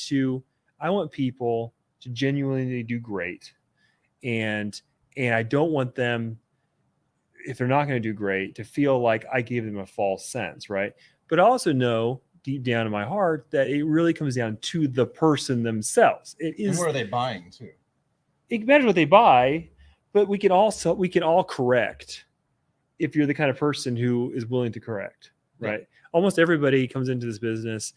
people to genuinely do great. And I don't want them, if they're not going to do great, to feel like I gave them a false sense, right? But I also know deep down in my heart that it really comes down to the person themselves. It is. And what are they buying too? It matters what they buy, but we can all correct if you're the kind of person who is willing to correct, right? Yeah. Almost everybody comes into this business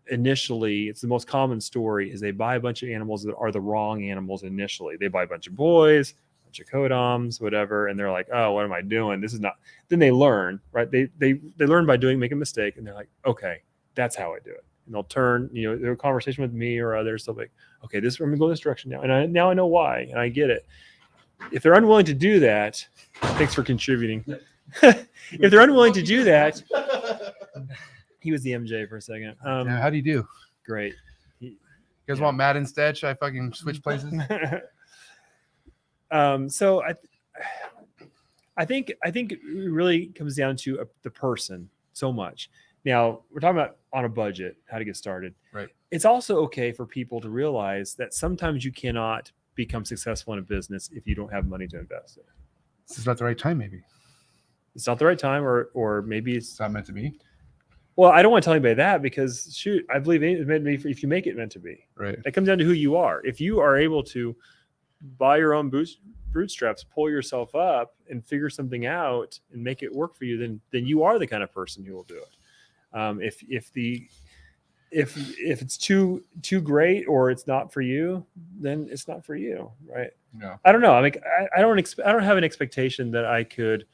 initially. It's the most common story is they buy a bunch of animals that are the wrong animals initially. They buy a bunch of boys, a bunch of codoms, whatever, and they're like, oh, what am I doing? This is not. Then they learn, right? They learn by make a mistake, and they're like, okay, that's how I do it. And they'll turn, their conversation with me or others, they'll be like, okay, I'm gonna go this direction now. And now I know why, and I get it. If they're unwilling to do that, thanks for contributing. If they're unwilling to do that, he was the MJ for a second. How do you do? Great. You guys want Matt instead? Should I fucking switch places? So I think it really comes down to the person so much. Now we're talking about on a budget, how to get started. Right. It's also okay for people to realize that sometimes you cannot become successful in a business if you don't have money to invest in. This is not the right time, maybe. It's not the right time, or maybe it's not meant to be. Well, I don't want to tell anybody that, because shoot, I believe it's meant to be if you make it meant to be. Right. It comes down to who you are. If you are able to buy your own bootstraps, pull yourself up, and figure something out and make it work for you, then you are the kind of person who will do it. If it's too great or it's not for you, then it's not for you, right? No. I don't know. I mean, I don't have an expectation that I could,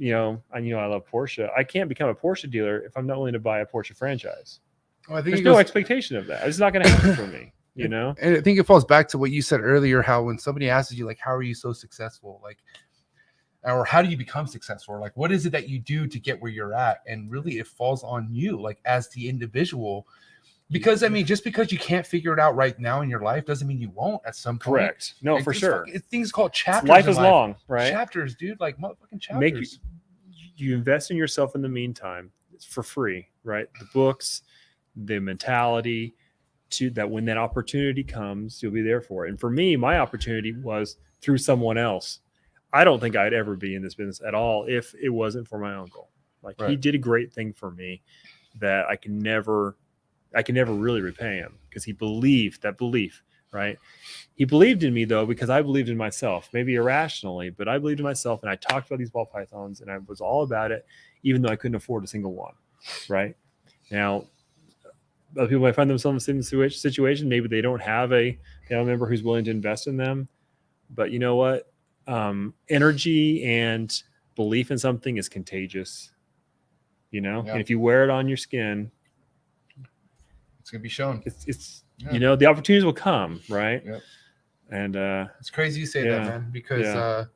I love Porsche. I can't become a Porsche dealer if I'm not willing to buy a Porsche franchise. Well, I think there's no expectation of that. It's not going to happen for me, And I think it falls back to what you said earlier, how when somebody asks you, like, how are you so successful? Like, or how do you become successful? Or like, what is it that you do to get where you're at? And really it falls on you, like, as the individual, because I mean, just because you can't figure it out right now in your life doesn't mean you won't at some point. Correct. No, like, for sure. Things called chapters. Life is long, right? Chapters, dude, like motherfucking chapters. You invest in yourself in the meantime. It's for free, right? The books, the mentality to that when that opportunity comes, you'll be there for it. And for me, my opportunity was through someone else. I don't think I'd ever be in this business at all if it wasn't for my uncle. Like, right. He did a great thing for me that I can never really repay him, because he believed that belief, right? He believed in me though, because I believed in myself, maybe irrationally, but I believed in myself, and I talked about these ball pythons and I was all about it, even though I couldn't afford a single one, right? Now, other people might find themselves in the situation. Maybe they don't have a family member who's willing to invest in them, but you know what? Energy and belief in something is contagious, Yeah. And if you wear it on your skin, it's going to be shown. It's the opportunities will come, right? Yep. And it's crazy you say that, man, because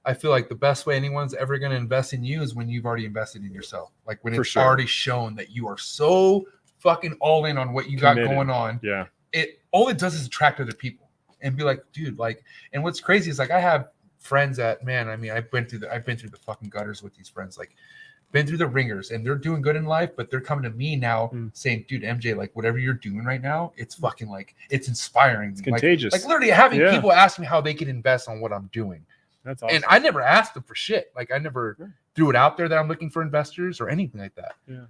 I feel like the best way anyone's ever going to invest in you is when you've already invested in yourself. Like when it's already shown that you are so fucking all in on what you got going on. Yeah. All it does is attract other people and be like, dude, like, and what's crazy is like, I have friends that, man, I mean, I've been through the fucking gutters with these friends, like been through the ringers, and they're doing good in life, but they're coming to me now saying, dude, MJ, like whatever you're doing right now, it's fucking like, it's inspiring. It's contagious. Like literally having people ask me how they can invest on what I'm doing. That's awesome. And I never asked them for shit. Like I never threw it out there that I'm looking for investors or anything like that. Yeah.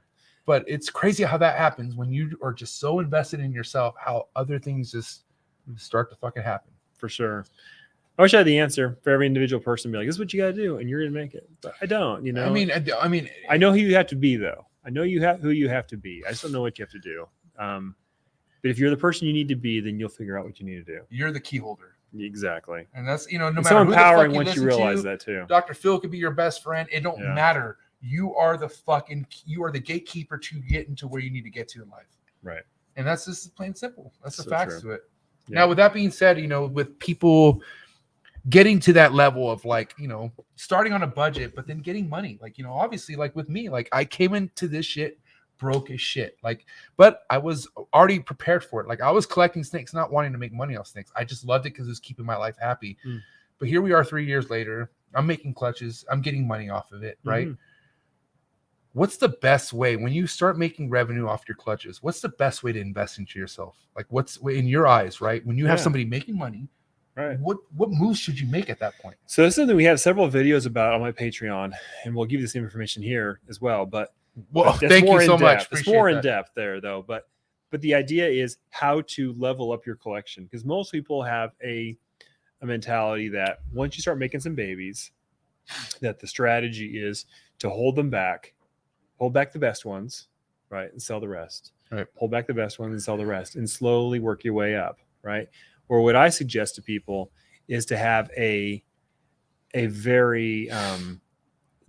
But it's crazy how that happens when you are just so invested in yourself, how other things just start to fucking happen. For sure. I wish I had the answer for every individual person. Be like, this is what you got to do, and you're going to make it. But I don't, I mean, I know who you have to be, though. I know who you have to be. I just don't know what you have to do. But if you're the person you need to be, then you'll figure out what you need to do. You're the key holder. Exactly. And that's, no matter so who empowering the fuck once you realize that too. Dr. Phil could be your best friend. It don't matter. You are the gatekeeper to get into where you need to get to in life. Right. And that's just plain simple. That's the so facts true. to it. Yeah. Now, with that being said, with people getting to that level of like, starting on a budget, but then getting money, like, obviously like with me, like I came into this shit broke as shit. Like, but I was already prepared for it. Like, I was collecting snakes, not wanting to make money off snakes. I just loved it because it was keeping my life happy. But here we are 3 years later. I'm making clutches. I'm getting money off of it, right? What's the best way when you start making revenue off your clutches? What's the best way to invest into yourself? Like, what's in your eyes, right? When you have somebody making money, right? What moves should you make at that point? So this is something we have several videos about on my Patreon, and we'll give you the same information here as well. But thank you so much. It's more in depth there, though. But the idea is how to level up your collection, because most people have a mentality that once you start making some babies, that the strategy is to hold back the best ones, right, and sell the rest. Right. Hold back the best ones and sell the rest, and slowly work your way up, right? Or what I suggest to people is to have a very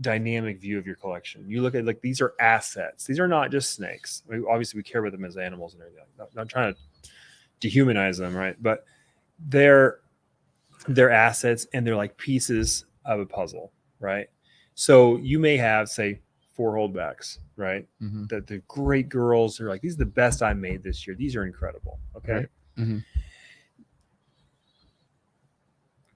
dynamic view of your collection. You look at, like, these are assets. These are not just snakes. I mean, obviously, we care about them as animals and everything. Not trying to dehumanize them, right? But they're assets, and they're like pieces of a puzzle, right? So you may have, say, 4 holdbacks, right? That the great girls are like, these are the best I made this year. These are incredible. Okay. Right.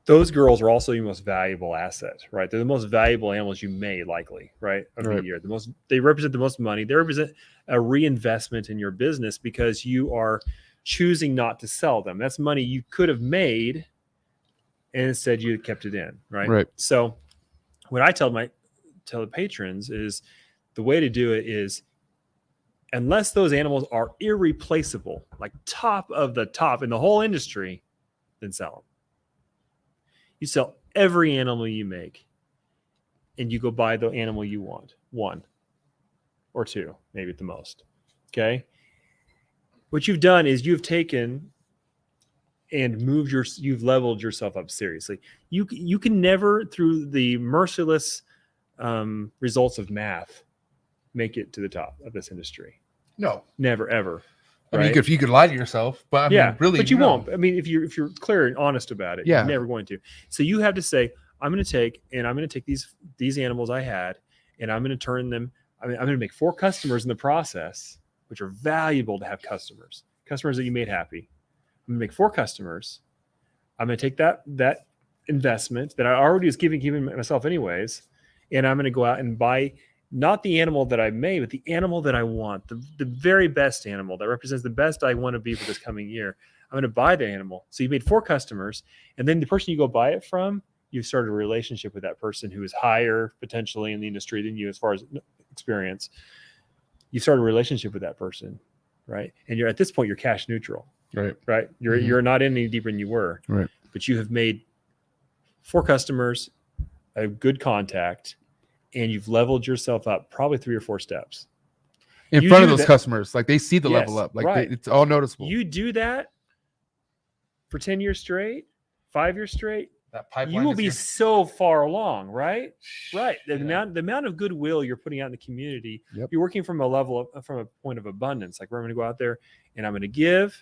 Those girls are also your most valuable asset, right? They're the most valuable animals you made, likely, right, of the year. They represent the most money. They represent a reinvestment in your business because you are choosing not to sell them. That's money you could have made, and instead you kept it in, right? Right. So what I tell the patrons is the way to do it is, unless those animals are irreplaceable, like top of the top in the whole industry, then sell them. You sell every animal you make, and you go buy the animal you want, 1 or 2, maybe at the most. Okay. What you've done is you've taken and you've leveled yourself up seriously. You can never, through the merciless results of math, make it to the top of this industry. No, never, ever. I mean, you could lie to yourself, but I mean, really, but you won't. I mean, if you're clear and honest about it, you're never going to. So you have to say, I'm going to take these animals I had, and I'm going to turn them. I'm going to make 4 customers in the process, which are valuable to have customers that you made happy. I'm going to make 4 customers. I'm going to take that investment that I already was giving myself anyways, and I'm going to go out and buy not the animal that I made, but the animal that I want, the very best animal that represents the best I want to be for this coming year. I'm going to buy the animal. So you made 4 customers, and then the person you go buy it from, you've started a relationship with that person who is higher potentially in the industry than you as far as experience. You start a relationship with that person, right? And you're at this point, you're cash neutral, right? You're not any deeper than you were, right? But you have made 4 customers, a good contact, and you've leveled yourself up probably 3 or 4 steps in front of those customers. Like, they see the level up, like it's all noticeable. You do that for 10 years straight, 5 years straight, that pipeline, you will be so far along, right? Right. The amount of goodwill you're putting out in the community, you're working from a point of abundance. Like, we're going to go out there and I'm going to give,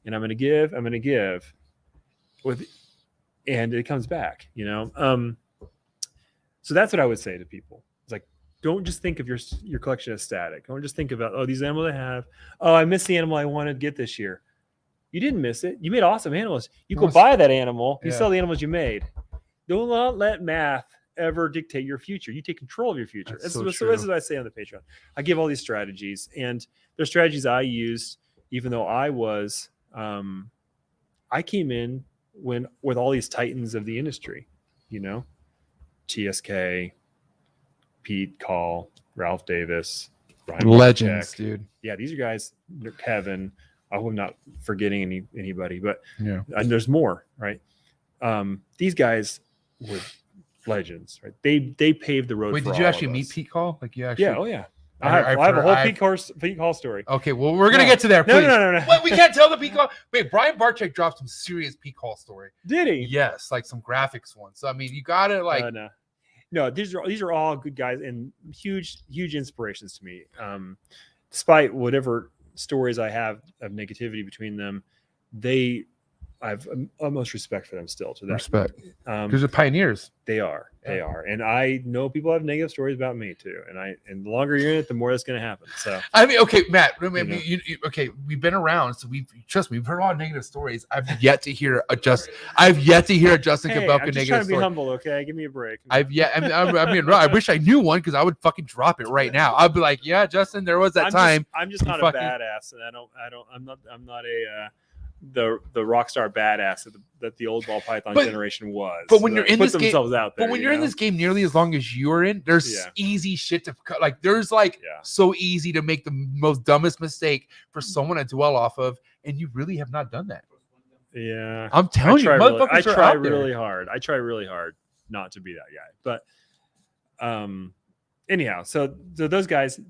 and I'm going to give, I'm going to give and it comes back, So that's what I would say to people. It's like, don't just think of your collection as static. Don't just think about, these animals I have. Oh, I missed the animal I wanted to get this year. You didn't miss it. You made awesome animals. You go buy that animal. You sell the animals you made. Don't let math ever dictate your future. You take control of your future. So this is what I say on the Patreon. I give all these strategies, and they're strategies I used, even though I was, I came in with all these titans of the industry, TSK, Pete Call, Ralph Davis, Ryan legends, dude. Yeah, these are guys. Kevin. I hope I'm not forgetting anybody, but and there's more, right? These guys were legends, right? They paved the road. Wait, for did you actually meet Pete Call? Like, you actually? Yeah, oh yeah. I have a whole Pete Call story. Okay, well, we're gonna get to there. Please. No. Wait, we can't tell the Pete Call. Wait, Brian Barczyk dropped some serious Pete Call story. Did he? Yes, like some graphics ones. So I mean, you gotta like. No, these are all good guys and huge inspirations to me. Despite whatever stories I have of negativity between them, they I have utmost respect for them still to that. Respect. Because they're pioneers. They are. They are. And I know people have negative stories about me too. And the longer you're in it, the more that's going to happen. So I mean, okay, Matt. Okay, we've been around, so we've heard a lot of negative stories. I've yet to hear a Justin Kobylka I'm just negative trying to be story. humble, okay? Give me a break. I mean, I wish I knew one because I would fucking drop it right now. I'd be like, yeah, Justin, there was that time. I'm just not a badass, and I'm not a the rock star badass that the old ball python generation was. But when you're in this game, out there, but when you're in this game nearly as long as you're in, there's easy shit to cut. Like there's so easy to make the most dumbest mistake for someone to dwell off of, and you really have not done that. Yeah, I'm telling you, motherfuckers I are try out there. really hard. I try really hard not to be that guy. But anyhow, so those guys.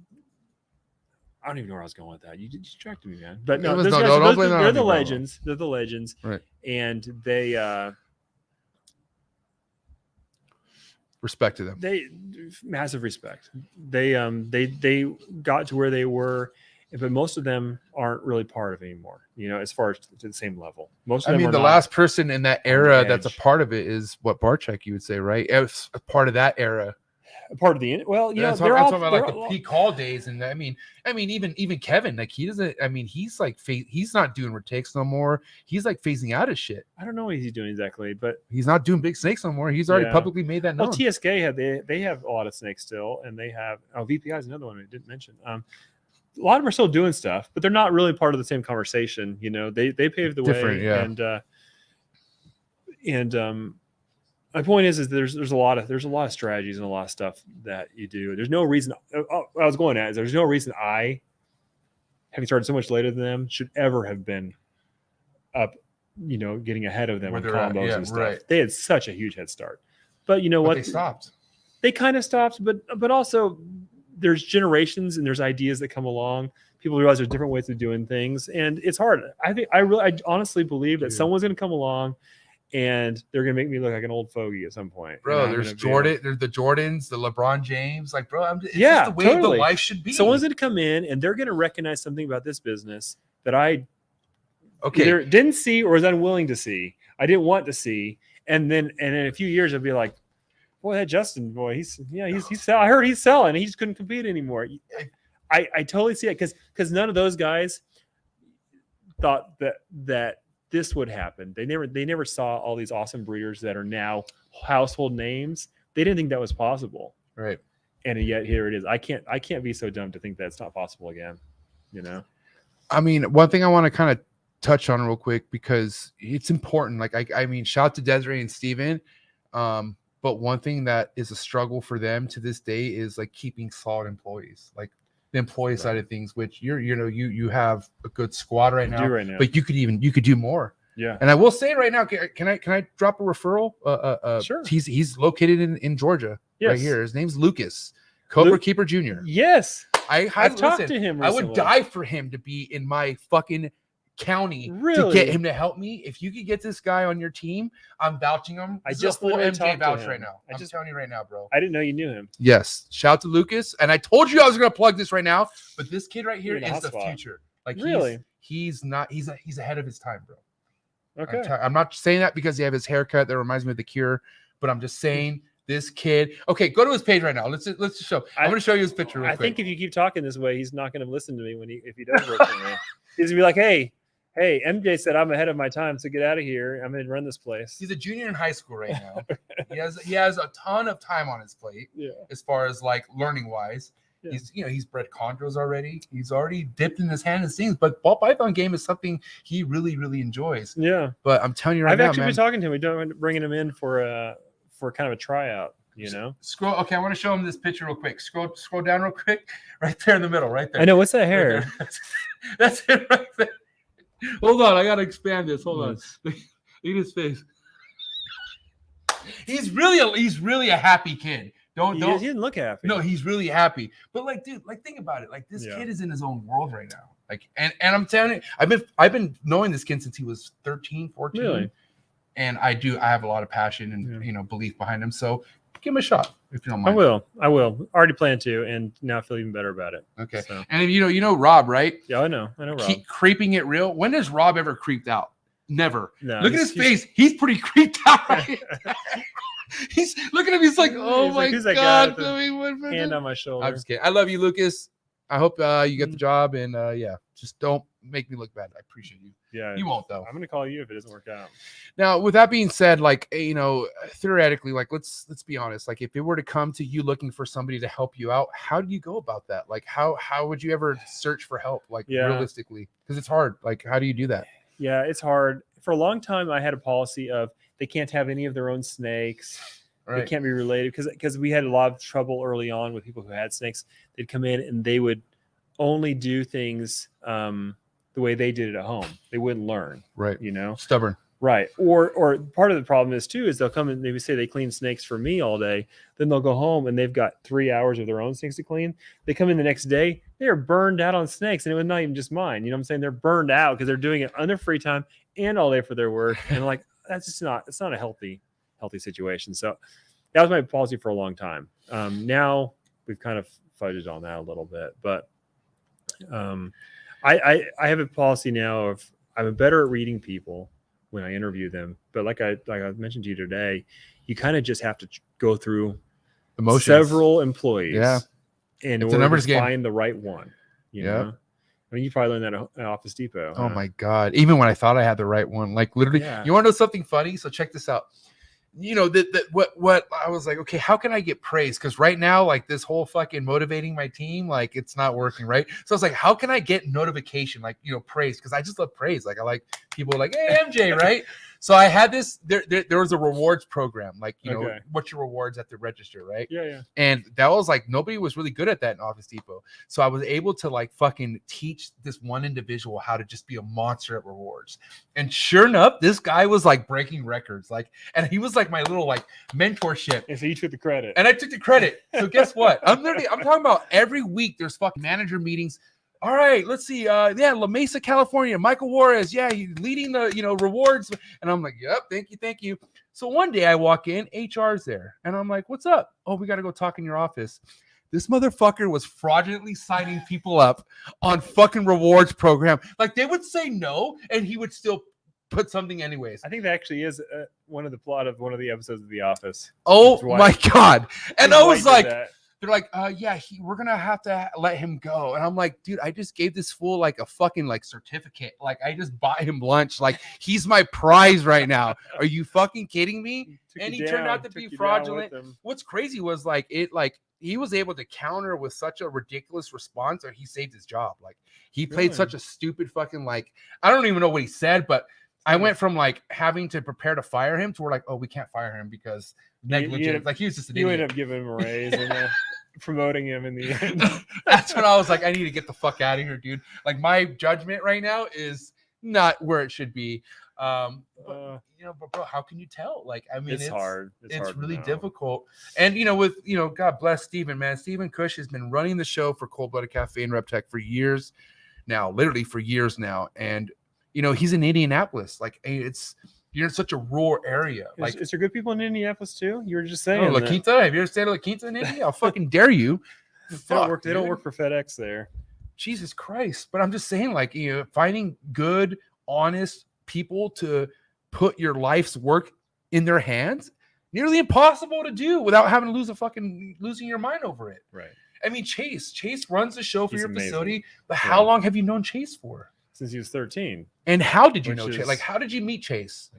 I don't even know where I was going with that. You distracted me, man. But no, those guys, they're the legends. They're the legends, right? And they respect to them. They massive respect. They got to where they were, but most of them aren't really part of it anymore. You know, as far as to the same level. Most of them. I mean, the last person in that era that's a part of it is what Barczyk, you would say, right? It's a part of that era. Part of the they're all about like the peak hall days, and I mean even Kevin, like he doesn't. I mean, he's like he's not doing retakes no more. He's like phasing out his shit. I don't know what he's doing exactly, but he's not doing big snakes no more. He's already publicly made that known. Well, TSK they have a lot of snakes still, and they have VPI is another one I didn't mention. A lot of them are still doing stuff, but they're not really part of the same conversation. You know, they paved the way, and my point is there's a lot of strategies and a lot of stuff that you do. There's no reason. What I was going at is there's no reason I, having started so much later than them, should ever have been up, getting ahead of them on combos and stuff. Right. They had such a huge head start. But you know what? They stopped. They kind of stopped, but also there's generations and there's ideas that come along. People realize there's different ways of doing things, and it's hard. I honestly believe that someone's going to come along. And they're gonna make me look like an old fogey at some point, bro. There's Jordan, there's the Jordans, the LeBron James, like, bro. It's just the way the life should be. Someone's gonna come in and they're gonna recognize something about this business that I either didn't see or was unwilling to see. I didn't want to see, and then in a few years I'll be like, boy, that Justin boy, he's I heard he's selling. He just couldn't compete anymore. I totally see it because none of those guys thought that this would happen. They never saw all these awesome breeders that are now household names. They didn't think that was possible. Right. And yet here it is. I can't be so dumb to think that it's not possible again. I mean, one thing I want to kind of touch on real quick because it's important. Like I mean, shout out to Desiree and Steven. But one thing that is a struggle for them to this day is like keeping solid employees. Like the employee side of things, which you have a good squad right now, but you could do more. Yeah. And I will say right now, can I drop a referral? Sure. He's located in Georgia, right here. His name's Lucas, Cobra Keeper Jr. Yes. I've talked to him recently. I would die for him to be in my fucking county to get him to help me. If you could get this guy on your team, I'm vouching him. I just full MJ vouch right now. I'm telling you right now, bro. I didn't know you knew him. Yes. Shout out to Lucas. And I told you I was going to plug this right now, but this kid right here is the future. Like really, he's ahead of his time, bro. Okay. I'm not saying that because he has his haircut that reminds me of The Cure, but I'm just saying this kid. Okay, go to his page right now. Let's just show. I'm going to show you his picture real quick. I think if you keep talking this way, he's not going to listen to me if he does work for me. He's going to be like, hey, MJ said I'm ahead of my time, so get out of here. I'm going to run this place. He's a junior in high school right now. He has a ton of time on his plate. Yeah. As far as like learning wise, he's bred chondros already. He's already dipped in his hand and things. But ball python game is something he really really enjoys. Yeah. But I'm telling you right now, I've actually been talking to him. We're bringing him in for kind of a tryout. Scroll. Okay, I want to show him this picture real quick. Scroll down real quick. Right there in the middle. Right there. I know. What's that hair? Right that's it right there. Hold on, I gotta expand this. Hold on. Look at his face. He's really a happy kid. He didn't look happy. No, he's really happy. But like, dude, like think about it. Like this kid is in his own world right now. Like, and I'm telling you, I've been knowing this kid since he was 13, 14. Really? And I have a lot of passion and belief behind him. So give him a shot if you don't mind. I will. Already plan to, and now I feel even better about it. Okay. So. And you know Rob, right? Yeah, I know Rob. Keep creeping it real. When has Rob ever creeped out? Never. No, Look at his face. He's pretty creeped out. Right? He's looking at me. He's like, oh He's my like, who's that guy God. with the hand on my shoulder. I'm just kidding. I love you, Lucas. I hope you get the job. And yeah, just don't make me look bad. I appreciate you. Yeah. You won't, though. I'm going to call you if it doesn't work out. Now, with that being said, like, you know, theoretically, like, let's be honest. Like, if it were to come to you looking for somebody to help you out, how do you go about that? Like, how would you ever search for help? Like, realistically, because it's hard. Like, how do you do that? Yeah, it's hard. For a long time, I had a policy of they can't have any of their own snakes. Right. They can't be related because we had a lot of trouble early on with people who had snakes. They'd come in and they would only do things the way they did it at home. They wouldn't learn. Right. You know? Stubborn. Right. Or part of the problem is too, is they'll come and maybe say they clean snakes for me all day. Then they'll go home and they've got 3 hours of their own snakes to clean. They come in the next day, they are burned out on snakes. And it was not even just mine. You know what I'm saying? They're burned out because they're doing it on their free time and all day for their work. And like, that's just it's not a healthy situation. So that was my policy for a long time. Now we've kind of fudged on that a little bit, but I have a policy now of I'm better at reading people when I interview them. But like I mentioned to you today, you kind of just have to go through emotions. Several employees. Yeah. In order to find the right one. You know? I mean, you probably learned that at Office Depot. Oh my God. Even when I thought I had the right one, like literally, you want to know something funny? So check this out. You know, what I was like, okay, how can I get praise? Because right now, like this whole fucking motivating my team, like it's not working, right? So I was like, how can I get notification, like, you know, praise? Because I just love praise. Like I like people like, hey, MJ, right? So I had this, there was a rewards program, like, you know, what's your rewards at the register, right? Yeah. And that was like, nobody was really good at that in Office Depot. So I was able to like fucking teach this one individual how to just be a monster at rewards. And sure enough, this guy was like breaking records, like, and he was like my little like mentorship. And so you took the credit. And I took the credit. So guess what? I'm talking about every week there's fucking manager meetings. All right, let's see. La Mesa, California, Michael Juarez. Yeah, he's leading the, you know, rewards. And I'm like, yep, thank you. So one day I walk in, HR's there. And I'm like, what's up? Oh, we got to go talk in your office. This motherfucker was fraudulently signing people up on fucking rewards program. Like they would say no, and he would still put something anyways. I think that actually is one of the plot of one of the episodes of The Office. Oh my God. And I was like, that. They're like, we're going to have to let him go. And I'm like, dude, I just gave this fool like a fucking like certificate. Like I just bought him lunch. Like he's my prize right now. Are you fucking kidding me? And he turned out to be fraudulent. What's crazy was like, he was able to counter with such a ridiculous response that he saved his job. Like he played such a stupid fucking, like, I don't even know what he said, but I went from like having to prepare to fire him to we're like, oh, we can't fire him because negligent. Like he was just an idiot. You end up giving him a raise and promoting him in the end. That's when I was like, I need to get the fuck out of here, dude. Like my judgment right now is not where it should be. But bro, how can you tell? Like, I mean, it's hard. It's really difficult. And with God bless Steven, man. Steven Cush has been running the show for Cold Blooded Cafe and Reptile for years now, literally for years now. And he's in Indianapolis. Like, you're in such a rural area. Like, is there good people in Indianapolis too? You were just saying. La Quinta. Have you ever stayed at La Quinta in India? I'll fucking dare you. They don't work for FedEx there. Jesus Christ! But I'm just saying, like, finding good, honest people to put your life's work in their hands, nearly impossible to do without having to losing your mind over it. Right. I mean, Chase runs the show for your facility, but how long have you known Chase for? Since he was 13. And how did you know Chase? Like, how did you meet Chase?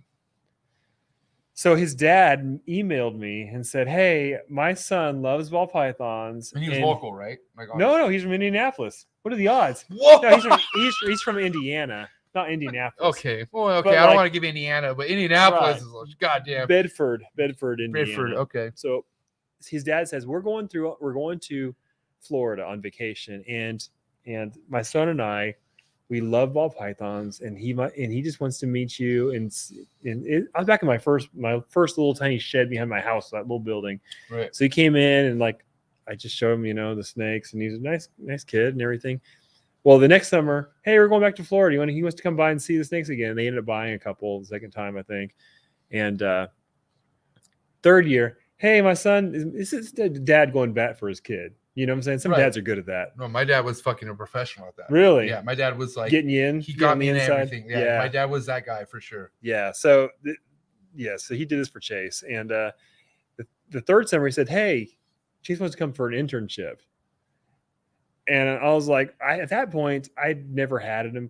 So his dad emailed me and said, hey, my son loves ball pythons. And he was local, right? No, he's from Indianapolis. What are the odds? Whoa! No, he's from Indiana, not Indianapolis. Okay. Well, okay. I don't want to give Indiana, but Indianapolis is goddamn. Bedford, Indiana. Bedford, okay. So his dad says, we're going to Florida on vacation. And my son and I, we love ball pythons, and he just wants to meet you. And I was back in my first little tiny shed behind my house, that little building. Right. So he came in and like I just showed him, the snakes, and he's a nice kid and everything. Well, the next summer, hey, we're going back to Florida. He wants to come by and see the snakes again. They ended up buying a couple the second time, I think. And third year, hey, my son, this is the dad going bat for his kid. You know what I'm saying? Some Right. dads are good at that. No, my dad was fucking a professional at that. Really? Yeah, my dad was like Getting you in. He got me in inside. everything. Yeah, my dad was that guy for sure. Yeah. So so he did this for Chase, and the third summer he said, "Hey, Chase wants to come for an internship," and I was like, at that point I'd never had a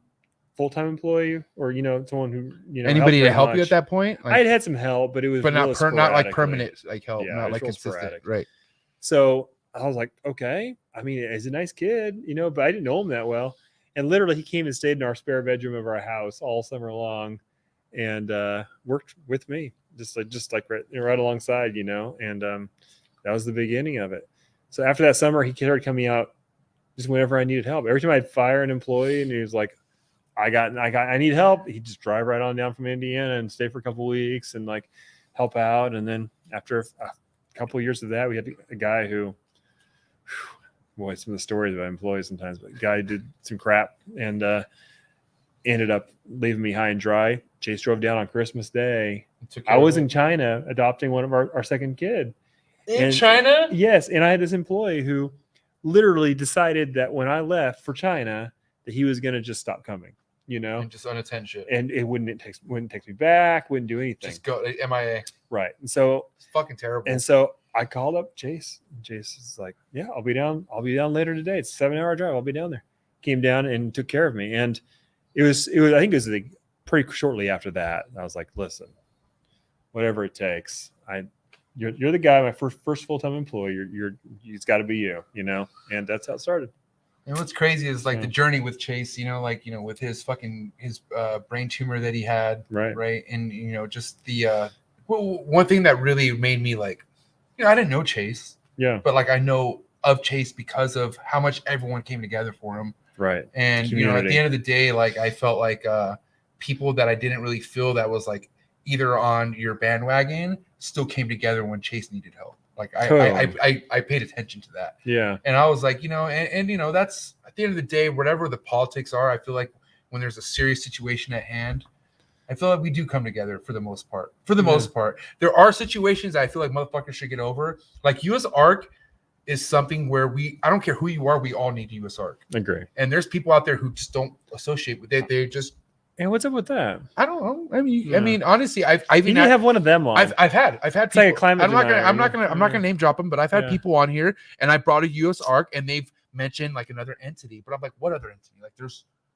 full-time employee or someone who Anybody to help you at that point? Like, I'd had some help, but it was not like permanent like help, Yeah, not like consistent. sporadic. Right. So I was like, okay. I mean, he's a nice kid, but I didn't know him that well. And literally, he came and stayed in our spare bedroom of our house all summer long, and worked with me, just like right alongside, And that was the beginning of it. So after that summer, he started coming out just whenever I needed help. Every time I'd fire an employee, and he was like, I need help. He'd just drive right on down from Indiana and stay for a couple of weeks and like help out. And then after a couple of years of that, we had a guy who, boy, some of the stories about employees sometimes, but the guy did some crap and ended up leaving me high and dry. Chase drove down on Christmas Day. I was in China adopting one of our second kid. In China? Yes. And I had this employee who literally decided that when I left for China, that he was going to just stop coming, and just unattend shit. And it wouldn't text me back, wouldn't do anything. Just go MIA. Right. And so it's fucking terrible. And so I called up Chase. And Chase is like, yeah, I'll be down later today. It's a 7-hour drive. I'll be down there. Came down and took care of me. And it was I think it was pretty shortly after that. I was like, listen, whatever it takes. You're the guy, my first full-time employee. It's got to be you, and that's how it started. And what's crazy is like the journey with Chase, with his brain tumor that he had, right, and just the one thing that really made me like, I didn't know Chase, but like I know of Chase because of how much everyone came together for him, right, and at the end of the day, like I felt like people that I didn't really feel that was like either on your bandwagon still came together when Chase needed help. Like I paid attention to that. Yeah. And I was like, and that's at the end of the day, whatever the politics are, I feel like when there's a serious situation at hand, I feel like we do come together for the most part. Most part. There are situations I feel like motherfuckers should get over. Like USARK is something where I don't care who you are, we all need USARK. Agree. And there's people out there who just don't associate with it. They just And what's up with that? I don't know. I mean, honestly, I've you need to have one of them on. I've had it's people. like a climate I'm not gonna name drop them, but I've had people on here, and I brought a USARK, and they've mentioned like another entity, but I'm like, what other entity? Like,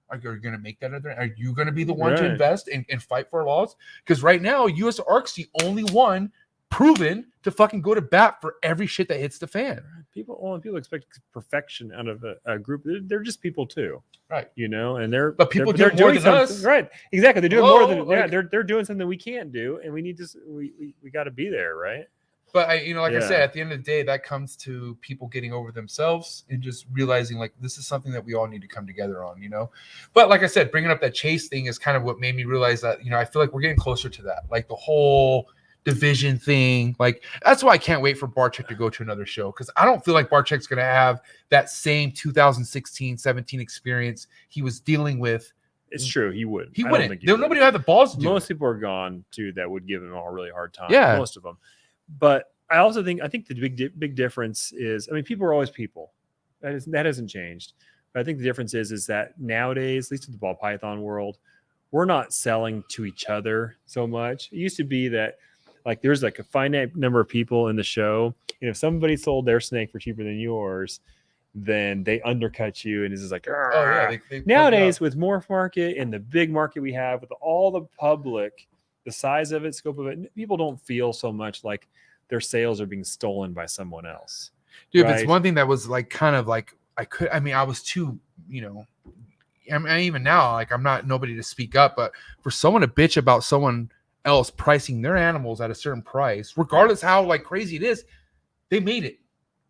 are you gonna make that other? Are you gonna be the one to invest and fight for laws? Because right now, USARK's the only one proven to fucking go to bat for every shit that hits the fan. People expect perfection out of a group. They're just people too, right? And they're doing more than us, right? Exactly, they're doing more than they're doing something we can't do, and we need to we got to be there, right? But I said, at the end of the day, that comes to people getting over themselves and just realizing like this is something that we all need to come together on, But like I said, bringing up that Chase thing is kind of what made me realize that I feel like we're getting closer to that, like the whole division thing. Like that's why I can't wait for Barczyk to go to another show, because I don't feel like Barczyk's going to have that same 2016-17 experience he was dealing with. It's true, he would. He wouldn't. Nobody would have the balls to do Most it. people are gone too that would give him a really hard time. Yeah, most of them. But I also think the big difference is, people are always people. That hasn't changed. But I think the difference is that nowadays, at least in the ball python world, we're not selling to each other so much. It used to be that like there's like a finite number of people in the show, and if somebody sold their snake for cheaper than yours, then they undercut you, and it's just like, they nowadays with Morph Market and the big market we have with all the public, the size of it, scope of it, people don't feel so much like their sales are being stolen by someone else. Dude, right? It's one thing that was like kind of like I was too, even now, like I'm not nobody to speak up, but for someone to bitch about someone else pricing their animals at a certain price, regardless how like crazy it is, they made it.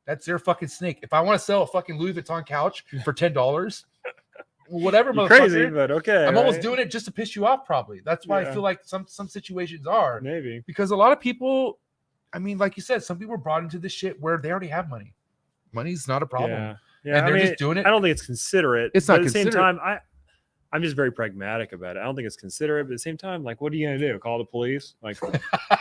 That's their fucking snake. If I want to sell a fucking Louis Vuitton couch for $10, whatever, motherfucker, crazy, but okay. I'm almost doing it just to piss you off, probably. That's why I feel like some situations are. Maybe. Because a lot of people, like you said, some people are brought into this shit where they already have money. Money's not a problem. Yeah. And they're just doing it. I don't think it's considerate. It's not at the same time, I'm just very pragmatic about it. I don't think it's considerate, but at the same time, like, what are you going to do? Call the police? Like,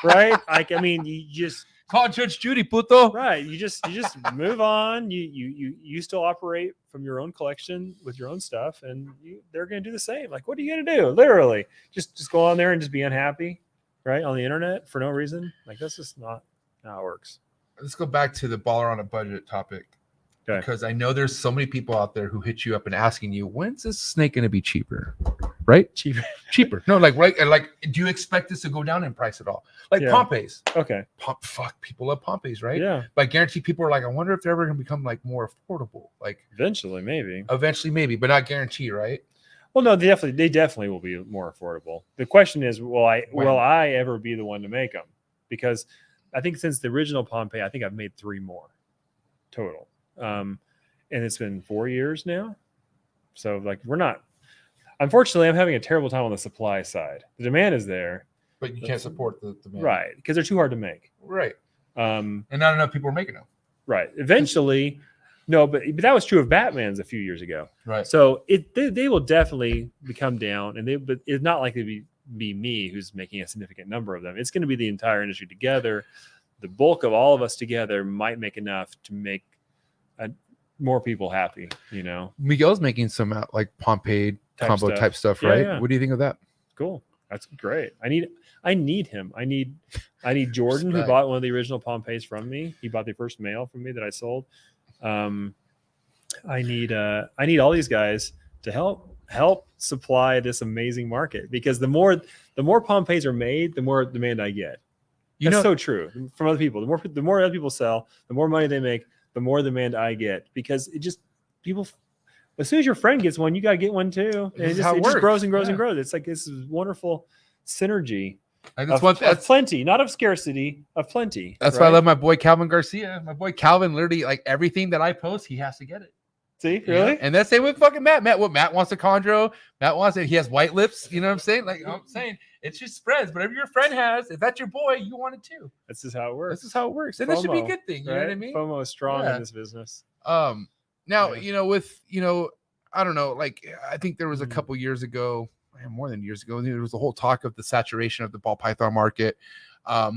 right? Like, I mean, you just Call Judge Judy, puto. right. You just move on. You still operate from your own collection with your own stuff, and they're going to do the same. Like, what are you going to do? Literally, just go on there and just be unhappy, right, on the internet for no reason. Like, that's just not how it works. Let's go back to the baller on a budget topic. Okay. Because I know there's so many people out there who hit you up and asking you, when's this snake going to be cheaper? Right? Cheaper. No, like, right. And like, do you expect this to go down in price at all? Like Pompey's. Okay. Fuck, people love Pompey's, right? Yeah. But I guarantee people are like, I wonder if they're ever going to become like more affordable. Like eventually, maybe, but not guarantee, right? Well, no, they definitely will be more affordable. The question is, will I ever be the one to make them? Because I think since the original Pompeii, I think I've made 3 more total. And it's been 4 years now. So like, unfortunately, I'm having a terrible time on the supply side. The demand is there, but you can't support the demand. Right. Because they're too hard to make. Right. And not enough people are making them. Right. Eventually, no, but that was true of Batman's a few years ago. Right. So they will definitely come down, but it's not likely to be me who's making a significant number of them. It's going to be the entire industry together. The bulk of all of us together might make enough to make more people happy, you know. Miguel's making some like Pompeii combo type stuff, right? Yeah. What do you think of that? Cool. That's great. I need him. I need Jordan, who bought one of the original Pompeiis from me. He bought the first male from me that I sold. I need all these guys to help supply this amazing market, because the more Pompeiis are made, the more demand I get. That's so true from other people. The more other people sell, the more money they make, the more demand I get, because it just people. As soon as your friend gets one, you got to get one too. And it just grows and grows and grows. It's like this wonderful synergy of plenty, not of scarcity, of plenty. That's why I love my boy Calvin Garcia. My boy Calvin, literally, like everything that I post, he has to get it. See, really? Yeah. And that's same with fucking Matt. Matt wants a chondro. Matt wants it. He has white lips. You know what I'm saying? Like I'm saying, it just spreads. Whatever your friend has, if that's your boy, you want it too. This is how it works. And that should be a good thing. You know what I mean? FOMO is strong in this business. Now, I don't know, like I think there was a couple years ago, more than years ago, there was a whole talk of the saturation of the ball python market. I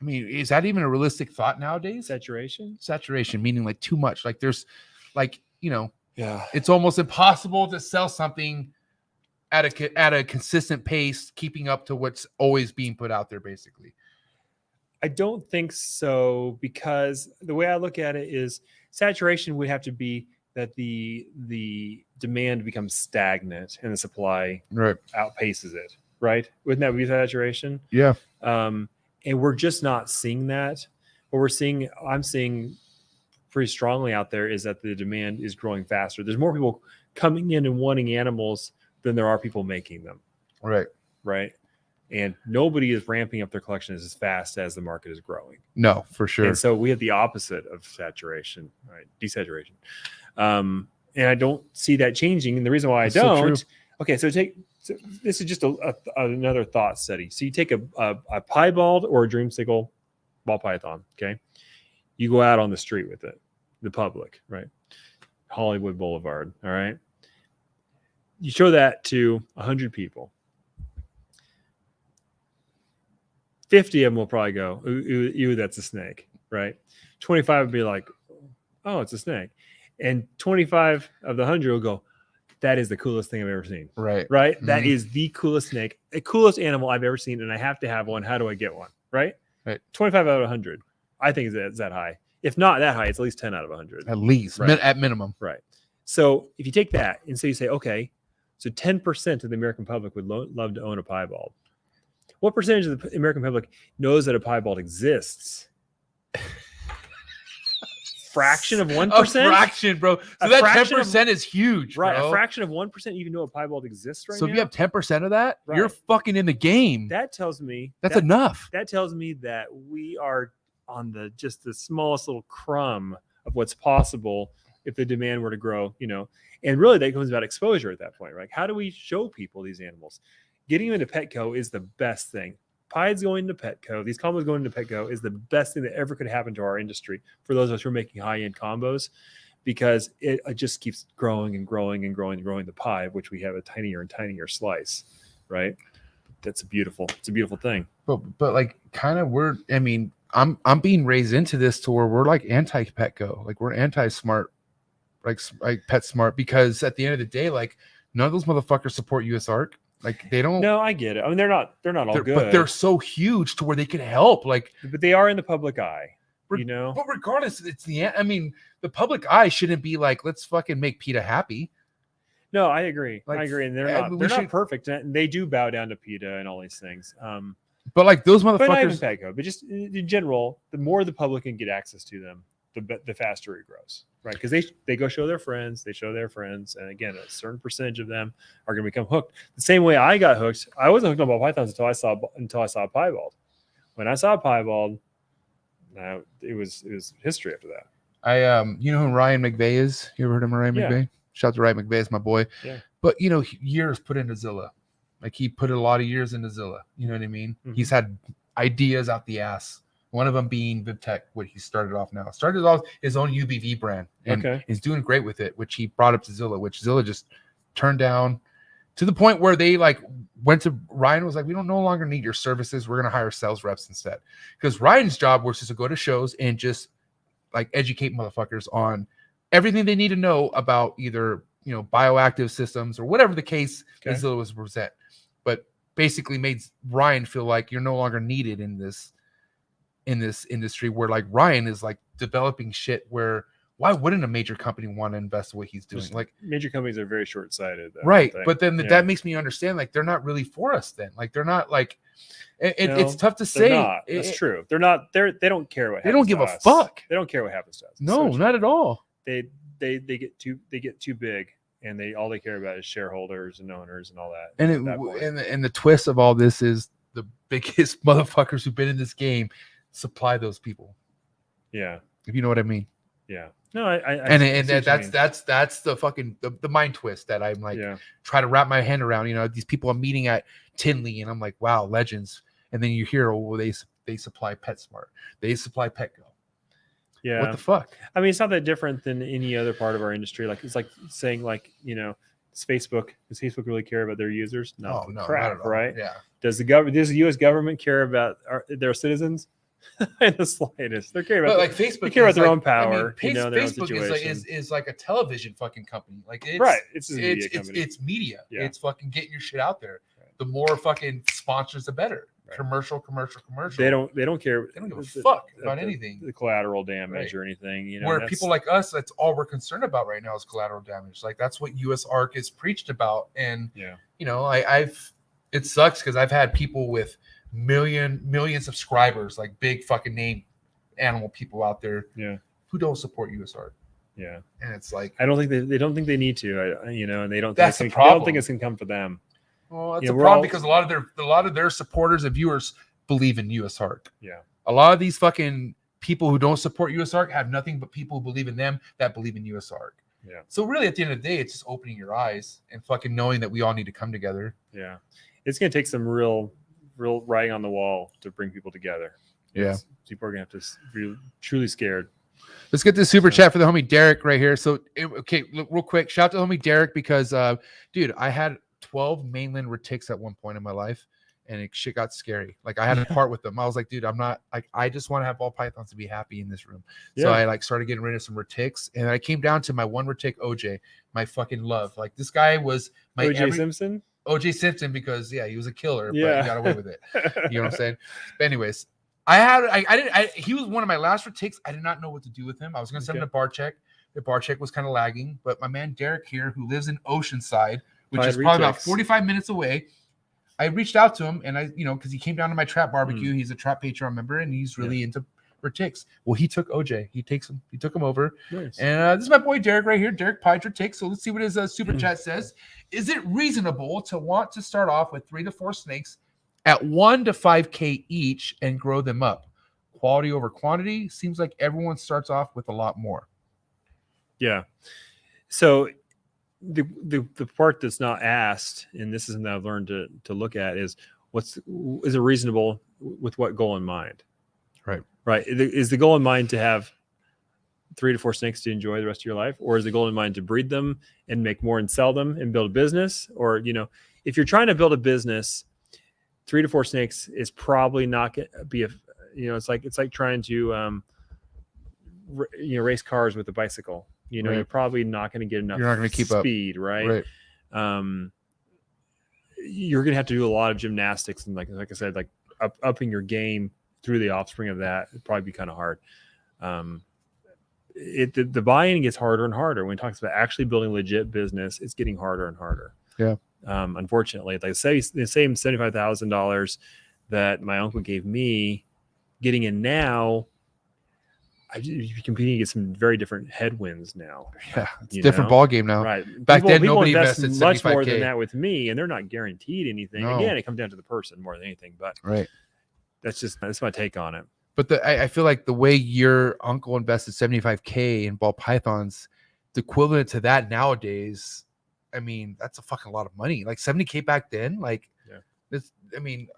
mean, is that even a realistic thought nowadays? Saturation meaning like too much. Like there's like, it's almost impossible to sell something at a consistent pace, keeping up to what's always being put out there, basically. I don't think so, because the way I look at it is saturation would have to be that the demand becomes stagnant and the supply outpaces it, right? Wouldn't that be saturation? Yeah. And we're just not seeing that. What I'm seeing pretty strongly out there is that the demand is growing faster. There's more people coming in and wanting animals than there are people making them. Right. And nobody is ramping up their collections as fast as the market is growing. No, for sure. And so we have the opposite of saturation, right? Desaturation. And I don't see that changing. And the reason why I don't, this is just another thought study. So you take a piebald or a dreamsicle ball python, okay? You go out on the street with it, the public, right? Hollywood Boulevard, all right? You show that to 100 people. 50 of them will probably go, ooh, that's a snake, right? 25 would be like, oh, it's a snake. And 25 of the 100 will go, that is the coolest thing I've ever seen. Right. Mm-hmm. That is the coolest snake, the coolest animal I've ever seen, and I have to have one. How do I get one? Right. 25 out of 100. I think it's that high. If not that high, it's at least 10 out of 100. At least, at minimum. Right. So if you take that and so you say, okay, so 10% of the American public would love to own a piebald. What percentage of the American public knows that a piebald exists? Fraction of 1%? A fraction, bro. So that 10% is huge, bro. Right. A fraction of 1% even know a piebald exists right now. So if you have 10% of that, you're fucking in the game. That tells me that's enough. That tells me that we are on the smallest little crumb of what's possible if the demand were to grow, and really that comes about exposure at that point, right? How do we show people these animals? Getting them into Petco is the best thing. Pieds going into Petco, these combos going into Petco is the best thing that ever could happen to our industry for those of us who are making high-end combos, because it just keeps growing and growing and growing and growing the pie, of which we have a tinier and tinier slice, right? It's a beautiful thing. But like kind of I'm being raised into this to where we're like anti-Petco, like we're anti-smart, like Pet Smart, because at the end of the day, like none of those motherfuckers support USARK. Like they don't. No, I get it. I mean, they're not all good, but they're so huge to where they can help. Like, but they are in the public eye, But regardless, it's the public eye shouldn't be like, let's fucking make PETA happy. No, I agree. Like, I agree, and they're not perfect. And they do bow down to PETA and all these things. But like those but not even motherfuckers, Petco, but just in general, the more the public can get access to them, the faster it grows, right? Because they go show their friends, and again, a certain percentage of them are going to become hooked. The same way I got hooked, I wasn't hooked on ball pythons until I saw a piebald. When I saw a piebald, it was history after that. you know who Ryan McVeigh is? You ever heard of Ryan McVeigh? Shout out to Ryan McVeigh, is my boy. Yeah. But years put into Zilla. Like he put a lot of years into Zilla. You know what I mean? Mm-hmm. He's had ideas out the ass. One of them being VivTech, what he started off now. Started off his own UBV brand, and he's doing great with it, which he brought up to Zilla, which Zilla just turned down to the point where they like went to Ryan was like, we don't no longer need your services. We're going to hire sales reps instead. Because Ryan's job was just to go to shows and just like educate motherfuckers on everything they need to know about either, bioactive systems or whatever the case that Zilla was present. But basically made Ryan feel like you're no longer needed in this industry where like Ryan is like developing shit where why wouldn't a major company want to invest in what he's doing? Like major companies are very short-sighted, right? But then that makes me understand like they're not really for us. Then like they're not like it's tough to say. That's true. They're not. They don't care what. They don't give a fuck. They don't care what happens to us. No, not at all. They get too big, and all they care about is shareholders and owners and all that. And the twist of all this is the biggest motherfuckers who've been in this game supply those people. Yeah, if you know what I mean. Yeah. No, that's the fucking the mind twist that I'm like try to wrap my hand around. These people I'm meeting at Tinley, and I'm like, wow, legends. And then you hear, they supply PetSmart, they supply Petco. Yeah, what the fuck? I mean, it's not that different than any other part of our industry. Like it's like saying it's Facebook. Does Facebook really care about their users? No, crap, right? Yeah. Does the U.S. government care about their citizens? In the slightest, they care about Facebook. They care about their own power. Their own situation. is like a television fucking company. Like it's right. It's media company. It's media. Yeah. It's fucking getting your shit out there. Right. The more fucking sponsors, the better. Right. Commercial. They don't care. They don't give a fuck about anything. The collateral damage or anything. Where people like us, that's all we're concerned about right now is collateral damage. Like that's what USARK is preached about. And it sucks because I've had people with million subscribers, like big fucking name animal people out there, who don't support USARK. Yeah, and it's like I don't think they don't think they need to, and they don't. That's the problem. They don't think it's gonna come for them. Well, that's a problem because a lot of their supporters and viewers believe in USARK. Yeah, a lot of these fucking people who don't support USARK have nothing but people who believe in them that believe in USARK. Yeah. So really, at the end of the day, it's just opening your eyes and fucking knowing that we all need to come together. Yeah, it's gonna take some real writing on the wall to bring people together. Yeah, people are gonna have to be truly scared. Let's get this super chat for the homie Derek right here. So real quick, shout out to the homie Derek because dude, I had 12 mainland retics at one point in my life, and shit got scary. Like I had to part with them. I was like, dude, I'm not like, I just want to have ball pythons to be happy in this room. So I like started getting rid of some retics, and I came down to my one retic OJ, my fucking love. Like this guy was my OJ Simpson because he was a killer, but he got away with it. You know what I'm saying? But anyways, he was one of my last retics. I did not know what to do with him. I was gonna send him to bar check. The bar check was kind of lagging, but my man Derek here, who lives in Oceanside, which is probably about 45 minutes away, I reached out to him, and because he came down to my trap barbecue. He's a trap Patreon member, and he's really into retics. Well, he took OJ. He took him over. Nice. And this is my boy Derek right here, Derek Pie Retics. So let's see what his super chat says. Is it reasonable to want to start off with 3 to 4 snakes at 1 to 5K each and grow them up? Quality over quantity. Seems like everyone starts off with a lot more. Yeah. So the part that's not asked, and this is something I've learned to look at, is is it reasonable with what goal in mind? Right. Is the goal in mind to have 3 to 4 snakes to enjoy the rest of your life? Or is the goal in mind to breed them and make more and sell them and build a business? Or, if you're trying to build a business, 3 to 4 snakes is probably not going to be it's like trying to, race cars with a bicycle. Right. You're probably not going to get enough You're not going to keep speed, up. right? You're going to have to do a lot of gymnastics and like I said, like upping your game through the offspring of that. It'd probably be kind of hard. The buy-in gets harder and harder. When it talks about actually building legit business, it's getting harder and harder. Yeah. Unfortunately, like say the same $75,000 that my uncle gave me, getting in now, you're competing against some very different headwinds now. Yeah, it's a different ball game now. Right. Back then, people nobody invest invested much more $75K. than that with me, and they're not guaranteed anything. No. Again, it comes down to the person more than anything. But that's my take on it. But I feel like the way your uncle invested $75K in ball pythons, the equivalent to that nowadays, I mean, that's a fucking lot of money. Like $70K back then, this, I mean,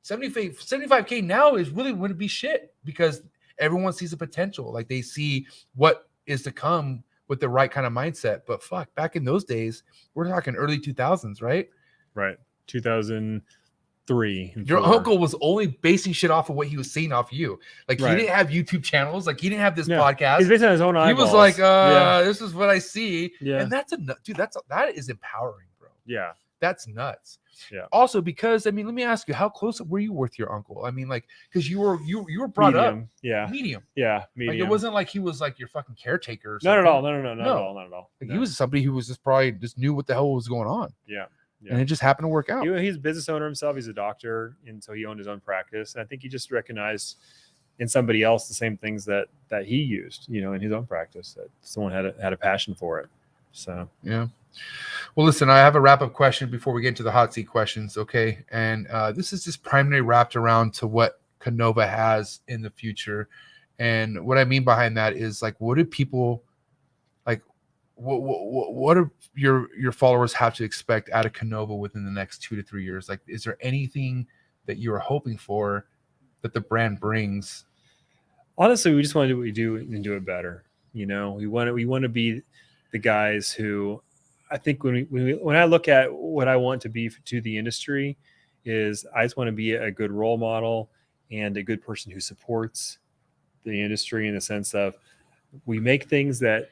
75K now is really wouldn't be shit because everyone sees the potential. Like they see what is to come with the right kind of mindset. But fuck, back in those days, we're talking early 2000s, right? Right. 2003. Your uncle was only basing shit off of what he was seeing off you. Like he didn't have YouTube channels. Like he didn't have this podcast. He's based on his own eyeballs. He was like, this is what I see. Yeah. And that's that is empowering, bro. Yeah. That's nuts. Yeah. Also, because I mean, let me ask you, how close were you with your uncle? I mean, like, because you were brought up. Yeah. Medium. Yeah. Medium. Like it wasn't like he was like your fucking caretaker or Not something. at all. No, not at all. Like, he was somebody who was just knew what the hell was going on. Yeah. And it just happened to work out. He's a business owner himself. He's a doctor. And so he owned his own practice. And I think he just recognized in somebody else the same things that he used, in his own practice, that someone had a passion for it. So, yeah. Well, listen, I have a wrap-up question before we get into the hot seat questions, okay? And this is just primarily wrapped around to what Konova has in the future. And what I mean behind that is, like, what do people, like, what do your followers have to expect out of Konova within the next 2 to 3 years? Like, is there anything that you are hoping for that the brand brings? Honestly, we just want to do what we do and do it better. We want to be the guys who, I think when I look at what I want to be to the industry, is I just want to be a good role model and a good person who supports the industry in the sense of we make things that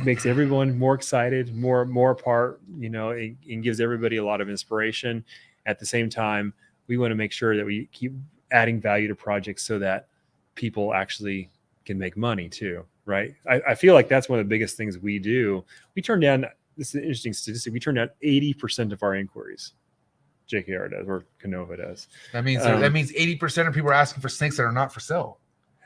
makes everyone more excited, more apart, and gives everybody a lot of inspiration. At the same time, we want to make sure that we keep adding value to projects so that people actually can make money too, right? I feel like that's one of the biggest things we do. We turn down, this is an interesting statistic, we turn down 80% of our inquiries. JKR does, or Konova does. That means 80% of people are asking for snakes that are not for sale.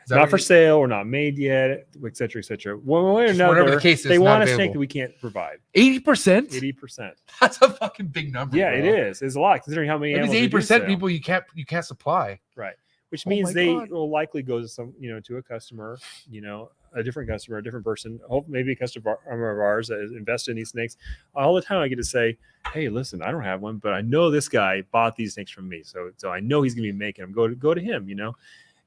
Not for sale or not made yet, et cetera, et cetera. One way or another, whatever the case is, they want a available. snake that we can't provide. 80%? 80%. That's a fucking big number. Yeah, bro. it is. It's a lot considering how many. That means 80% people you can't supply. Right. Which means they will likely go to to a customer, a different customer, a different person, maybe a customer of ours that has invested in these snakes. All the time I get to say, hey, listen, I don't have one, but I know this guy bought these snakes from me. So I know he's going to be making them. Go to him,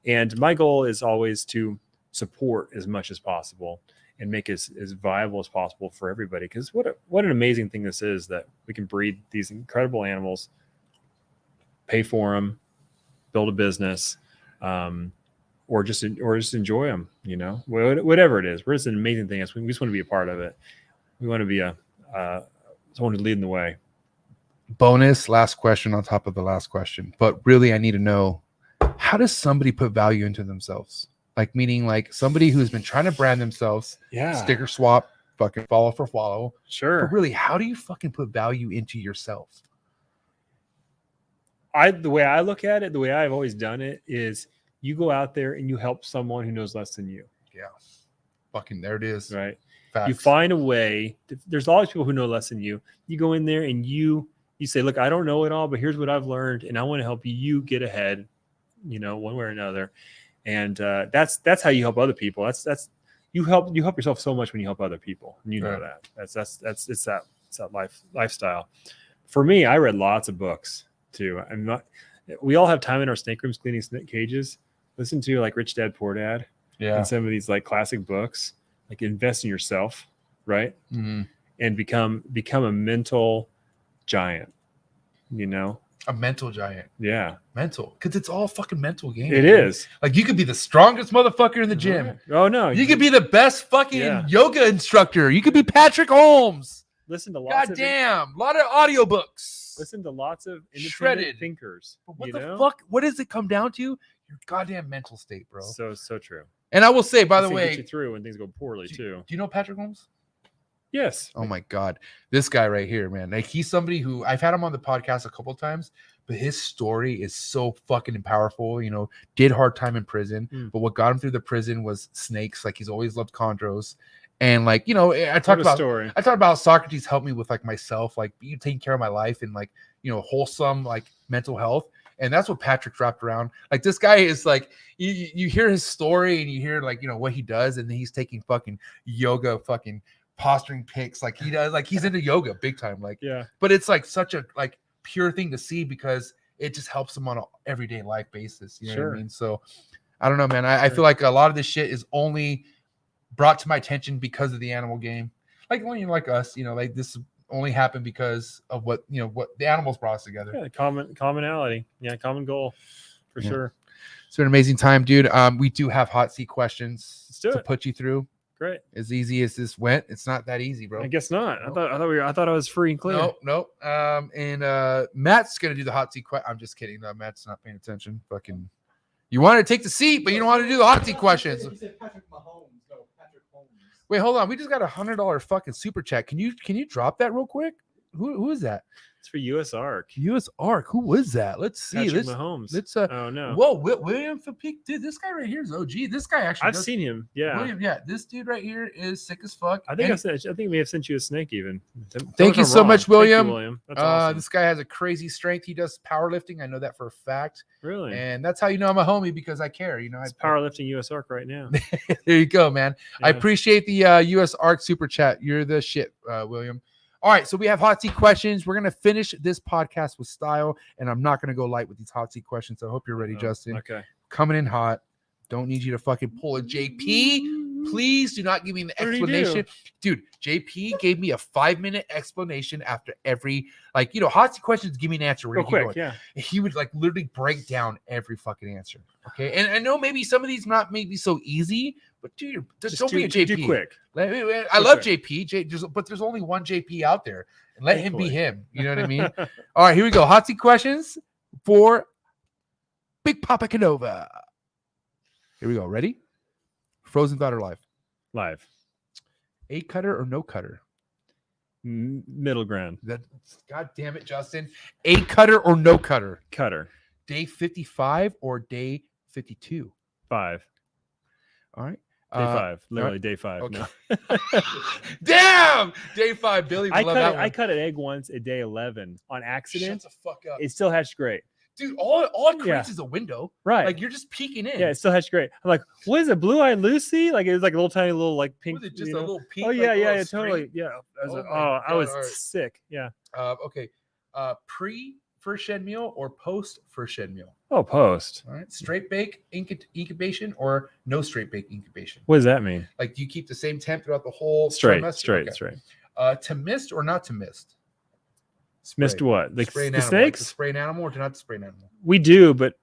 And my goal is always to support as much as possible and make it as viable as possible for everybody. Because what an amazing thing this is, that we can breed these incredible animals, pay for them, build a business, or just enjoy them. Whatever it is. We're just an amazing thing. We just want to be a part of it. We want to be someone who's leading the way. Bonus last question on top of the last question, but really I need to know, how does somebody put value into themselves? Like, meaning like somebody who's been trying to brand themselves, sticker swap, fucking follow for follow. Sure. But really, how do you fucking put value into yourself? The way I look at it, the way I've always done it is you go out there and you help someone who knows less than you. Yeah. Fucking there it is. Right. Facts. You find a way. There's always people who know less than you. You go in there and you say, look, I don't know it all, but here's what I've learned. And I want to help you get ahead, one way or another. And that's how you help other people. That's you help yourself so much when you help other people. And that. It's that lifestyle. For me, I read lots of books too. We all have time in our snake rooms cleaning snake cages. Listen to like Rich Dad Poor Dad. Yeah. in some of these like classic books, like invest in yourself, right? Mm-hmm. And become a mental giant, you know? A mental giant. Yeah. Mental. Because it's all fucking mental game. It dude. is. Like you could be the strongest motherfucker in the gym. Right. Oh no. You could be the best fucking Yeah. yoga instructor. You could be Patrick Holmes. Listen to lots God of damn. A lot of audiobooks. listen to lots of independent Shredded. thinkers. But what you the know? fuck? What does it come down to? Your goddamn mental state, bro. So true. And I will say, by the This thing way, gets you through when things go poorly too. do you know Patrick Holmes? Yes. Oh my God. This guy right here, man. Like he's somebody who I've had him on the podcast a couple of times, but his story is so fucking powerful. You know, did hard time in prison, but what got him through the prison was snakes. Like he's always loved chondros. And like, you know, I talked about how Socrates helped me with like myself, like you taking care of my life and like, you know, wholesome like mental health. And that's what Patrick's wrapped around. Like this guy is like, you hear his story and you hear like, you know, what he does. And then he's taking fucking yoga, fucking posturing pics. Like he does, like he's into yoga big time. Like, Yeah. But it's like such a like pure thing to see because it just helps him on an everyday life basis. You know what I mean? So I don't know, man. I feel like a lot of this shit is only brought to my attention because of the animal game. Like when you're like us, you know, like this only happened because of what, you know, what the animals brought us together. Yeah, commonality. Yeah, common goal for sure. It's been an amazing time, dude. We do have hot seat questions to put you through. Great. As easy as this went, it's not that easy, bro. I guess not. Nope. I thought I was free and clear. Nope. And Matt's gonna do the hot seat question. I'm just kidding. No, Matt's not paying attention. Fucking, you want to take the seat, but you don't want to do the hot seat questions. He said Patrick Mahomes. No, Patrick Holmes. Wait, hold on. We just got $100 fucking super chat. Can you drop that real quick? Who is that? It's for USARK. USARK. Who was that? Let's see. Patrick Mahomes. Oh no. Whoa, William Fapik. Dude, this guy right here is OG. This guy actually. I've seen him. Yeah. William, yeah. This dude right here is sick as fuck. I think we may have sent you a snake even. Thank you so much, William. Thank you, William. That's awesome. This guy has a crazy strength. He does powerlifting. I know that for a fact. Really? And that's how you know I'm a homie because I care. You know, it's powerlifting USARK right now. There you go, man. Yeah. I appreciate the USARK super chat. You're the shit, William. All right, so we have hot seat questions. We're going to finish this podcast with style, and I'm not going to go light with these hot seat questions. So I hope you're ready, Justin. Okay. Coming in hot. Don't need you to fucking pull a JP. Please do not give me an explanation. Dude, JP gave me a 5-minute explanation after every, like, you know, hot seat questions, give me an answer. Real quick, yeah. He would, like, literally break down every fucking answer. Okay? And I know maybe some of these not maybe so easy, but dude, don't be a JP. Do quick. I love JP, but there's only one JP out there. And let him be him. You know what I mean? All right, here we go. Hot seat questions for Big Papa Konova. Here we go. Ready? Frozen thought or live? Live. A cutter or no cutter? Middle ground. God damn it, Justin. A cutter or no cutter? Cutter. Day 55 or day 52? 5. All right. Day 5. Literally day 5. Okay. No. Damn! Day 5. Billy would love that one. I cut an egg once at day 11 on accident. Shut the fuck up. It still hatched great. Dude, all it creates is a window. Right. Like you're just peeking in. Yeah, it still hatched great. I'm like, what is it? Blue-eyed Lucy? Like it was like a little tiny little like pink. Was it just a little pink? Oh yeah, like, yeah, screen? totally. Yeah. I was sick. Yeah. Okay. Pre first shed meal or post first shed meal? Oh, post. All right. Straight bake incubation or no straight bake incubation? What does that mean? Like, do you keep the same temp throughout the whole straight? Okay. Straight. To mist or not to mist? Mist what? Like spray an the animal, snakes? Like to spray an animal or to not to spray an animal? We do, but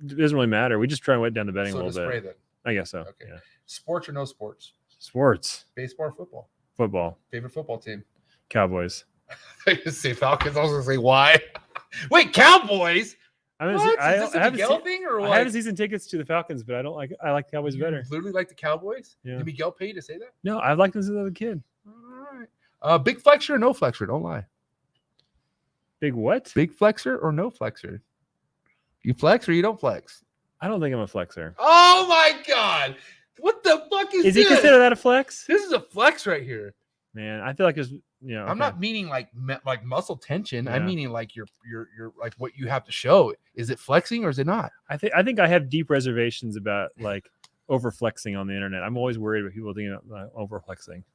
it doesn't really matter. We just try and wet down the bedding a little bit. Spray then. I guess so. Okay. Yeah. Sports or no sports? Sports. Baseball or football? Football. Favorite football team? Cowboys. I just say Falcons. I was gonna say why. Wait, Cowboys? I have Miguel thing or what? I have season tickets to the Falcons, but I don't like. I like the Cowboys better. Literally like the Cowboys? Yeah. Did Miguel pay you to say that? No, I've liked them since I was a kid. All right. Big flexor or no flexor? Don't lie. Big what? Big flexor or no flexor? You flex or you don't flex? I don't think I'm a flexor. Oh my god! What the fuck is this? Is he consider that a flex? This is a flex right here. Man, I feel like there's I'm not meaning like muscle tension. Yeah. I'm meaning like your like what you have to show. Is it flexing or is it not? I think I have deep reservations about like over flexing on the internet. I'm always worried about people thinking about over flexing.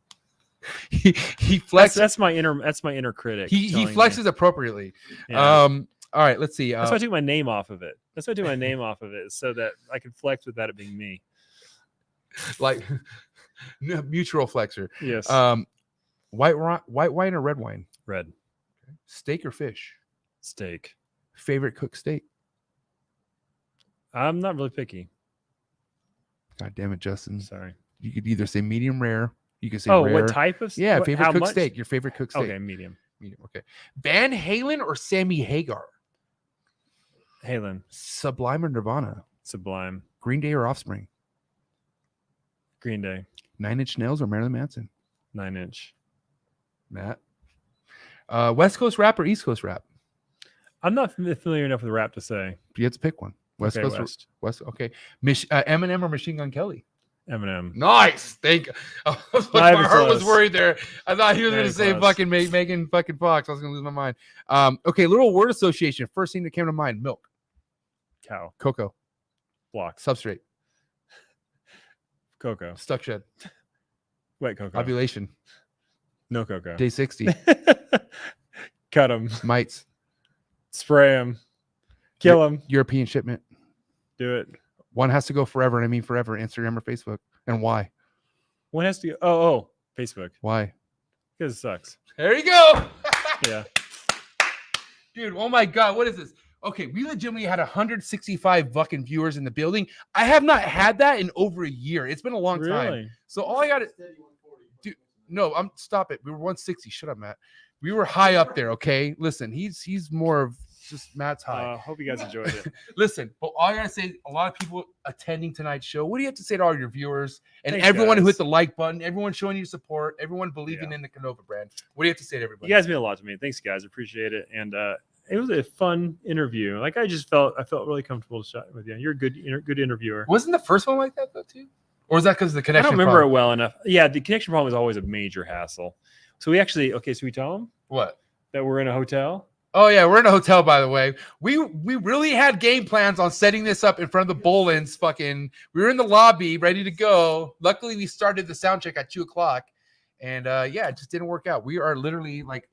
He flexes. That's my inner critic. He flexes appropriately. Yeah. All right, let's see. That's why I took my name off of it. So that I can flex without it being me. like mutual flexor. Yes. White wine or red wine? Red. Steak or fish? Steak. Favorite cooked steak? I'm not really picky. God damn it, Justin. Sorry. You could either say medium rare. You could say Oh, rare. what type of? Yeah, what, favorite how cooked much? steak. Your favorite cooked steak. Okay, medium. Medium. Okay. Van Halen or Sammy Hagar? Halen. Sublime or Nirvana? Sublime. Green Day or Offspring? Green Day. 9 Inch Nails or Marilyn Manson? 9 Inch. Matt. West Coast rap or East Coast rap? I'm not familiar enough with rap to say. You have to pick one. West Okay, Coast. West. West. Okay. Eminem or Machine Gun Kelly? Eminem. Nice. Thank you. My heart was worried there. I thought he was going to say close. fucking Megan fucking Fox. I was going to lose my mind. Okay. Little word association. First thing that came to mind: milk, Cow. cocoa, Block. substrate, Cocoa. stuck shed, Wet cocoa. ovulation, No cocoa. day 60, Cut them. mites, Spray them. Kill them. European shipment. Do it. One has to go forever, and I mean forever. Instagram or Facebook, and why? One has to go. Oh, Facebook. Why? Because it sucks. There you go. Yeah. Dude, oh my God, what is this? Okay, we legitimately had 165 fucking viewers in the building. I have not had that in over a year. It's been a long time. Really? So all I got to dude, no, stop it. We were 160. Shut up, Matt. We were high up there. Okay, listen, he's more of just Matt's high. Hope you guys enjoyed it. Listen, but all I gotta say, a lot of people attending tonight's show. What do you have to say to all your viewers and Thanks, everyone who guys. hit the like button, everyone showing you support, everyone believing in the Konova brand? What do you have to say to everybody? You guys mean a lot to me. Thanks, guys. Appreciate it. And it was a fun interview. Like I felt really comfortable to chat with you. You're a good interviewer. Wasn't the first one like that though too? Or was that because of the I connection? don't remember problem? it well enough. Yeah, the connection problem is always a major hassle. So we actually so we tell them What? that we're in a hotel. Oh yeah, we're in a hotel, by the way. We really had game plans on setting this up in front of the Bolins. Fucking, we were in the lobby, ready to go. Luckily, we started the sound check at 2:00, and it just didn't work out. We are literally like,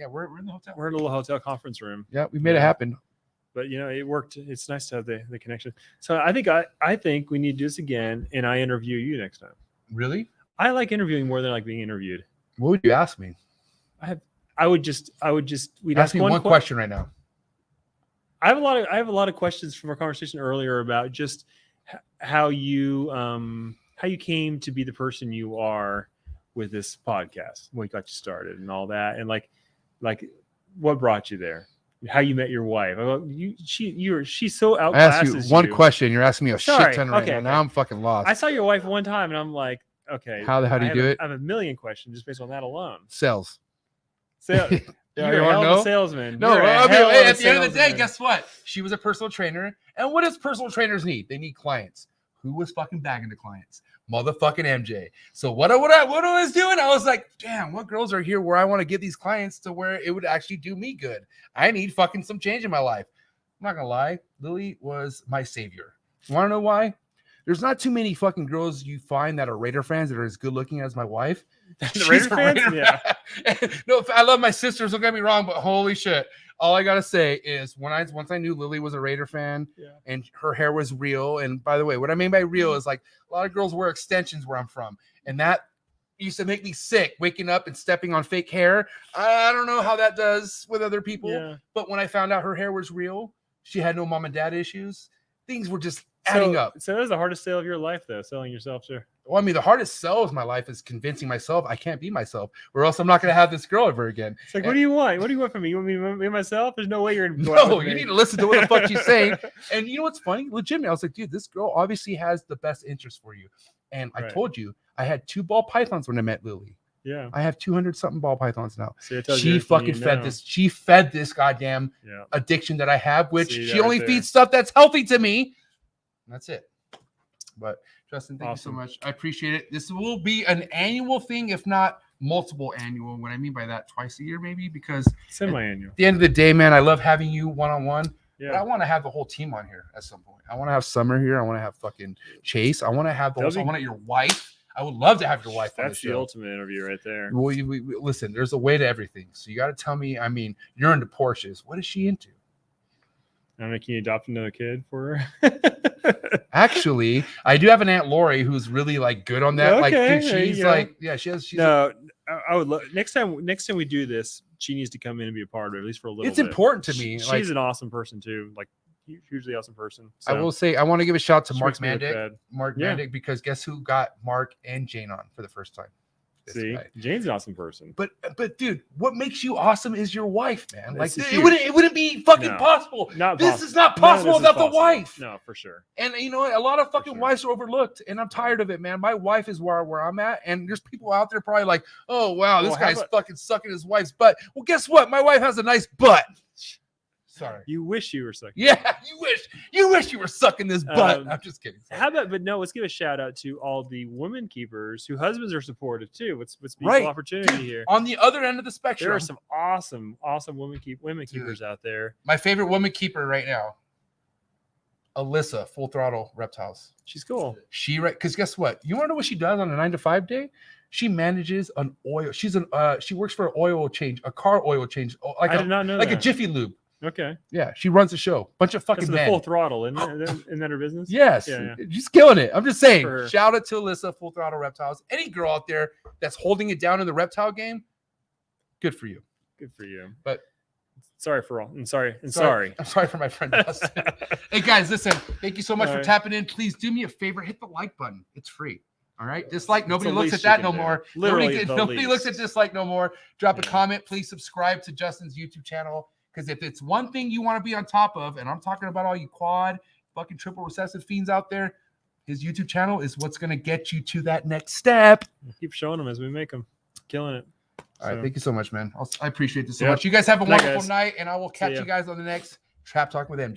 we're in the hotel. We're in a little hotel conference room. Yeah, we made it happen. But it worked. It's nice to have the connection. So I think we need to do this again, and I interview you next time. Really? I like interviewing more than I like being interviewed. What would you ask me? I would just we'd Ask me one question right now. I have a lot of questions from our conversation earlier about just how you came to be the person you are with this podcast, when you got you started and all that, and like what brought you there, how you met your wife. She's so outclasses. I asked you one question. You're asking me a shit ton right now. Okay. Now I'm fucking lost. I saw your wife one time, and I'm like, okay, how do you do it? I have a million questions just based on that alone. Sales. You're you a wanna hell know? of a salesman. No, You're a I mean, hell of a at the end of the day, salesman. guess what? She was a personal trainer. And what does personal trainers need? They need clients. Who was fucking bagging the clients? Motherfucking MJ. So what I was doing, I was like, damn, what girls are here where I want to get these clients to where it would actually do me good? I need fucking some change in my life. I'm not gonna lie, Lily was my savior. You want to know why? There's not too many fucking girls you find that are Raider fans that are as good looking as my wife. The Raider fans? Yeah. No, I love my sisters. Don't get me wrong, but holy shit. All I gotta say is once I knew Lily was a Raider fan and her hair was real. And by the way, what I mean by real is like a lot of girls wear extensions where I'm from, and that used to make me sick. Waking up and stepping on fake hair. I don't know how that does with other people, but when I found out her hair was real, she had no mom and dad issues. Things were just adding up. So that was the hardest sale of your life, though, selling yourself, sure. Well, I mean, the hardest sell of my life is convincing myself I can't be myself, or else I'm not going to have this girl ever again. It's like, what do you want? What do you want from me? You want me to be myself? There's no way you're going to go No, you need to listen to what the fuck she's saying. And you know what's funny? Legitimately, I was like, dude, this girl obviously has the best interest for you. And I told you, I had 2 ball pythons when I met Lily. Yeah. I have 200 something ball pythons now. So she fucking fed this. She fed this goddamn addiction that I have, which she only feeds stuff that's healthy to me. That's it. But Justin, thank you so much. I appreciate it. This will be an annual thing, if not multiple annual. What I mean by that, twice a year maybe, because semi-annual. At the end of the day, man, I love having you one-on-one. Yeah. But I want to have the whole team on here at some point. I want to have Summer here. I want to have fucking Chase. I want to have the whole. I want your wife. I would love to have your wife on the show. That's the ultimate interview right there. Well, listen, there's a way to everything. So you got to tell me. I mean, you're into Porsches. What is she into? I don't know. Can you adopt another kid for her? Actually, I do have an Aunt Lori who's really like good on that. Like, Okay, dude, there you she's go. like, yeah, she's No, I would love next time we do this, she needs to come in and be a part of it, at least for a little it's bit. important to me. She's Like, an awesome person too, like hugely awesome person. I So will say, I want to give a shout out to she Mark makes me look Mandick. bad. Mark Yeah. Mandick, because guess who got Mark and Jane on for the first time? This See, guy. Jane's an awesome person. But dude, what makes you awesome is your wife, man. Like, It's it wouldn't be fucking No, possible. Not This possible. is not None of possible this is without the possible. wife. No, for sure. And you know what? A lot of fucking sure. wives are overlooked, and I'm tired of it, man. My wife is where I'm at, and there's people out there probably like, oh wow, this Well, how guy's about- fucking sucking his wife's butt. Well, guess what? My wife has a nice butt. Sorry. You wish you were sucking. Yeah, you wish you were sucking this butt. I'm just kidding. Sorry. How about? But no, let's give a shout out to all the women keepers whose husbands are supportive too. What's equal Right. opportunity here? On the other end of the spectrum, There are some awesome women keepers out there. my favorite woman keeper right now, Alyssa, Full Throttle Reptiles. She's cool. She because guess what? You want to know what she does on a 9-to-5 day? She manages an oil. She works for an oil change, a car oil change, like I did not know like a that. Jiffy Lube. Okay, Yeah, she runs the show. Bunch of fucking that's the men. Full Throttle, isn't that her business? Yes, Yeah. she's killing it. I'm just saying. For her. Shout out to Alyssa, Full Throttle Reptiles. Any girl out there that's holding it down in the reptile game, good for you. Good for you. But sorry for all. I'm sorry. I'm sorry for my friend Dustin. Hey guys, listen. Thank you so much All for right. tapping in. Please do me a favor. Hit the like button. It's free. All right. Dislike. Nobody the looks at least you that can no do. more. Literally the Nobody looks at least. dislike no more. Drop a Yeah. comment. Please subscribe to Justin's YouTube channel. Because if it's one thing you want to be on top of, and I'm talking about all you quad, fucking triple recessive fiends out there, his YouTube channel is what's going to get you to that next step. Keep showing them as we make them. Killing it. All right. So, Thank you so much, man. I appreciate this so Yep. much. You guys have a Good night, wonderful guys. night, and I will catch ya. you guys on the next Trap Talk with MJ.